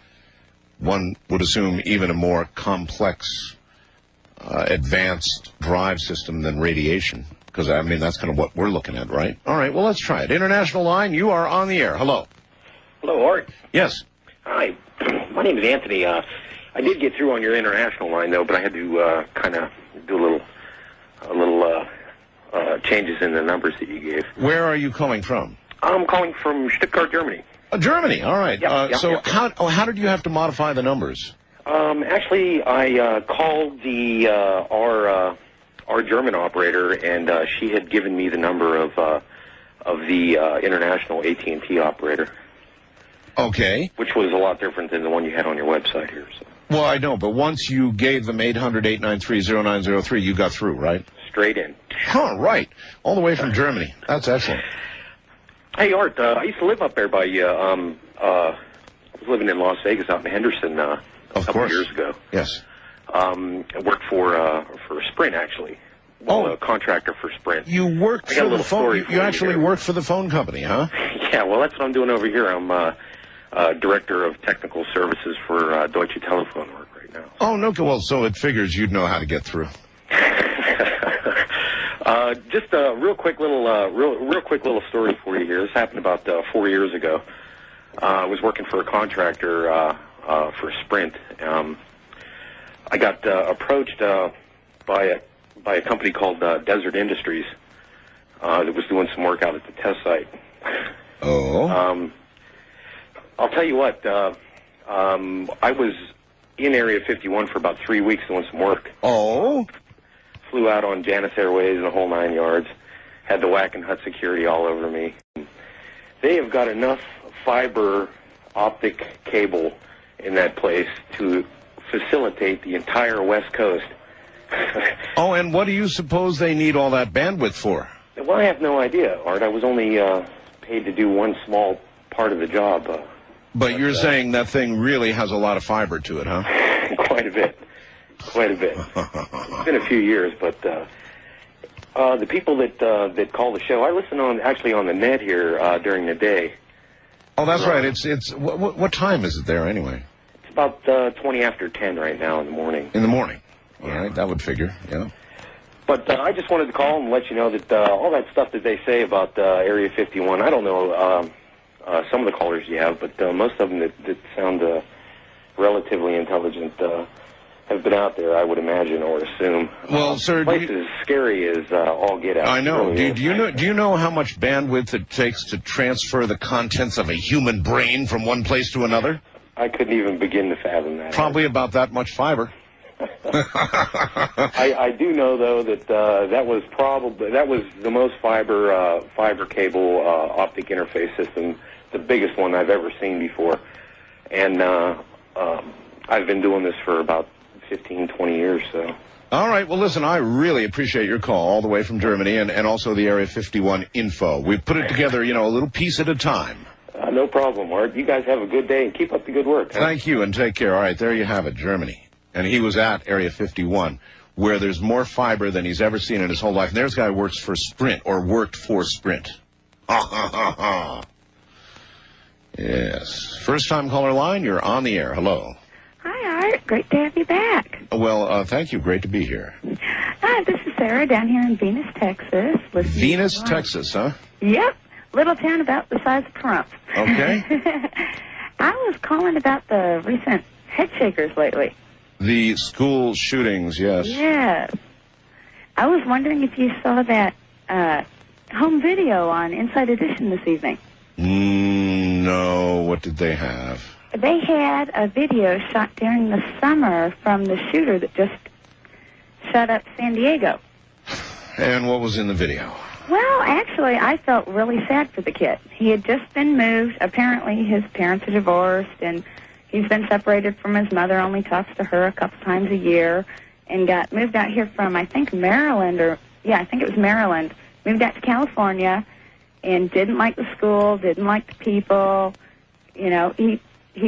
One would assume even a more complex, advanced drive system than radiation. Because, I mean, that's kind of what we're looking at, right? All right, well, let's try it. International line, you are on the air. Hello. Hello, Art. Yes. Hi. My name is Anthony. I did get through on your international line, though, but I had to kind of do a little changes in the numbers that you gave. Where are you calling from? I'm calling from Stuttgart, Germany. Germany, all right. Yep. How did you have to modify the numbers? Actually, I called our German operator, and she had given me the number of the international AT&T operator. Okay. Which was a lot different than the one you had on your website here. So. Well, I know, but once you gave them 800-893-0903, you got through, right? Straight in. Huh, right. All the way from Germany. That's excellent. Hey, Art, I used to live up there by, I was living in Las Vegas out in Henderson a couple of years ago. Yes. I worked for Sprint, actually. Well, a contractor for Sprint. You worked for the phone? You actually worked for the phone company, huh? Yeah, well, that's what I'm doing over here. I'm Director of Technical Services for Deutsche Telephone work right now. Oh, no. Well, so it figures you'd know how to get through. Just a real quick little story for you here. This happened about 4 years ago. I was working for a contractor for Sprint. I got approached by a company called Desert Industries that was doing some work out at the test site. Oh. I'll tell you what. I was in Area 51 for about 3 weeks doing some work. Oh. Flew out on Janus Airways and the whole 9 yards. Had the whack and hut security all over me. They have got enough fiber optic cable in that place to facilitate the entire West Coast. Oh, and what do you suppose they need all that bandwidth for? Well, I have no idea, Art. I was only paid to do one small part of the job. But you're saying that thing really has a lot of fiber to it, huh? Quite a bit. Quite a bit. It's been a few years, but the people that call the show, I listen on the net here during the day. Oh, that's right. It's what time is it there anyway? It's about 20 after 10 right now in the morning. In the morning. All right, that would figure. Yeah. But I just wanted to call and let you know that all that stuff that they say about Area 51, I don't know some of the callers you have, but most of them that sound relatively intelligent have been out there, I would imagine or assume. Well, sir, the place is scary as all get out. I know. Really Do you know how much bandwidth it takes to transfer the contents of a human brain from one place to another? I couldn't even begin to fathom that. Probably about that much fiber. I do know though that that was the most fiber cable optic interface system, the biggest one I've ever seen before, and I've been doing this for about 15, 20 years. So. All right. Well, listen, I really appreciate your call all the way from Germany and also the Area 51 info. We've put it together, a little piece at a time. No problem, Art. You guys have a good day and keep up the good work. Huh? Thank you and take care. All right, there you have it, Germany. And he was at Area 51, where there's more fiber than he's ever seen in his whole life. And there's a guy who works for Sprint, or worked for Sprint. Yes. First-time caller line, you're on the air. Hello. Hi, Art. Great to have you back. Well, thank you. Great to be here. Hi, this is Sarah down here in Venus, Texas. Venus, Texas, huh? Yep. Little town about the size of Pahrump. Okay. I was calling about the recent head shakers lately. The school shootings, yes. Yes. I was wondering if you saw that home video on Inside Edition this evening. No, what did they have? They had a video shot during the summer from the shooter that just shot up San Diego. And what was in the video? Well, actually, I felt really sad for the kid. He had just been moved. Apparently, his parents are divorced, and he's been separated from his mother, only talks to her a couple times a year, and got moved out here from, I think, Maryland, I think it was Maryland, moved out to California, and didn't like the school, didn't like the people. You know, he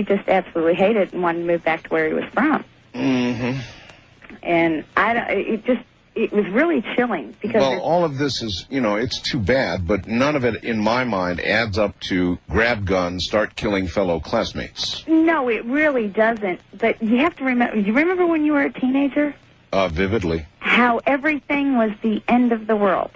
just absolutely hated it and wanted to move back to where he was from. Mm-hmm. And it was really chilling because... Well, all of this is, it's too bad, but none of it, in my mind, adds up to grab guns, start killing fellow classmates. No, it really doesn't. But you have to remember, you remember when you were a teenager? Vividly. How everything was the end of the world.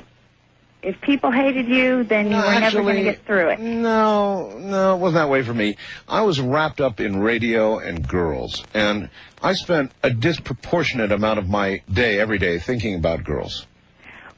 If people hated you, then you were never going to get through it. No, it wasn't that way for me. I was wrapped up in radio and girls, and I spent a disproportionate amount of my day, every day, thinking about girls.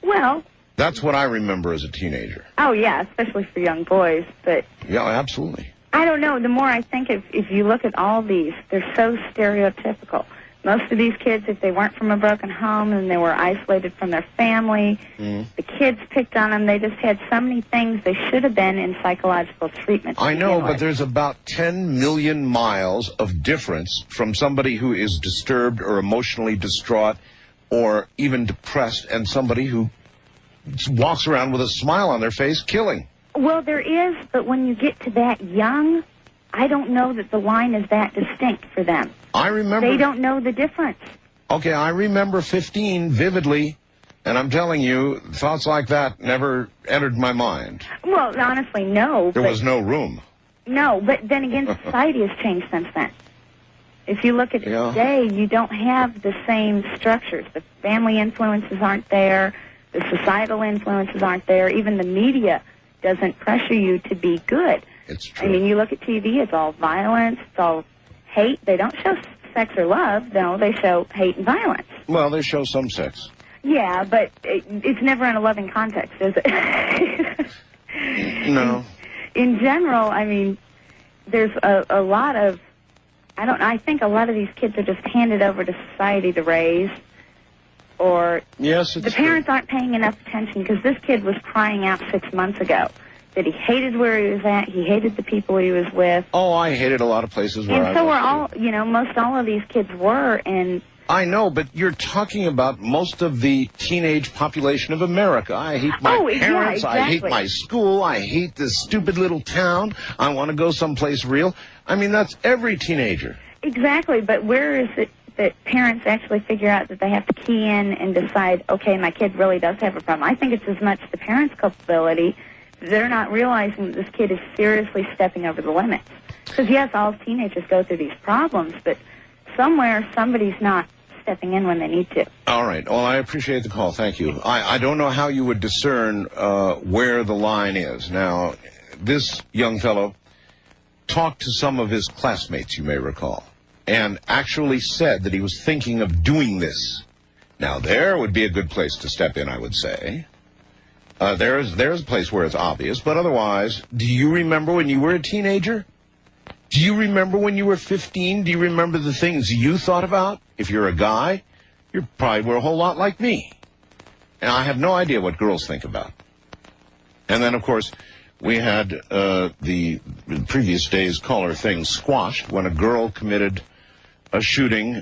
Well... That's what I remember as a teenager. Oh, yeah, especially for young boys, but... Yeah, absolutely. I don't know. The more I think, if you look at all these, they're so stereotypical. Most of these kids, if they weren't from a broken home and they were isolated from their family, the kids picked on them. They just had so many things they should have been in psychological treatment. I know, but there's about 10 million miles of difference from somebody who is disturbed or emotionally distraught or even depressed and somebody who walks around with a smile on their face killing. Well, there is, but when you get to that young, I don't know that the line is that distinct for them. I remember... They don't know the difference. Okay, I remember 15 vividly, and I'm telling you, thoughts like that never entered my mind. Well, honestly, no. There was no room. No, but then again, society has changed since then. If you look at today, you don't have the same structures. The family influences aren't there. The societal influences aren't there. Even the media doesn't pressure you to be good. It's true. I mean, you look at TV, it's all violence, it's all hate. They don't show sex or love. No, they show hate and violence. Well, they show some sex. Yeah, but it's never in a loving context, is it? No. In general, I mean, there's a lot of, I think a lot of these kids are just handed over to society to raise, or yes, the parents aren't paying enough attention, because this kid was crying out 6 months ago that he hated where he was at, he hated the people he was with. Oh, I hated a lot of places where I was. And so we're all, most all of these kids were, and... I know, but you're talking about most of the teenage population of America. I hate my parents, exactly. I hate my school, I hate this stupid little town, I want to go someplace real. I mean, that's every teenager. Exactly, but where is it that parents actually figure out that they have to key in and decide, okay, my kid really does have a problem? I think it's as much the parents' culpability. They're not realizing that this kid is seriously stepping over the limits. Because, yes, all teenagers go through these problems, but somewhere somebody's not stepping in when they need to. All right. Well, I appreciate the call. Thank you. I don't know how you would discern where the line is. Now, this young fellow talked to some of his classmates, you may recall, and actually said that he was thinking of doing this. Now, there would be a good place to step in, I would say. There's a place where it's obvious, but otherwise, do you remember when you were a teenager? Do you remember when you were 15? Do you remember the things you thought about? If you're a guy, you probably were a whole lot like me. And I have no idea what girls think about. And then, of course, we had the previous day's caller thing squashed when a girl committed a shooting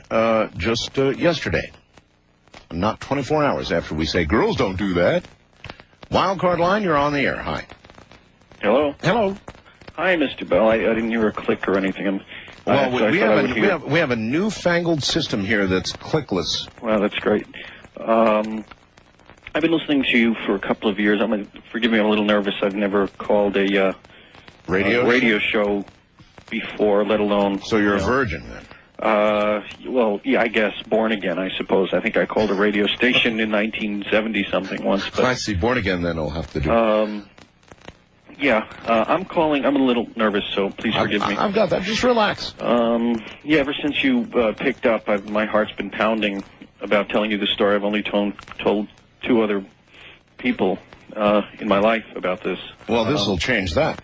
just yesterday. Not 24 hours after we say, girls don't do that. Wildcard line, you're on the air. Hi. Hello. Hello. Hi, Mr. Bell. I didn't hear a click or anything. Well, we have a newfangled system here that's clickless. Well, that's great. I've been listening to you for a couple of years. Forgive me, I'm a little nervous. I've never called a radio show before, let alone... So you're a virgin, then? Well, yeah, I guess. Born again, I suppose. I think I called a radio station in 1970-something once. But, I see. Born again, then, will have to do. Yeah, I'm calling. I'm a little nervous, so please forgive me. I've got that. Just relax. Yeah, ever since you picked up, my heart's been pounding about telling you the story. I've only told 2 other people in my life about this. Well, this will change that.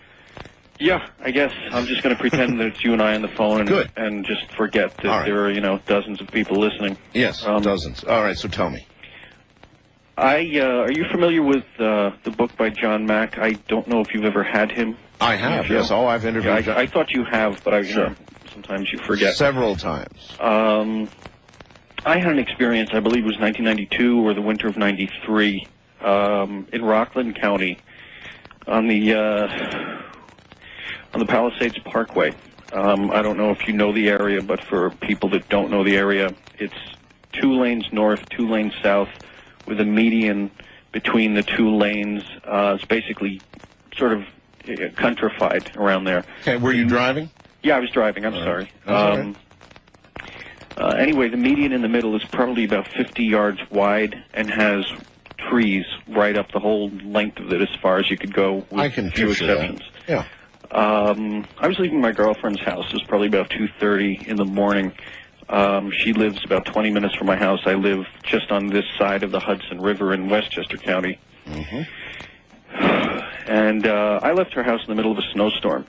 Yeah, I guess I'm just going to pretend that it's you and I on the phone and just forget that there are, dozens of people listening. Yes, dozens. All right, so tell me. Are you familiar with the book by John Mack? I don't know if you've ever had him. I have, yes. Oh, I've interviewed I thought you have, but sometimes you forget. Several times. I had an experience, I believe it was 1992 or the winter of 93, in Rockland County on the Palisades Parkway. I don't know if you know the area, but for people that don't know the area, it's 2 lanes north, 2 lanes south, with a median between the 2 lanes. It's basically sort of countrified around there. Okay, were you driving? Yeah, I was driving. I'm sorry. That's Anyway, the median in the middle is probably about 50 yards wide and has trees right up the whole length of it as far as you could go, with I can a few picture exceptions. that. Yeah. I was leaving my girlfriend's house. It was probably about 2:30 in the morning. She lives about 20 minutes from my house. I live just on this side of the Hudson River in Westchester County. And I left her house in the middle of a snowstorm.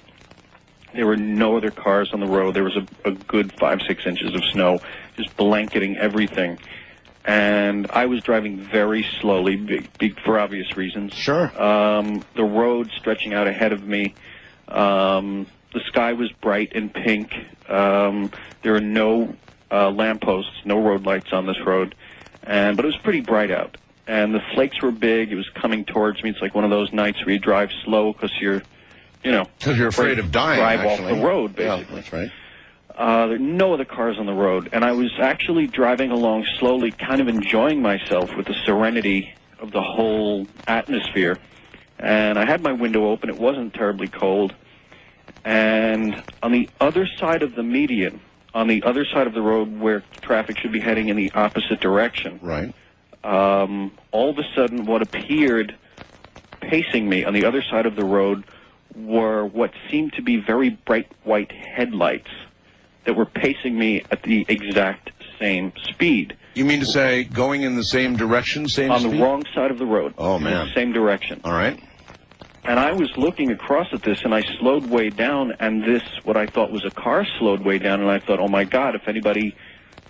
There were no other cars on the road. There was a good 5-6 inches of snow just blanketing everything. And I was driving very slowly, for obvious reasons. Sure. The road stretching out ahead of me. The sky was bright and pink. There are no lampposts, no road lights on this road. But it was pretty bright out. And the flakes were big. It was coming towards me. It's like one of those nights where you drive slow because you're, because you're afraid of dying, drive actually. off the road, basically. Yeah, that's right. There were no other cars on the road, and I was actually driving along slowly, kind of enjoying myself with the serenity of the whole atmosphere. And I had my window open. It wasn't terribly cold. And on the other side of the median, on the other side of the road where traffic should be heading in the opposite direction, right. All of a sudden what appeared pacing me on the other side of the road were what seemed to be very bright white headlights that were pacing me at the exact same speed. You mean to say going in the same direction, same on speed? The wrong side of the road. Oh, in man. the same direction. All right. And I was looking across at this, and I slowed way down, and this, what I thought was a car, slowed way down, and I thought, oh, my God, if anybody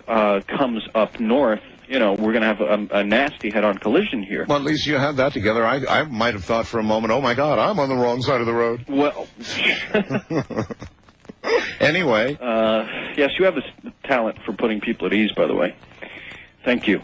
comes up north, we're going to have a nasty head-on collision here. Well, at least you had that together. I might have thought for a moment, oh, my God, I'm on the wrong side of the road. Well... Anyway. Yes, you have this talent for putting people at ease, by the way. Thank you.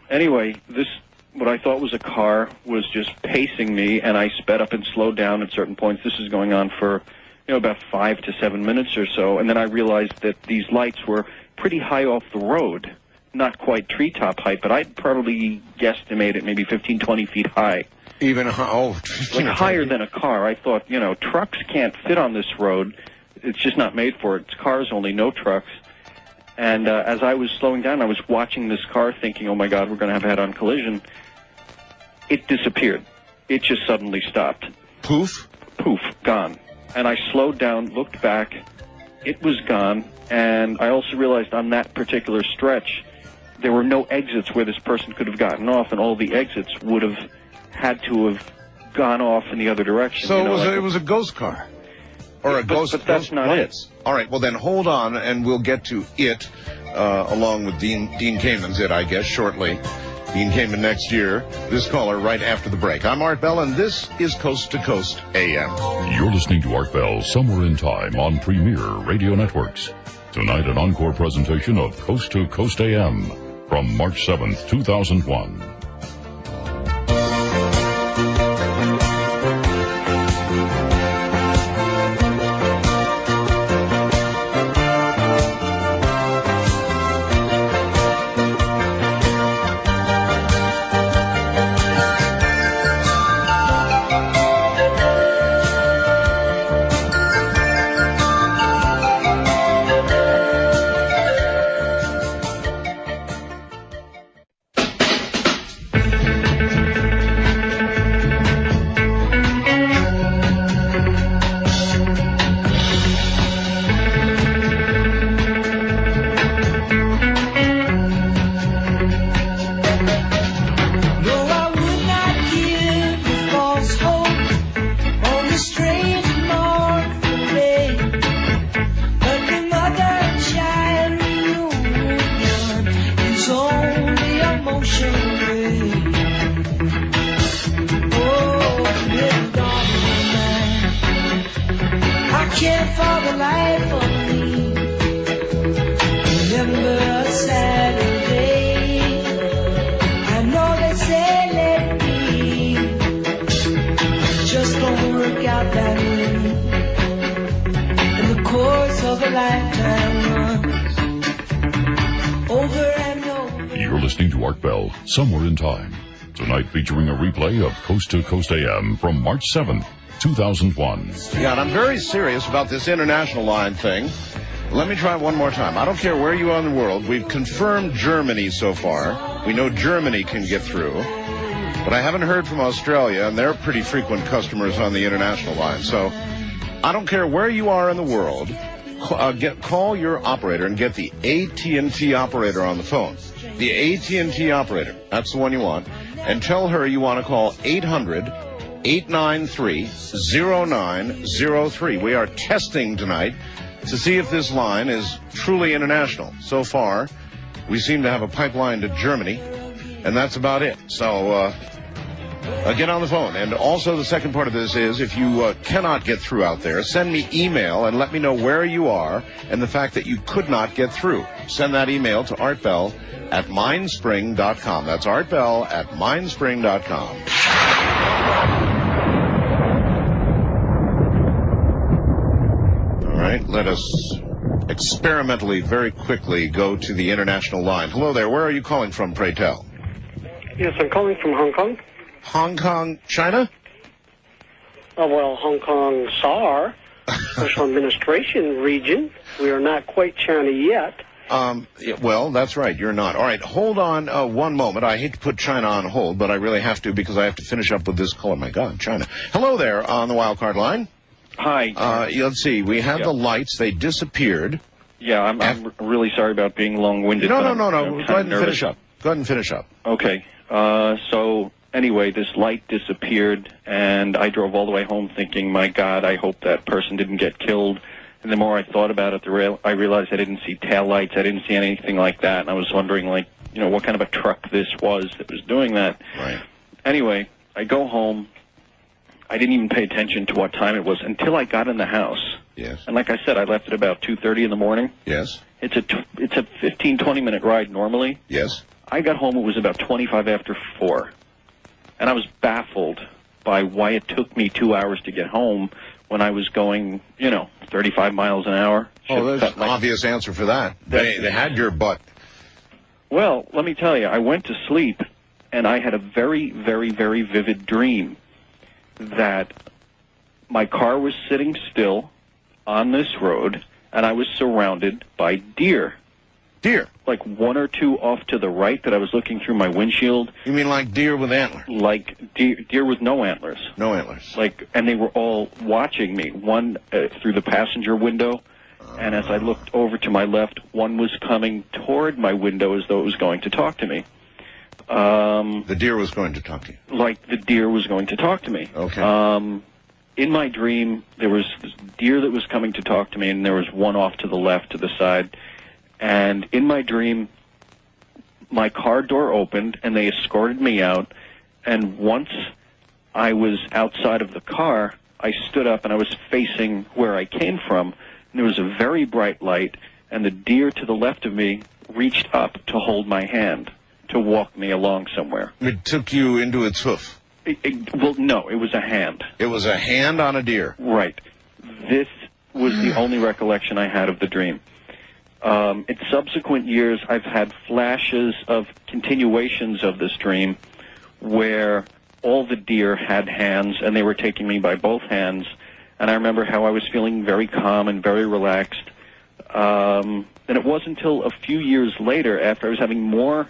Anyway, this, what I thought was a car, was just pacing me, and I sped up and slowed down at certain points. This is going on for, about 5 to 7 minutes or so, and then I realized that these lights were pretty high off the road. Not quite treetop height, but I'd probably guesstimate it maybe 15, 20 feet high. Even, like higher than a car. I thought, trucks can't fit on this road. It's just not made for it. It's cars only, no trucks. And as I was slowing down, I was watching this car thinking, oh, my God, we're going to have a head-on collision. It disappeared. It just suddenly stopped. Poof? Poof, gone. And I slowed down, looked back. It was gone. And I also realized on that particular stretch, there were no exits where this person could have gotten off, and all the exits would have had to have gone off in the other direction. So it was a ghost car? Or a ghost, but that's not it. All right, well then hold on, and we'll get to it, along with Dean Kamen's it, I guess, shortly. Dean Kamen next year. This caller right after the break. I'm Art Bell, and this is Coast to Coast AM. You're listening to Art Bell Somewhere in Time on Premier Radio Networks. Tonight, an encore presentation of Coast to Coast AM from March 7th, 2001. can't for the life of me remember a Saturday. I know they say let it be, just don't work out that way. And the course of a lifetime runs over and over. You're listening to Art Bell, Somewhere in Time. Tonight featuring a replay of Coast to Coast AM from March 7th, 2001. Yeah, and I'm very serious about this international line thing. Let me try one more time. I don't care where you are in the world. We've confirmed Germany so far. We know Germany can get through. But I haven't heard from Australia, and they're pretty frequent customers on the international line. So I don't care where you are in the world. Call your operator and get the AT&T operator on the phone. The AT&T operator, that's the one you want. And tell her you want to call 800-893-0903. We are testing tonight to see if this line is truly international. So far, we seem to have a pipeline to Germany, and that's about it. So get on the phone. And also the second part of this is if you cannot get through out there, send me email and let me know where you are and the fact that you could not get through. Send that email to artbell@mindspring.com. That's artbell@mindspring.com. All right, let us experimentally, very quickly, go to the international line. Hello there. Where are you calling from, pray tell? Yes, I'm calling from Hong Kong. Hong Kong, China? Oh, well, Hong Kong SAR, Special Administration Region. We are not quite China yet. Yeah, well, that's right. You're not. All right, hold on one moment. I hate to put China on hold, but I really have to because I have to finish up with this call. Oh, my God, China. Hello there on the wild card line. Hi. Let's see. We had the lights. They disappeared. Yeah, I'm really sorry about being long-winded. No. Go ahead and finish up. Go ahead and finish up. Okay. So anyway, this light disappeared, and I drove all the way home thinking, my God, I hope that person didn't get killed. And the more I thought about it, I realized I didn't see taillights. I didn't see anything like that. And I was wondering, like, what kind of a truck this was that was doing that. Right. Anyway, I go home. I didn't even pay attention to what time it was until I got in the house. Yes. And like I said, I left at about 2:30 in the morning. Yes. It's a 15, 20-minute ride normally. Yes. I got home, it was about 25 after 4. And I was baffled by why it took me 2 hours to get home when I was going, 35 miles an hour. Oh, there's an obvious answer for that. They had your butt. Well, let me tell you, I went to sleep, and I had a very, very, very vivid dream that my car was sitting still on this road, and I was surrounded by deer. Deer? Like one or two off to the right that I was looking through my windshield. You mean like deer with antlers? Like deer with no antlers. No antlers. And they were all watching me. One through the passenger window, and as I looked over to my left, one was coming toward my window as though it was going to talk to me. The deer was going to talk to you? Like the deer was going to talk to me. Okay. In my dream, there was this deer that was coming to talk to me, and there was one off to the left, to the side. And in my dream, my car door opened, and they escorted me out. And once I was outside of the car, I stood up, and I was facing where I came from. And there was a very bright light, and the deer to the left of me reached up to hold my hand, to walk me along somewhere. It took you into its hoof? Well, no, it was a hand. It was a hand on a deer? Right. This was the only recollection I had of the dream. In subsequent years, I've had flashes of continuations of this dream where all the deer had hands, and they were taking me by both hands. And I remember how I was feeling very calm and very relaxed. And it wasn't until a few years later, after I was having more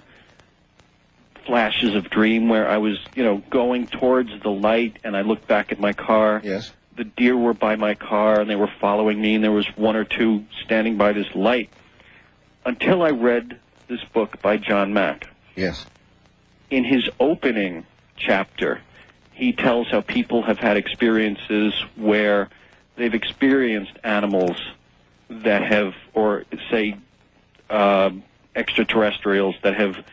flashes of dream where I was, going towards the light, and I looked back at my car. Yes. The deer were by my car, and they were following me, and there was one or two standing by this light. Until I read this book by John Mack. Yes. In his opening chapter, he tells how people have had experiences where they've experienced animals that have, or say, extraterrestrials that have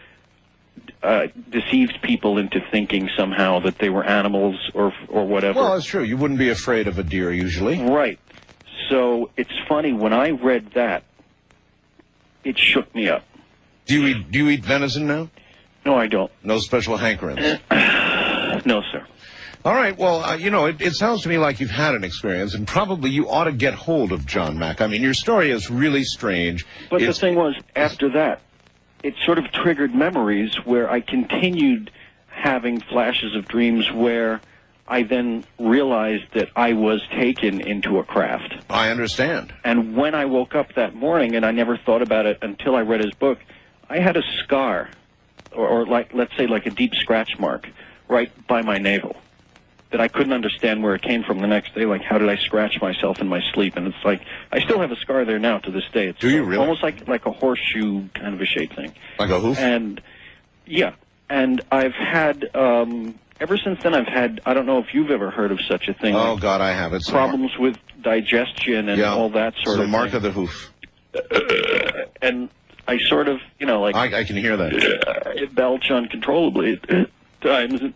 deceived people into thinking somehow that they were animals or whatever. Well, that's true. You wouldn't be afraid of a deer usually. Right. so it's funny, when I read that, it shook me up. Do you eat venison now? No, I don't. No special hankerings? No, sir. All right, well, it sounds to me like you've had an experience, and probably you ought to get hold of John Mack. I mean, your story is really strange. But the thing was, after that, it sort of triggered memories where I continued having flashes of dreams where I then realized that I was taken into a craft. I understand. And when I woke up that morning, and I never thought about it until I read his book, I had a scar, or like, let's say like a deep scratch mark, right by my navel, that I couldn't understand where it came from the next day. Like, how did I scratch myself in my sleep? And it's like, I still have a scar there now to this day. It's Do you really? Almost like a horseshoe kind of a shaped thing. Like a hoof? And, yeah. And I've had, ever since then I've had, I don't know if you've ever heard of such a thing. Oh, God, I have. It's problems with digestion and all that sort of the mark thing. of the hoof. And I sort of, like... I can hear that. It belch uncontrollably at times.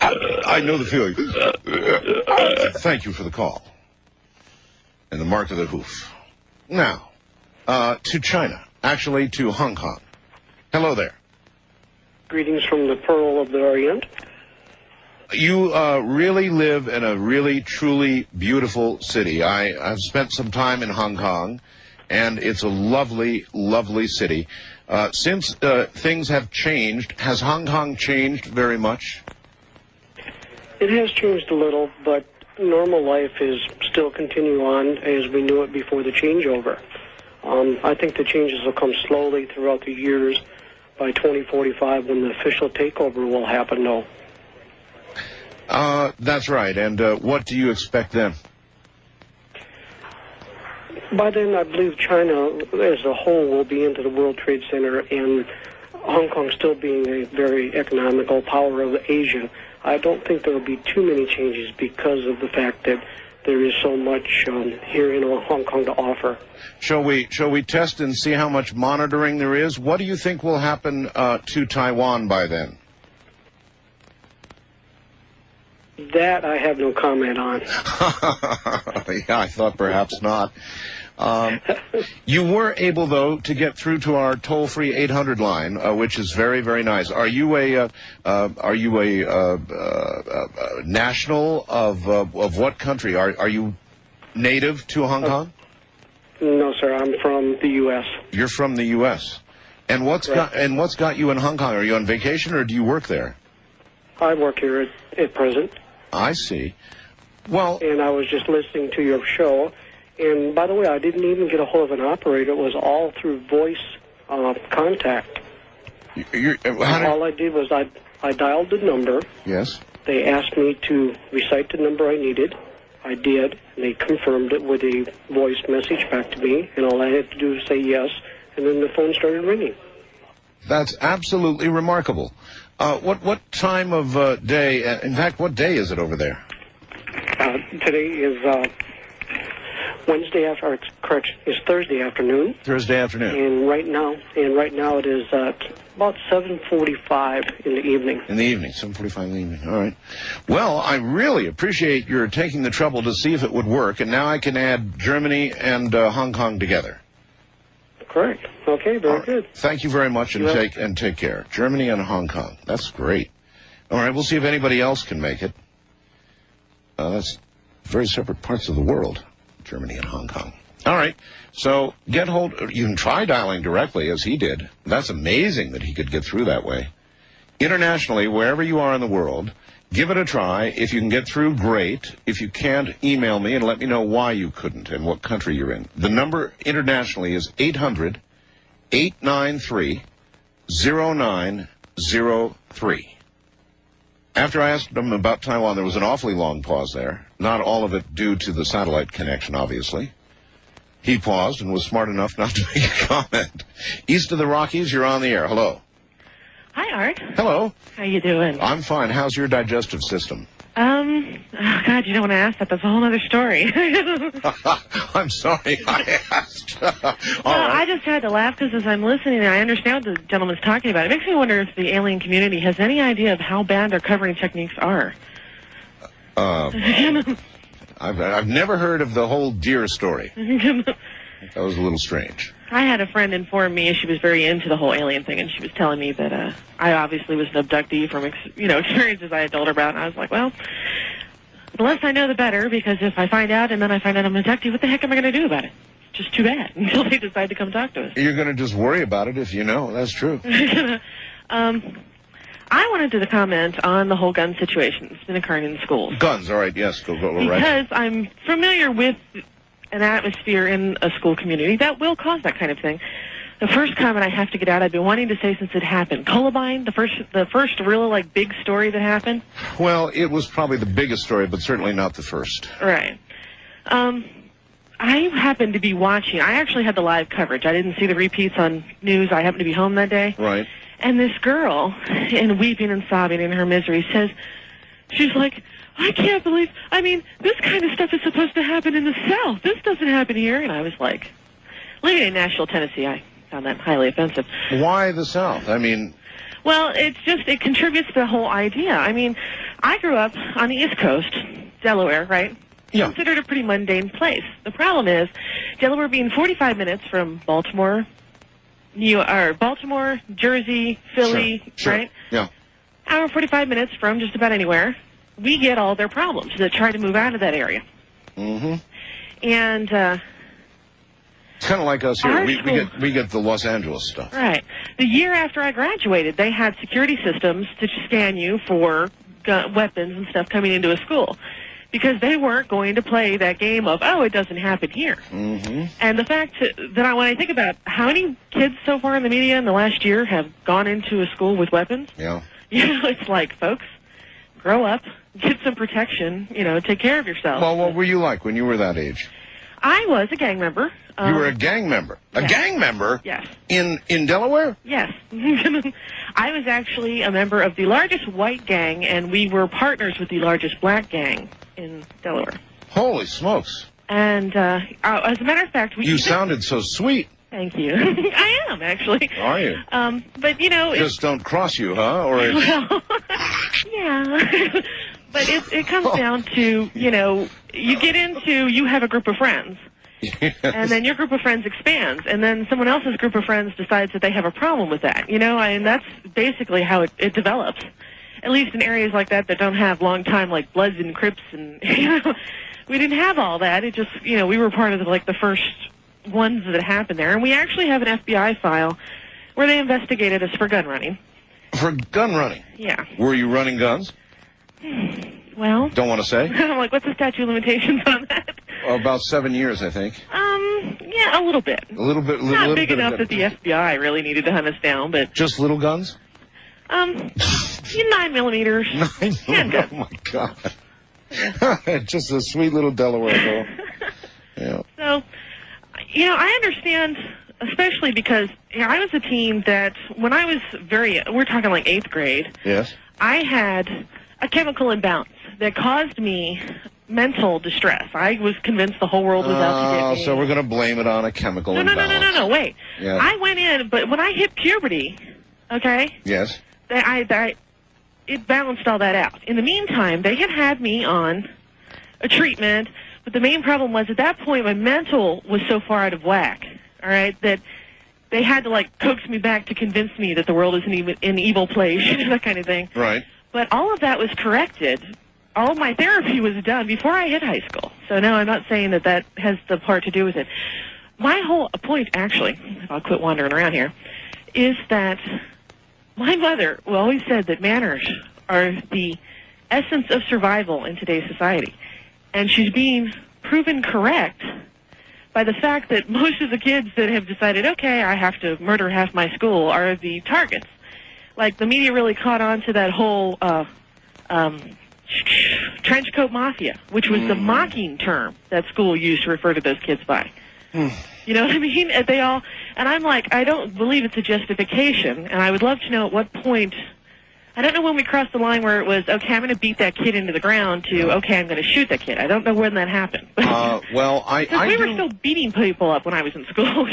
I know the feeling. Thank you for the call. And the mark of the hoof. Now, to China. Actually, to Hong Kong. Hello there. Greetings from the Pearl of the Orient. You really live in a really, truly beautiful city. I've spent some time in Hong Kong, and it's a lovely, lovely city. Since things have changed, has Hong Kong changed very much? It has changed a little, but normal life is still continuing on as we knew it before the changeover. I think the changes will come slowly throughout the years. By 2045, when the official takeover will happen, though. That's right. And what do you expect then? By then, I believe China as a whole will be into the World Trade Center, and Hong Kong still being a very economical power of Asia. I don't think there will be too many changes because of the fact that there is so much here in Hong Kong to offer. Shall we test and see how much monitoring there is? What do you think will happen to Taiwan by then? That I have no comment on. Yeah, I thought perhaps not. You were able, though, to get through to our toll-free 800 line, which is very, very nice. Are you a national of what country? Are you native to Hong Kong? No, sir. I'm from the U.S. You're from the U.S. And what's got you in Hong Kong? Are you on vacation or do you work there? I work here at present. I see. Well, and I was just listening to your show. And by the way, I didn't even get a hold of an operator. It was all through voice contact. All I did was I dialed the number. Yes. They asked me to recite the number I needed. I did. And they confirmed it with a voice message back to me. And all I had to do was say yes. And then the phone started ringing. That's absolutely remarkable. What time of day, in fact, what day is it over there? Today is Wednesday after, correction, is Thursday afternoon. Thursday afternoon. And right now it is about 7:45 in the evening. In the evening, 7:45 in the evening. All right. Well, I really appreciate your taking the trouble to see if it would work, and now I can add Germany and Hong Kong together. Correct. Okay, very good. Thank you very much, and take care. Germany and Hong Kong. That's great. All right, we'll see if anybody else can make it. That's very separate parts of the world, Germany and Hong Kong. All right, so get hold. You can try dialing directly, as he did. That's amazing that he could get through that way. Internationally, wherever you are in the world, give it a try. If you can get through, great. If you can't, email me and let me know why you couldn't and what country you're in. The number internationally is 800-893-0903. After I asked him about Taiwan, there was an awfully long pause there. Not all of it due to the satellite connection, obviously. He paused and was smart enough not to make a comment. East of the Rockies, you're on the air. Hello. Hi, Art. Hello. How you doing? I'm fine. How's your digestive system? Oh, God, you don't want to ask that. That's a whole other story. I'm sorry I asked. I just had to laugh because as I'm listening, I understand what the gentleman's talking about. It makes me wonder if the alien community has any idea of how bad their covering techniques are. I've never heard of the whole deer story. That was a little strange. I had a friend inform me she was very into the whole alien thing, and she was telling me that I obviously was an abductee from experiences I had told her about. And I was like, well, the less I know, the better, because if I find out and then I find out I'm an abductee, what the heck am I going to do about it? It's just too bad until they decide to come talk to us. You're going to just worry about it if you know. That's true. I wanted to comment on the whole gun situation that's been occurring in schools. Guns, all right, yes, go right. Because I'm familiar with an atmosphere in a school community that will cause that kind of thing. The first comment I have to get out, I've been wanting to say since it happened. Columbine, the first real big story that happened. Well, it was probably the biggest story, but certainly not the first. Right. I happened to be watching. I actually had the live coverage. I didn't see the repeats on news. I happened to be home that day. Right. And this girl, in weeping and sobbing in her misery, says, she's like, I can't believe, this kind of stuff is supposed to happen in the South. This doesn't happen here. And I was like, living in Nashville, Tennessee, I found that highly offensive. Why the South? Well, it contributes to the whole idea. I grew up on the East Coast, Delaware, right? Yeah. Considered a pretty mundane place. The problem is, Delaware being 45 minutes from Baltimore, Baltimore, Jersey, Philly, sure. right? Yeah. Hour 45 minutes from just about anywhere. We get all their problems that try to move out of that area. Mm-hmm. And it's kind of like us here. We get the Los Angeles stuff. Right. The year after I graduated, they had security systems to scan you for weapons and stuff coming into a school, because they weren't going to play that game of, oh, it doesn't happen here. Mm-hmm. And the fact that when I think about how many kids so far in the media in the last year have gone into a school with weapons, it's like, folks, grow up, get some protection, take care of yourself. Well, what were you like when you were that age? I was a gang member. You were a gang member? Yes. A gang member? Yes. In Delaware? Yes. I was actually a member of the largest white gang, and we were partners with the largest black gang in Delaware. Holy smokes. And as a matter of fact, you sounded so sweet. Thank you. I am, actually. Are you? But, just don't cross you, huh? Or well, yeah. But it comes down to, you get into, you have a group of friends. Yes. And then your group of friends expands, and then someone else's group of friends decides that they have a problem with that. And that's basically how it develops. At least in areas like that don't have long time, like Bloods and Crips, and we didn't have all that. It just, we were part of the first ones that happened there. And we actually have an FBI file where they investigated us for gun running. For gun running? Yeah. Were you running guns? Well. Don't want to say? I'm like, what's the statute of limitations on that? About 7 years, I think. Yeah, a little bit. A little bit. Not big enough that the FBI really needed to hunt us down, but. Just little guns? 9 millimeters. 9 handgun. Oh my God. Just a sweet little Delaware girl. Yeah. So, I understand, especially because I was a teen that when I was we're talking like 8th grade. Yes. I had a chemical imbalance that caused me mental distress. I was convinced the whole world was out to get me. So we're going to blame it on a chemical imbalance. No, wait. Yes. I went in, but when I hit puberty, okay? Yes. It balanced all that out. In the meantime, they had me on a treatment, but the main problem was at that point my mental was so far out of whack, all right, that they had to coax me back to convince me that the world is an evil place, that kind of thing. Right. But all of that was corrected. All of my therapy was done before I hit high school. So no, I'm not saying that has the part to do with it. My whole point, actually, if I'll quit wandering around here, is that my mother always said that manners are the essence of survival in today's society. And she's being proven correct by the fact that most of the kids that have decided, okay, I have to murder half my school, are the targets. The media really caught on to that whole trench coat mafia, which was the mocking term that school used to refer to those kids by. You know what I mean? And I'm like, I don't believe it's a justification, and I would love to know at what point. I don't know when we crossed the line where it was, okay, I'm going to beat that kid into the ground, to, okay, I'm going to shoot that kid. I don't know when that happened. Well, we were still beating people up when I was in school,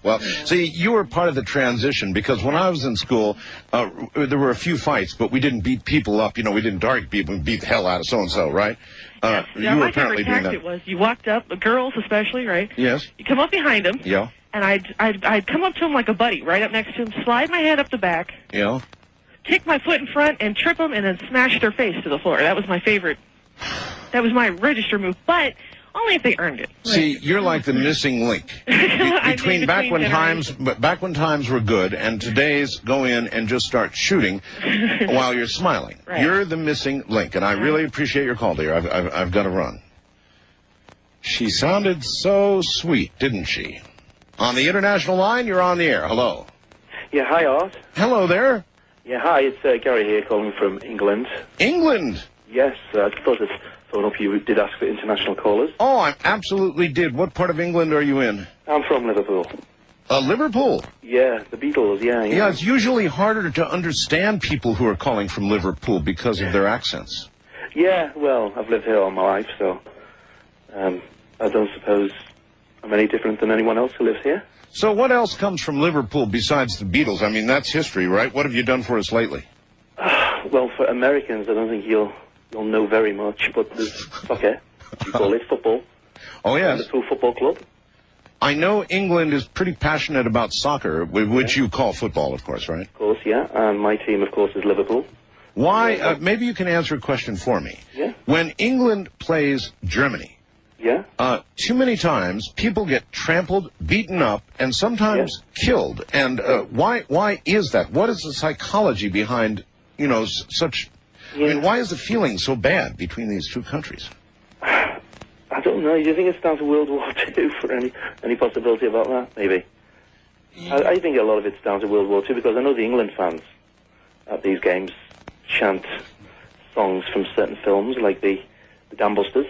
Well, see, you were part of the transition because when I was in school, there were a few fights, but we didn't beat people up. You know, we didn't target people and beat the hell out of so-and-so, right? Yeah, you were my apparently favorite doing tactic that. was you walked up, girls especially, right? Yes. You come up behind them, Yeah. and I'd come up to him like a buddy, right up next to him, slide my head up the back, Yeah. kick my foot in front, and trip them, and then smash their face to the floor. That was my favorite. That was my register move, but only if they earned it. See, you're like the missing link between back when times were good and today's go in and just start shooting while you're smiling. Right. You're the missing link, and I really appreciate your call, dear. I've got to run. She sounded so sweet, didn't she? On the international line, you're on the air. Hello. Yeah, hi, Art. Hello there. Yeah, hi, it's Gary here calling from England. England? Yes, I thought I'd phone up. You did ask for international callers. Oh, I absolutely did. What part of England are you in? I'm from Liverpool. Liverpool? Yeah, the Beatles, yeah. Yeah, it's usually harder to understand people who are calling from Liverpool because of their accents. Yeah, well, I've lived here all my life, so I don't suppose I'm any different than anyone else who lives here. So what else comes from Liverpool besides the Beatles? I mean, that's history, right? What have you done for us lately? Well, for Americans, I don't think you'll know very much, but there's soccer. You call it football. Oh, yes. Liverpool Football Club. I know England is pretty passionate about soccer, which you call football, of course, right? Of course, yeah. And my team, of course, is Liverpool. Why? Maybe you can answer a question for me. Yeah. When England plays Germany, yeah, too many times people get trampled, beaten up, and sometimes killed. And why is that? What is the psychology behind, you know, such? I mean, why is the feeling so bad between these two countries? I don't know. Do you think it's down to World War II for any possibility about that? Maybe. I think a lot of it's down to World War II because I know the England fans at these games chant songs from certain films, like the Dam Busters.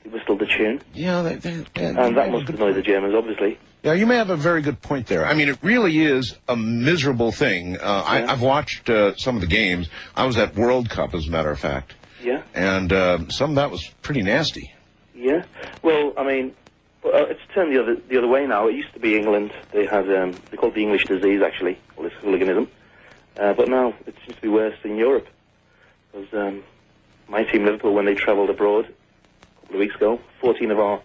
They whistled the tune. Yeah, and that must annoy the Germans, obviously. Yeah, you may have a very good point there. I mean, it really is a miserable thing. I've watched some of the games. I was at World Cup, as a matter of fact. Yeah. And some of that was pretty nasty. Yeah. Well, I mean, it's turned the other way now. It used to be England. They had they called it the English disease, actually, all this hooliganism. But now it seems to be worse in Europe. Because my team, Liverpool, when they travelled abroad a couple of weeks ago, 14 of our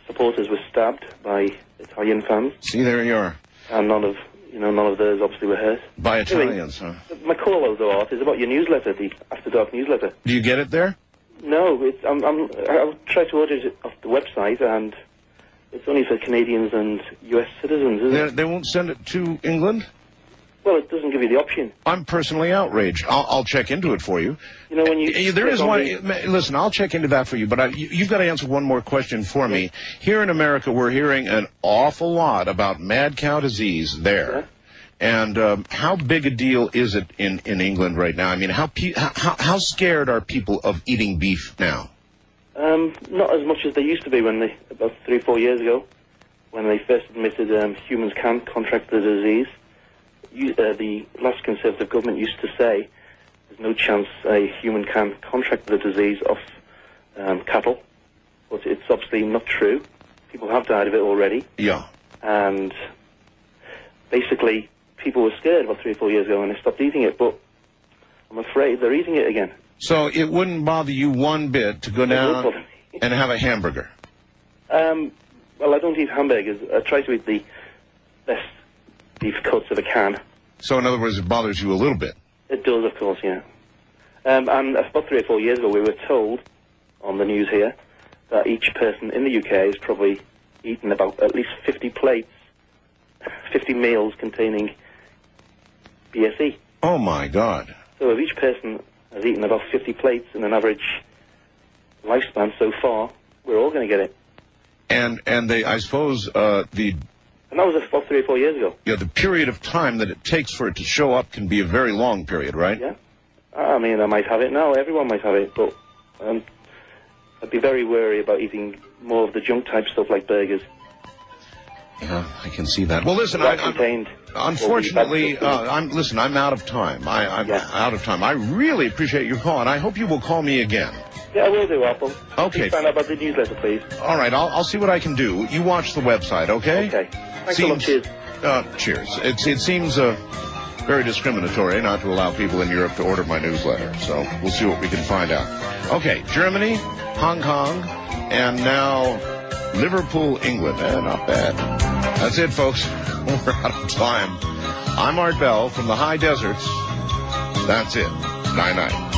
supporters were stabbed by Italian fans. See, there you are. And none of theirs obviously were hurt. By Italians, huh? My call, though, Art, is about your newsletter, the After Dark newsletter. Do you get it there? No, I'll try to order it off the website, and it's only for Canadians and U.S. citizens, isn't it? They won't send it to England? Well, it doesn't give you the option. I'm personally outraged. I'll check into it for you. You know, when you... There is one... Listen, I'll check into that for you, but you've got to answer one more question for me. Here in America, we're hearing an awful lot about mad cow disease there. Yeah. And how big a deal is it in England right now? I mean, how scared are people of eating beef now? Not as much as they used to be about 3-4 years ago, when they first admitted humans can contract the disease. The last Conservative government used to say there's no chance a human can contract the disease off cattle, but it's obviously not true. People have died of it already. Yeah. And basically, people were scared about 3 or 4 years ago and they stopped eating it, but I'm afraid they're eating it again. So it wouldn't bother you one bit to go down and have a hamburger? Well, I don't eat hamburgers. I try to eat the best beef cuts of a can. So in other words, it bothers you a little bit? It does, of course, yeah. And about 3 or 4 years ago, we were told on the news here that each person in the UK has probably eaten about at least 50 plates, 50 meals containing BSE. Oh, my God. So if each person has eaten about 50 plates in an average lifespan so far, we're all going to get it. And I suppose And that was about 3 or 4 years ago. Yeah, the period of time that it takes for it to show up can be a very long period, right? Yeah. I mean, I might have it now. Everyone might have it, but I'd be very wary about eating more of the junk type stuff like burgers. Yeah, I can see that. Well, listen, contained. Unfortunately, I'm out of time. I'm out of time. I really appreciate your call, and I hope you will call me again. Yeah, I will do, Apple. Okay. Please find out about the newsletter, please. All right, I'll see what I can do. You watch the website, okay? Okay. Thanks a lot. Cheers. Cheers. It seems very discriminatory not to allow people in Europe to order my newsletter, so we'll see what we can find out. Okay, Germany, Hong Kong, and now Liverpool, England. Not bad. That's it, folks. We're out of time. I'm Art Bell from the high deserts. That's it. Night-night.